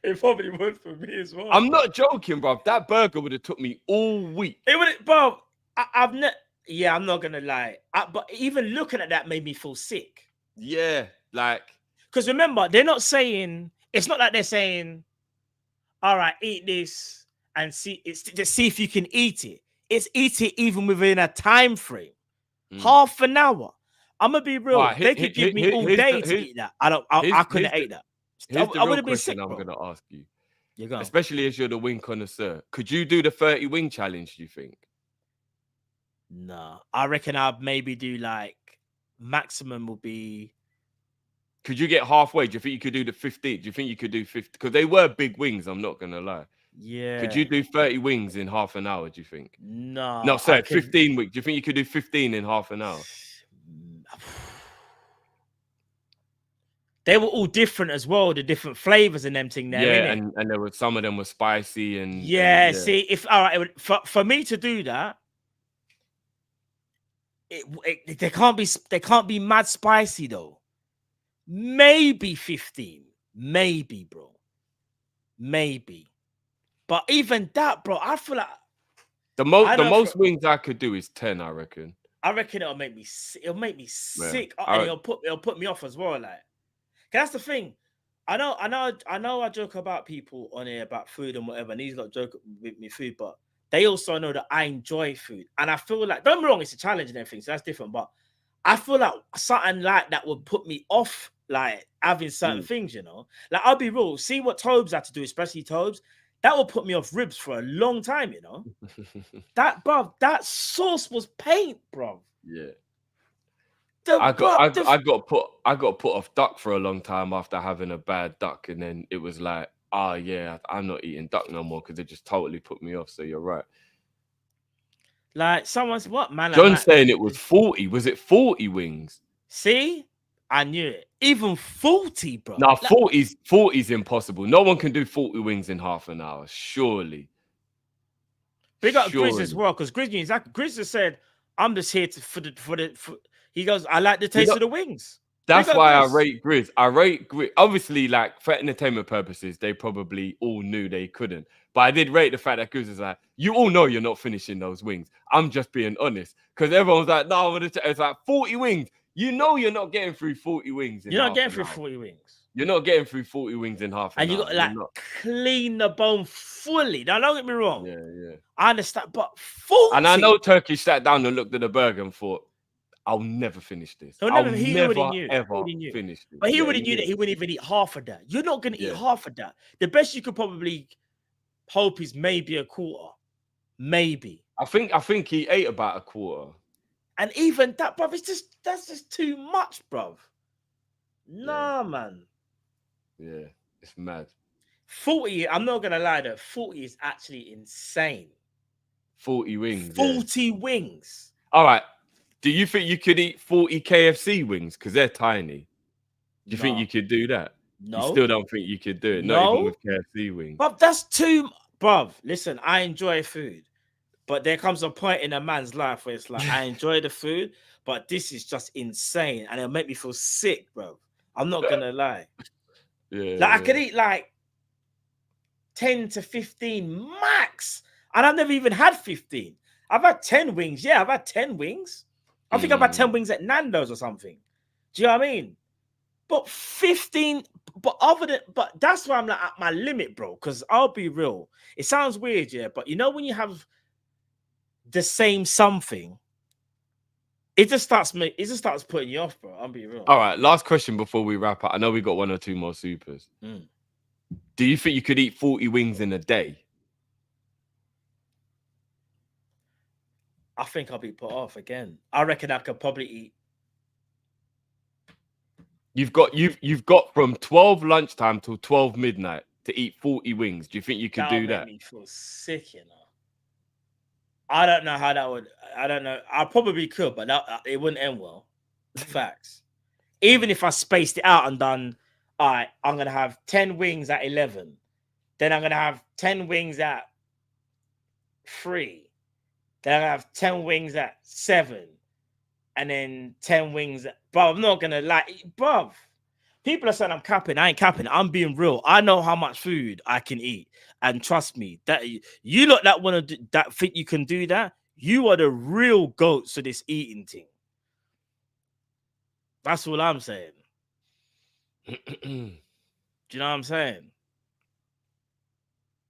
It probably would for me as well. I'm not joking, bro. That burger would have took me all week. It would, bro. I'm not gonna lie. But even looking at that made me feel sick. Yeah, like, because remember, they're not saying. It's not like they're saying, "All right, eat this and see." It's to see if you can eat it. It's eat it even within a time frame, half an hour. I'm gonna be real. Right, they could give me all day to eat that. I couldn't eat that. I would have been sick. I'm gonna ask you, especially as you're the wing connoisseur. Could you do the 30 wing challenge? Do you think? No, I reckon I'd maybe do like maximum will be. Could you get halfway? Do you think you could do the 15? Do you think you could do 50? Because they were big wings. I'm not gonna lie. Yeah. Could you do 30 wings in half an hour, do you think? No. No, sorry, 15 wings. Do you think you could do 15 in half an hour? They were all different as well, the different flavors and them thing there, Yeah, innit? and there were some of them were spicy and Yeah, see, if all right, for me to do that, they can't be mad spicy though. Maybe 15, maybe, bro, maybe. But even that, bro, I feel like the most wings I could do is 10, I reckon. I reckon it'll make me sick, Yeah. and it'll put me off as well. Like, 'cause that's the thing. I know. I joke about people on here about food and whatever, and he's got joke with me food, but they also know that I enjoy food, and I feel like, don't get me wrong, it's a challenge and everything, so that's different. But I feel like something like that would put me off, like having certain things, you know. Like, I'll be real. See what Tobes had to do, especially Tobes. That will put me off ribs for a long time, you know. That sauce was paint, bro. Yeah. I got put off duck for a long time after having a bad duck, and then it was like, oh yeah, I'm not eating duck no more because it just totally put me off. So you're right. Like, someone's what, man? John's saying it was 40. Was it 40 wings? See, I knew it. Even 40, bro. No, 40's impossible. No one can do 40 wings in half an hour, surely. Big up Grizz as well, because Grizz has said, I'm just here for he goes, I like the taste of the wings. That's why I rate Grizz. I rate Grizz. Obviously, like, for entertainment purposes, they probably all knew they couldn't. But I did rate the fact that Grizz is like, you all know you're not finishing those wings. I'm just being honest. Because everyone's like, no, it's like 40 wings. You know you're not getting through 40 wings. You're not getting through 40 wings. You're not getting through 40 wings in half an hour. And you got to, like, clean the bone fully. Now, don't get me wrong. Yeah. I understand, but 40. And I know Turkish sat down and looked at the burger and thought, I'll never finish this. He already knew. Finish this. But he already knew that he wouldn't even eat half of that. You're not going to eat half of that. The best you could probably hope is maybe a quarter. Maybe. I think he ate about a quarter. And even that, bruv, that's just too much, bruv. Nah, man. Yeah, it's mad. 40, I'm not going to lie though, 40 is actually insane. 40 wings. 40 wings. All right. Do you think you could eat 40 KFC wings? Because they're tiny. Do you think you could do that? No. You still don't think you could do it? No. Not even with KFC wings. But that's too... Bruv, listen, I enjoy food. But there comes a point in a man's life where it's like, I enjoy the food, but this is just insane. And it'll make me feel sick, bro. I'm not going to lie. I could eat like 10 to 15 max. And I've never even had 15. I've had 10 wings. Yeah, I've had 10 wings. I think I've had 10 wings at Nando's or something. Do you know what I mean? But 15, but that's why I'm like at my limit, bro. Because I'll be real. It sounds weird, yeah. But you know when you have the same something, it just starts putting you off, bro. I'll be real. All right, last question before we wrap up. I know we got 1 or 2 more supers. Do you think you could eat 40 wings in a day? I think I'll be put off again. I reckon I could probably eat. You've got from 12 lunchtime till 12 midnight to eat 40 wings. Do you think you could do that? Make me feel sick, you know. I don't know how that would. I don't know. I probably could, but it wouldn't end well. Facts. Even if I spaced it out and done, all right, I'm gonna have 10 wings at 11, then I'm gonna have 10 wings at 3. Then I have 10 wings at 7, and then 10 wings at... Bro, I'm not gonna lie, bro. People are saying I'm capping. I ain't capping. I'm being real. I know how much food I can eat, and trust me, that you lot that want to that think you can do that, you are the real goats to this eating thing. That's all I'm saying. Do you know what I'm saying?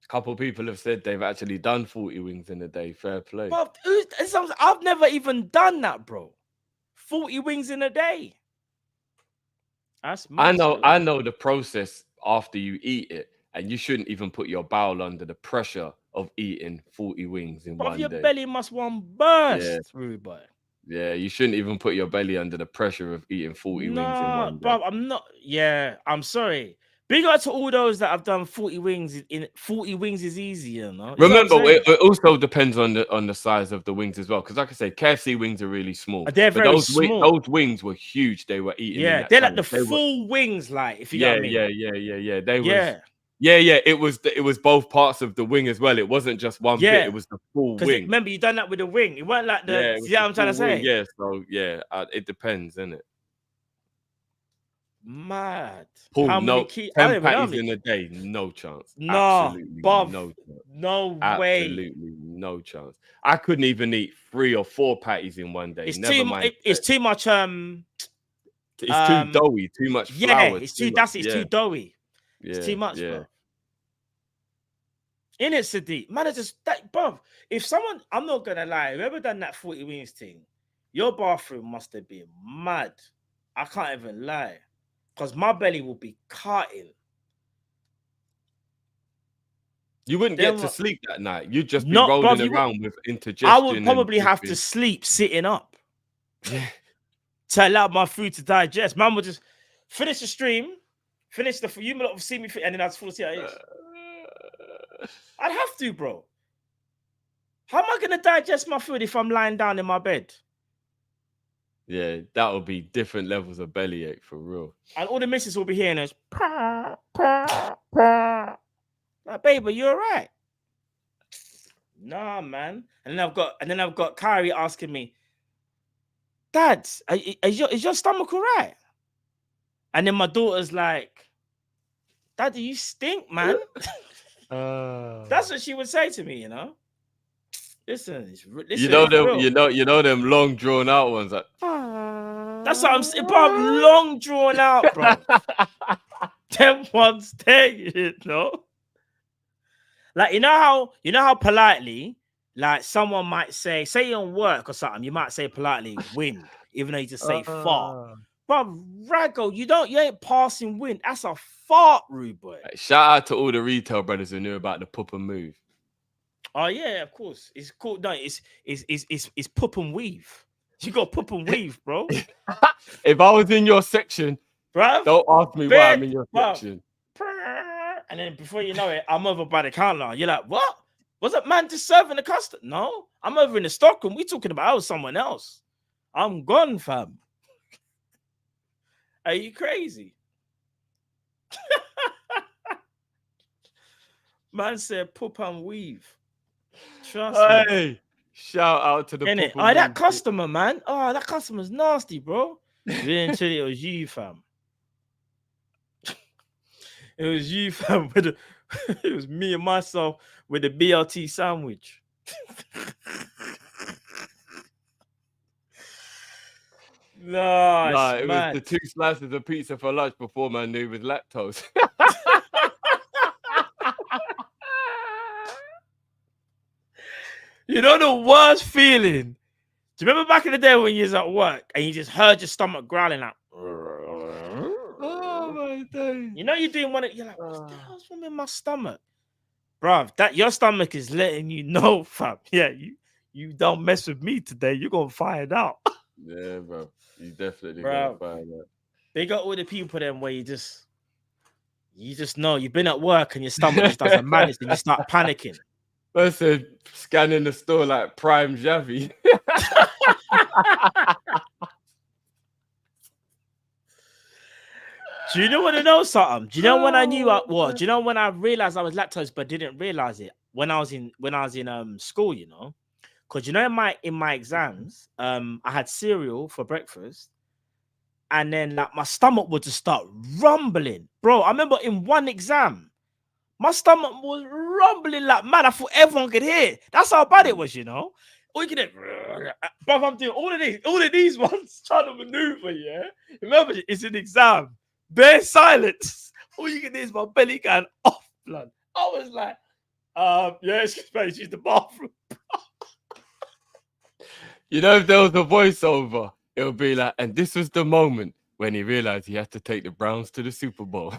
A couple of people have said they've actually done 40 wings in a day. Fair play. Bro, I've never even done that, bro. 40 wings in a day. That's I know the process after you eat it, and you shouldn't even put your bowel under the pressure of eating 40 wings in one day. Your belly must want burst through, boy. Yeah, you shouldn't even put your belly under the pressure of eating 40 wings in one day. Bro, I'm not. Yeah, I'm sorry. Big up to all those that have done 40 wings. In 40 wings is easy, you know. Remember, it also depends on the size of the wings as well. Because like I say, KFC wings are really small. They're but very small. Those wings were huge. They were eating. Yeah, in that they're time. like the full wings, like if you yeah, know what I mean. Yeah. It was both parts of the wing as well. It wasn't just one bit. It was the full wing. Remember, you done that with the wing. It weren't like the. Yeah, See what I'm trying to say? Wing. Yeah. So yeah, it depends, isn't it? Mad. Paul, How no, many 10 patties in a day, no chance. No, absolutely Bob, no chance. No way. Absolutely no chance. I couldn't even eat 3 or 4 patties in one day. It's Never mind. It's too much. It's too doughy, too much flour. It's too doughy. Yeah, it's too much, bro. In it, Sadiq, man, it's just that, bro. If someone, I'm not gonna lie, whoever done that 40 wings thing, your bathroom must have been mad. I can't even lie, because my belly will be cutting. You wouldn't get to sleep that night. You'd just be rolling around with indigestion. I would probably have to sleep sitting up. Yeah. To allow my food to digest. Man would just finish the stream, finish the you might see me, and then I'd fall asleep. I'd have to, bro. How am I gonna digest my food if I'm lying down in my bed? Yeah, that would be different levels of bellyache for real. And all the missus will be hearing us. Like, babe, are you all right? Nah, man. And then I've got Kyrie asking me, Dad, is your stomach all right? And then my daughter's like, Daddy, you stink, man. That's what she would say to me, you know. Listen, you know them long drawn out ones. Like, that's what I'm saying, bro. Long drawn out, bro. Them ones there, you know. Like you know how politely, like someone might say you're on work or something, you might say politely wind, even though you just say fart. But Rago, you ain't passing wind. That's a fart, rude boy. Shout out to all the retail brothers who knew about the pup and move. Oh yeah, of course. It's called it's pup and weave. You got pup and weave, bro. If I was in your section, bro, don't ask me why I'm in your section. And then before you know it, I'm over by the counter. You're like, what? Was that man just serving the customer? No, I'm over in the stockroom. We talking about someone else. I'm gone, fam. Are you crazy? Man said pup and weave. Trust me. Shout out to the pup. Oh, that customer, man. Oh, that customer's nasty, bro. Until it was you, fam. It was you, fam. It was me and myself with the BLT sandwich. Nah, it was the 2 slices of pizza for lunch before man knew with lactose. You know the worst feeling? Do you remember back in the day when you was at work and you just heard your stomach growling like, oh my day. You know you're doing one of, you're like, what the hell's wrong with my stomach? Bruv, that your stomach is letting you know, fam. Yeah, you don't mess with me today. You're gonna find out. Yeah, bro. You definitely gonna find out. They got all the people then where you just know you've been at work and your stomach just doesn't manage and you start panicking. I said scanning the store like Prime Javi. Do you know what I know something? Do you know when I knew what? Do you know when I realized I was lactose but didn't realize it? When I was in school, you know? Because you know in my exams, I had cereal for breakfast, and then like my stomach would just start rumbling. Bro, I remember in one exam, my stomach was rumbling like mad. I thought everyone could hear. That's how bad it was, you know. All you can hear, bro, I'm doing all of these ones trying to maneuver, yeah. Remember, it's an exam. Bare silence. All you can hear is my belly going off, blood. I was like, yeah, excuse me, use the bathroom. You know, if there was a voiceover, it would be like, and this was the moment when he realized he had to take the Browns to the Super Bowl.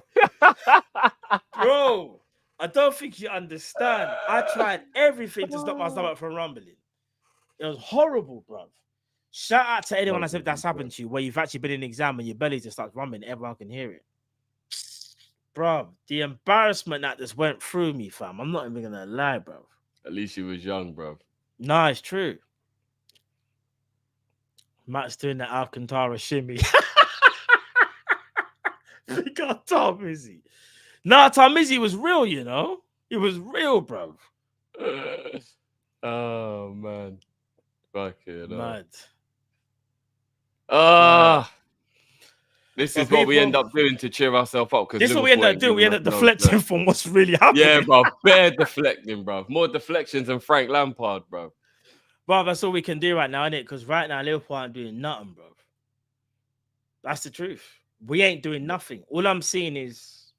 Bro, I don't think you understand. I tried everything to stop my stomach from rumbling. It was horrible, bro. Shout out to anyone that's happened to you, where you've actually been in an exam and your belly just starts rumbling, everyone can hear it. bro, the embarrassment that just went through me, fam. I'm not even gonna lie, bro. At least you was young, bro. No, it's true. Matt's doing the Alcantara shimmy. We got Tom Izzy. Nah, Tom Izzy was real, you know. It was real, bro. Oh man, fuck it. Mad. This But is what we people- end up doing to cheer ourselves up. Because This is what we end up doing. We end up deflecting from what's really happening. Yeah, bro. Bare deflecting, bro. More deflections than Frank Lampard, bro. Bro, that's all we can do right now, innit? Because right now, Liverpool aren't doing nothing, bro. That's the truth. We ain't doing nothing. All I'm seeing is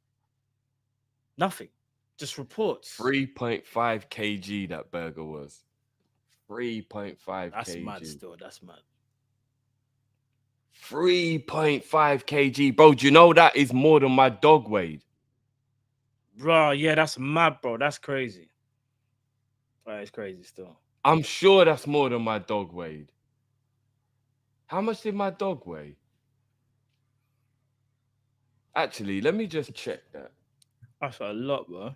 nothing. Just reports. 3.5 kg that burger was. 3.5 That's kg. mad still. That's mad. 3.5 kg. Bro, do you know that is more than my dog weighed? Bro, yeah, that's mad, bro. That's crazy. That is crazy still. I'm sure that's more than my dog weighed. How much did my dog weigh? Actually, let me just check that. That's a lot, bro.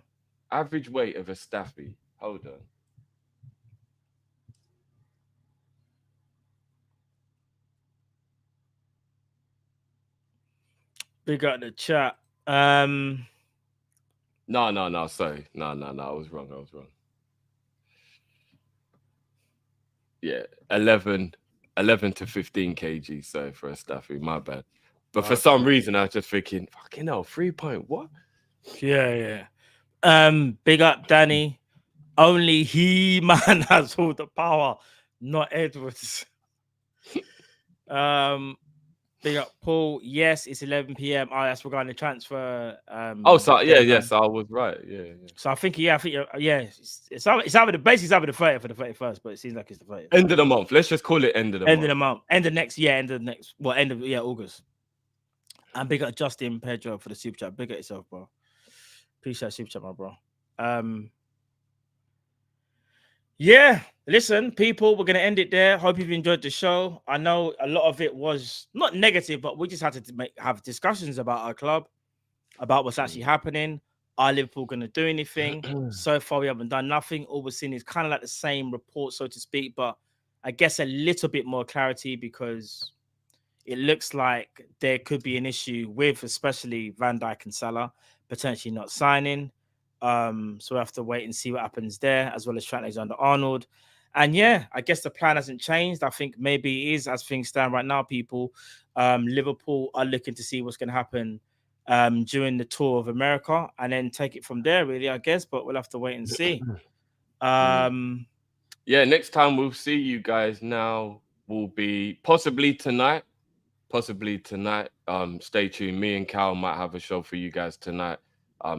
Average weight of a staffy. Hold on. Big up the chat. No. Sorry. No. I was wrong. Yeah, 11 to 15 kg. So for a staffy, my bad. But for some reason, I was just thinking, fucking hell, 3 point what? Yeah. Big up Danny. Only he man has all the power, not Edwards. Big up Paul. Yes, it's 11 p.m. Oh, that's regarding the transfer. Yes, I was right. Yeah. So I think it's either the basically either the 30th or the 31st, but it seems like it's the 30th. End of the month. Let's just call it end of the month. End of the month. End of August. And big up Justin Pedro for the super chat. Big up yourself, bro. Appreciate super chat, my bro. Yeah, listen, people, we're gonna end it there. Hope you've enjoyed the show. I know a lot of it was not negative, but we just had to have discussions about our club, about what's actually happening. Are Liverpool gonna do anything? So far, we haven't done nothing. All we're seeing is kind of like the same report, so to speak, but I guess a little bit more clarity because it looks like there could be an issue with especially Van Dijk and Salah potentially not signing. So we'll have to wait and see what happens there, as well as Trent Alexander-Arnold. And yeah, I guess the plan hasn't changed. I think maybe it is, as things stand right now, people. Liverpool are looking to see what's going to happen during the tour of America and then take it from there, really, I guess. But we'll have to wait and see. Yeah, next time we'll see you guys now will be possibly tonight. Stay tuned. Me and Cal might have a show for you guys tonight.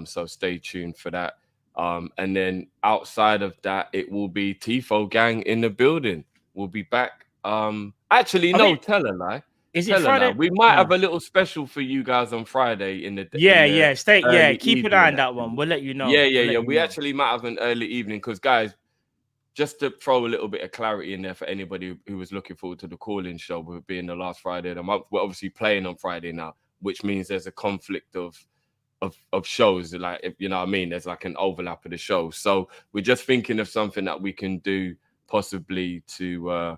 So stay tuned for that. And then outside of that, it will be Tifo Gang in the building. We'll be back. Tell a lie. Is it Friday? We might have a little special for you guys on Friday in the keep an eye on that one. We'll let you know. We actually might have an early evening because, guys, just to throw a little bit of clarity in there for anybody who was looking forward to the call-in show with being the last Friday of the month. We're obviously playing on Friday now, which means there's a conflict of shows, like, if you know what I mean, there's like an overlap of the show. So we're just thinking of something that we can do possibly to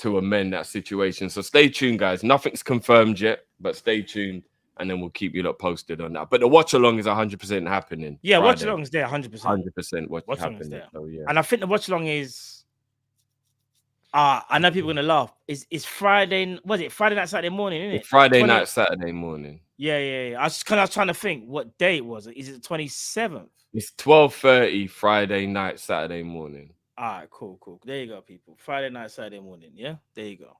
amend that situation. So stay tuned, guys. Nothing's confirmed yet, but stay tuned, and then we'll keep you lot posted on that. But the watch along is 100% happening. Yeah, Friday. watch along is there 100%. 100% watch happening. There. So yeah, and I think the watch along is. I know people are gonna laugh. It's Friday. Was it Friday night, Saturday morning? Isn't it? It's Friday night, Saturday morning. Yeah. I was trying to think what day it was. Is it the 27th? It's 12:30 Friday night, Saturday morning. All right, cool. There you go, people. Friday night, Saturday morning. Yeah, there you go.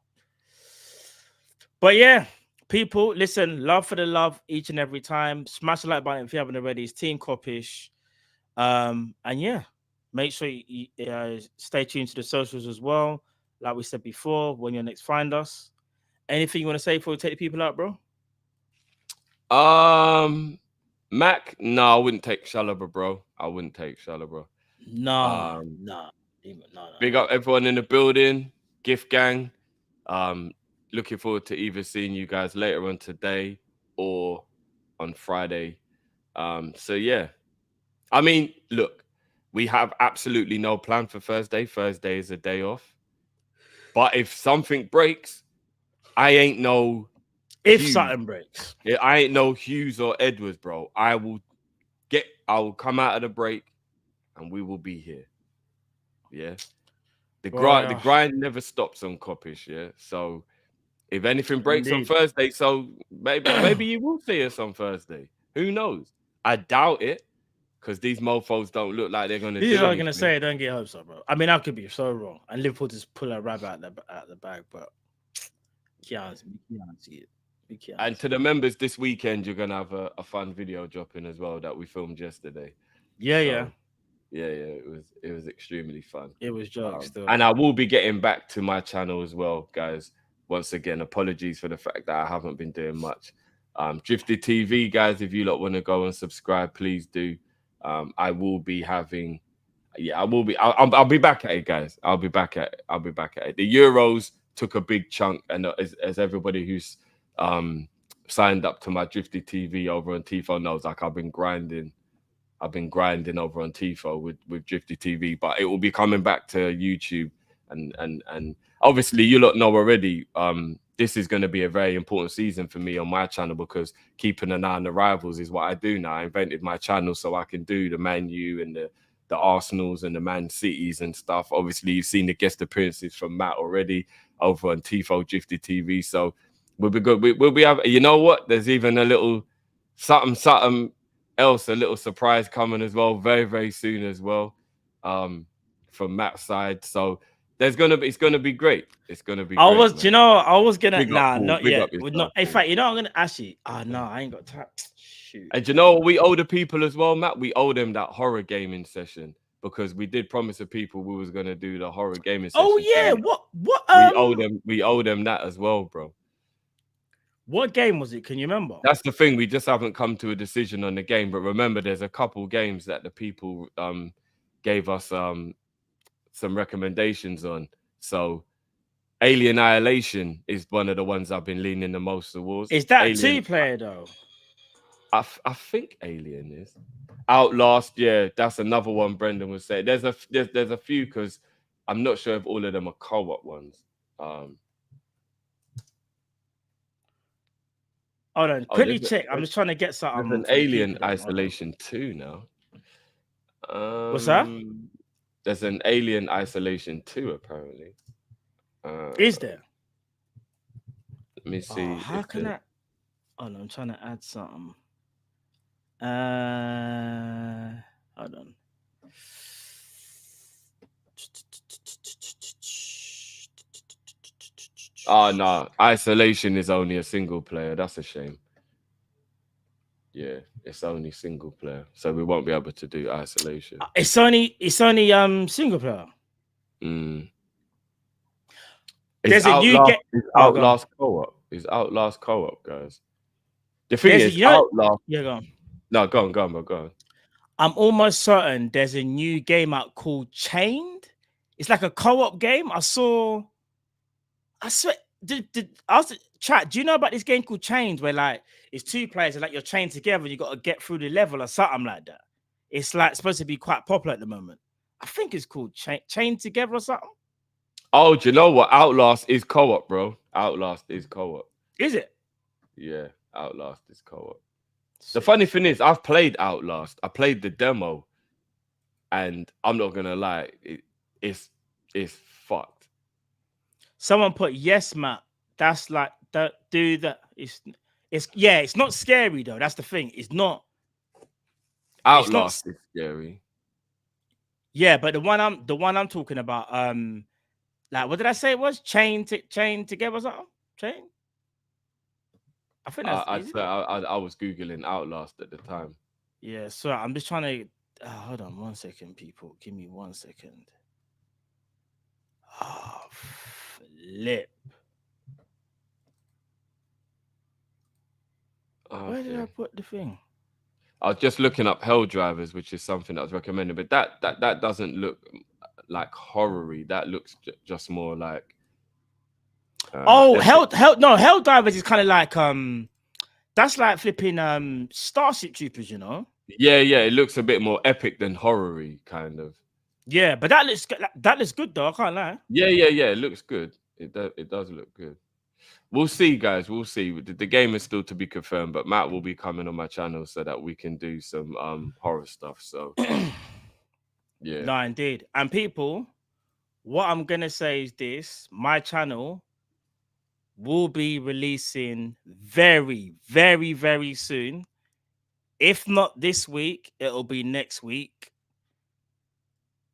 But yeah, people, listen, love for the love each and every time. Smash the like button if you haven't already. It's Team Kopish. And yeah, make sure you stay tuned to the socials as well. Like we said before, when you next find us. Anything you want to say before we take the people out, bro? Mac, no, I wouldn't take Shalaba, bro. No. Big up everyone in the building, Gift Gang. Looking forward to either seeing you guys later on today or on Friday So yeah, I mean, look, we have absolutely no plan for Thursday. Thursday is a day off. But if something breaks, I ain't no If Hughes. something breaks, I ain't no Hughes or Edwards, bro. I will come out of the break and we will be here. Yeah. The grind never stops on Kopish, yeah. So if anything breaks on Thursday, so maybe you will see us on Thursday. Who knows? I doubt it, because these mofos don't look like they're gonna. This is what I'm gonna say. Don't get hopes up, bro. I mean, I could be so wrong, and Liverpool just pull a rabbit out the bag, but can't see it. And to the members this weekend, you're gonna have a fun video dropping as well that we filmed yesterday. Yeah. It was extremely fun. It was jokes, and I will be getting back to my channel as well, guys. Once again, apologies for the fact that I haven't been doing much. Drifted TV, guys, if you lot want to go and subscribe, please do. I will be having, I'll be back at it, guys. I'll be back at it. The Euros took a big chunk, and as everybody who's signed up to my Drifted TV over on Tifo knows, like I've been grinding over on Tifo with Drifted TV, but it will be coming back to YouTube, and obviously you lot know already. This is going to be a very important season for me on my channel, because keeping an eye on the rivals is what I do now. I invented my channel so I can do the Man U and the Arsenals and the Man Cities and stuff. Obviously, you've seen the guest appearances from Matt already over on Tifo Drifted TV, so we'll be good. We'll be having, you know what? There's even a little something else, a little surprise coming as well, very, very soon as well, from Matt's side. So it's gonna be great. It's gonna be. I was gonna big not yet. Yourself, in fact, you know, I'm gonna actually. No, I ain't got time. Shoot. And you know what we owe the people as well, Matt? We owe them that horror gaming session, because we did promise the people we was gonna do the horror gaming session. Oh yeah, what? We owe them that as well, bro. What game was it? Can you remember? That's the thing. We just haven't come to a decision on the game. But remember, there's a couple games that the people gave us some recommendations on. So Alien Annihilation is one of the ones I've been leaning the most towards. Is that Alien, 2-player though? I think Alien is. Outlast, yeah, that's another one Brendan was saying. There's a few, because I'm not sure if all of them are co-op ones. Hold on, quickly check. I'm just trying to get something. There's an Alien Isolation 2 now. What's that? There's an Alien Isolation 2 apparently. Is there? Let me see. How can I? Oh no, I'm trying to add something. Hold on. Oh no, Isolation is only a single player. That's a shame. Yeah, it's only single player, so we won't be able to do Isolation. It's only single player. There's a new game. Outlast co-op. Is Outlast co-op, guys? The thing is, Outlast. Yeah, go on. No, go on. I'm almost certain there's a new game out called Chained. It's like a co-op game. I swear. Chat, do you know about this game called Chained, where like it's 2 players and like you're chained together and you got to get through the level or something like that? It's like supposed to be quite popular at the moment. I think it's called Chained Together or something. Oh, do you know what? Outlast is co-op, bro. Outlast is co-op. Is it? Yeah, Outlast is co-op. The funny thing is, I've played Outlast. I played the demo, and I'm not gonna lie, it's fucked. Someone put yes, Matt. That's like that. Do that. It's not scary though. That's the thing. It's not. Outlast is scary. Yeah, but the one I'm talking about, like what did I say it was? Chained together or something? Chain? I think that's I was Googling Outlast at the time. Yeah, so I'm just trying to hold on 1 second, people. Give me 1 second. Oh, flip. Okay. Where did I put the thing? I was just looking up Hell Drivers, which is something that was recommended, but that doesn't look like horror-y. That looks just more like Hell Divers is kind of like That's like flipping Starship Troopers, you know. Yeah, it looks a bit more epic than horror-y, kind of. Yeah, but that looks good though. I can't lie. Yeah. It looks good. It does look good. We'll see, guys. We'll see. The game is still to be confirmed, but Matt will be coming on my channel so that we can do some horror stuff. So yeah. No, indeed. And people, what I'm gonna say is this: my channel will be releasing very, very, very soon. If not this week, it'll be next week.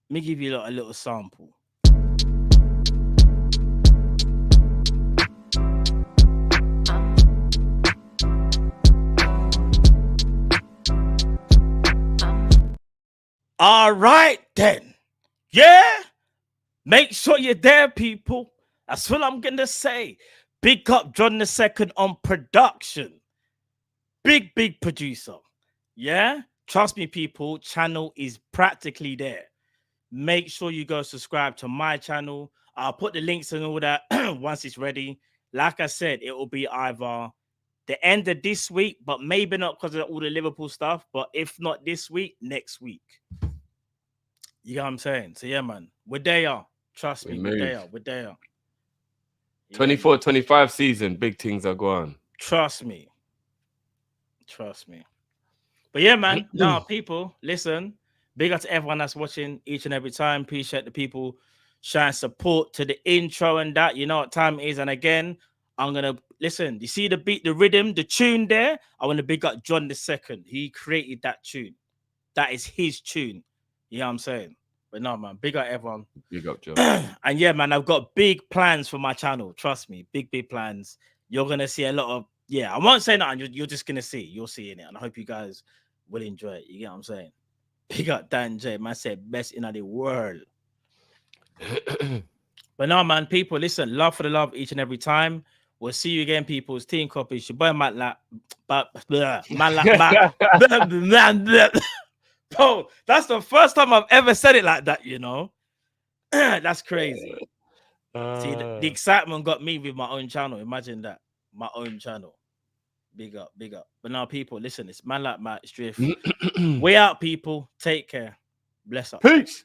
Let me give you a little sample. All right, then. Yeah. Make sure you're there, people. That's what I'm going to say. Big up John II on production. Big producer. Yeah. Trust me, people. Channel is practically there. Make sure you go subscribe to my channel. I'll put the links and all that once it's ready. Like I said, it will be either the end of this week, but maybe not because of all the Liverpool stuff. But if not this week, next week. You know what I'm saying? So yeah, man, we're there. Trust me, we're there. 24-25 season, big things are going. Trust me. But yeah, man. Now, people, listen. Big up to everyone that's watching each and every time. Appreciate the people showing support to the intro and that. You know what time it is. And again, I'm gonna listen. You see the beat, the rhythm, the tune there. I want to big up John II. He created that tune. That is his tune. You know what I'm saying? But no, man, big up everyone. Big up, John. And yeah, man, I've got big plans for my channel. Trust me, big plans. You're gonna see a lot of I won't say nothing. You're just gonna see. You'll see in it, and I hope you guys will enjoy it. You get what I'm saying? Big up Dan J. Man said best in the world. But no, man, people, listen. Love for the love each and every time. We'll see you again, people. It's Team Kopish. Your boy Matt Bro, that's the first time I've ever said it like that, you know. That's crazy. See, the excitement got me with my own channel. Imagine that. My own channel. Big up. But now, people, listen, it's man like Matt, it's Drift. We out, people. Take care. Bless up. Peace.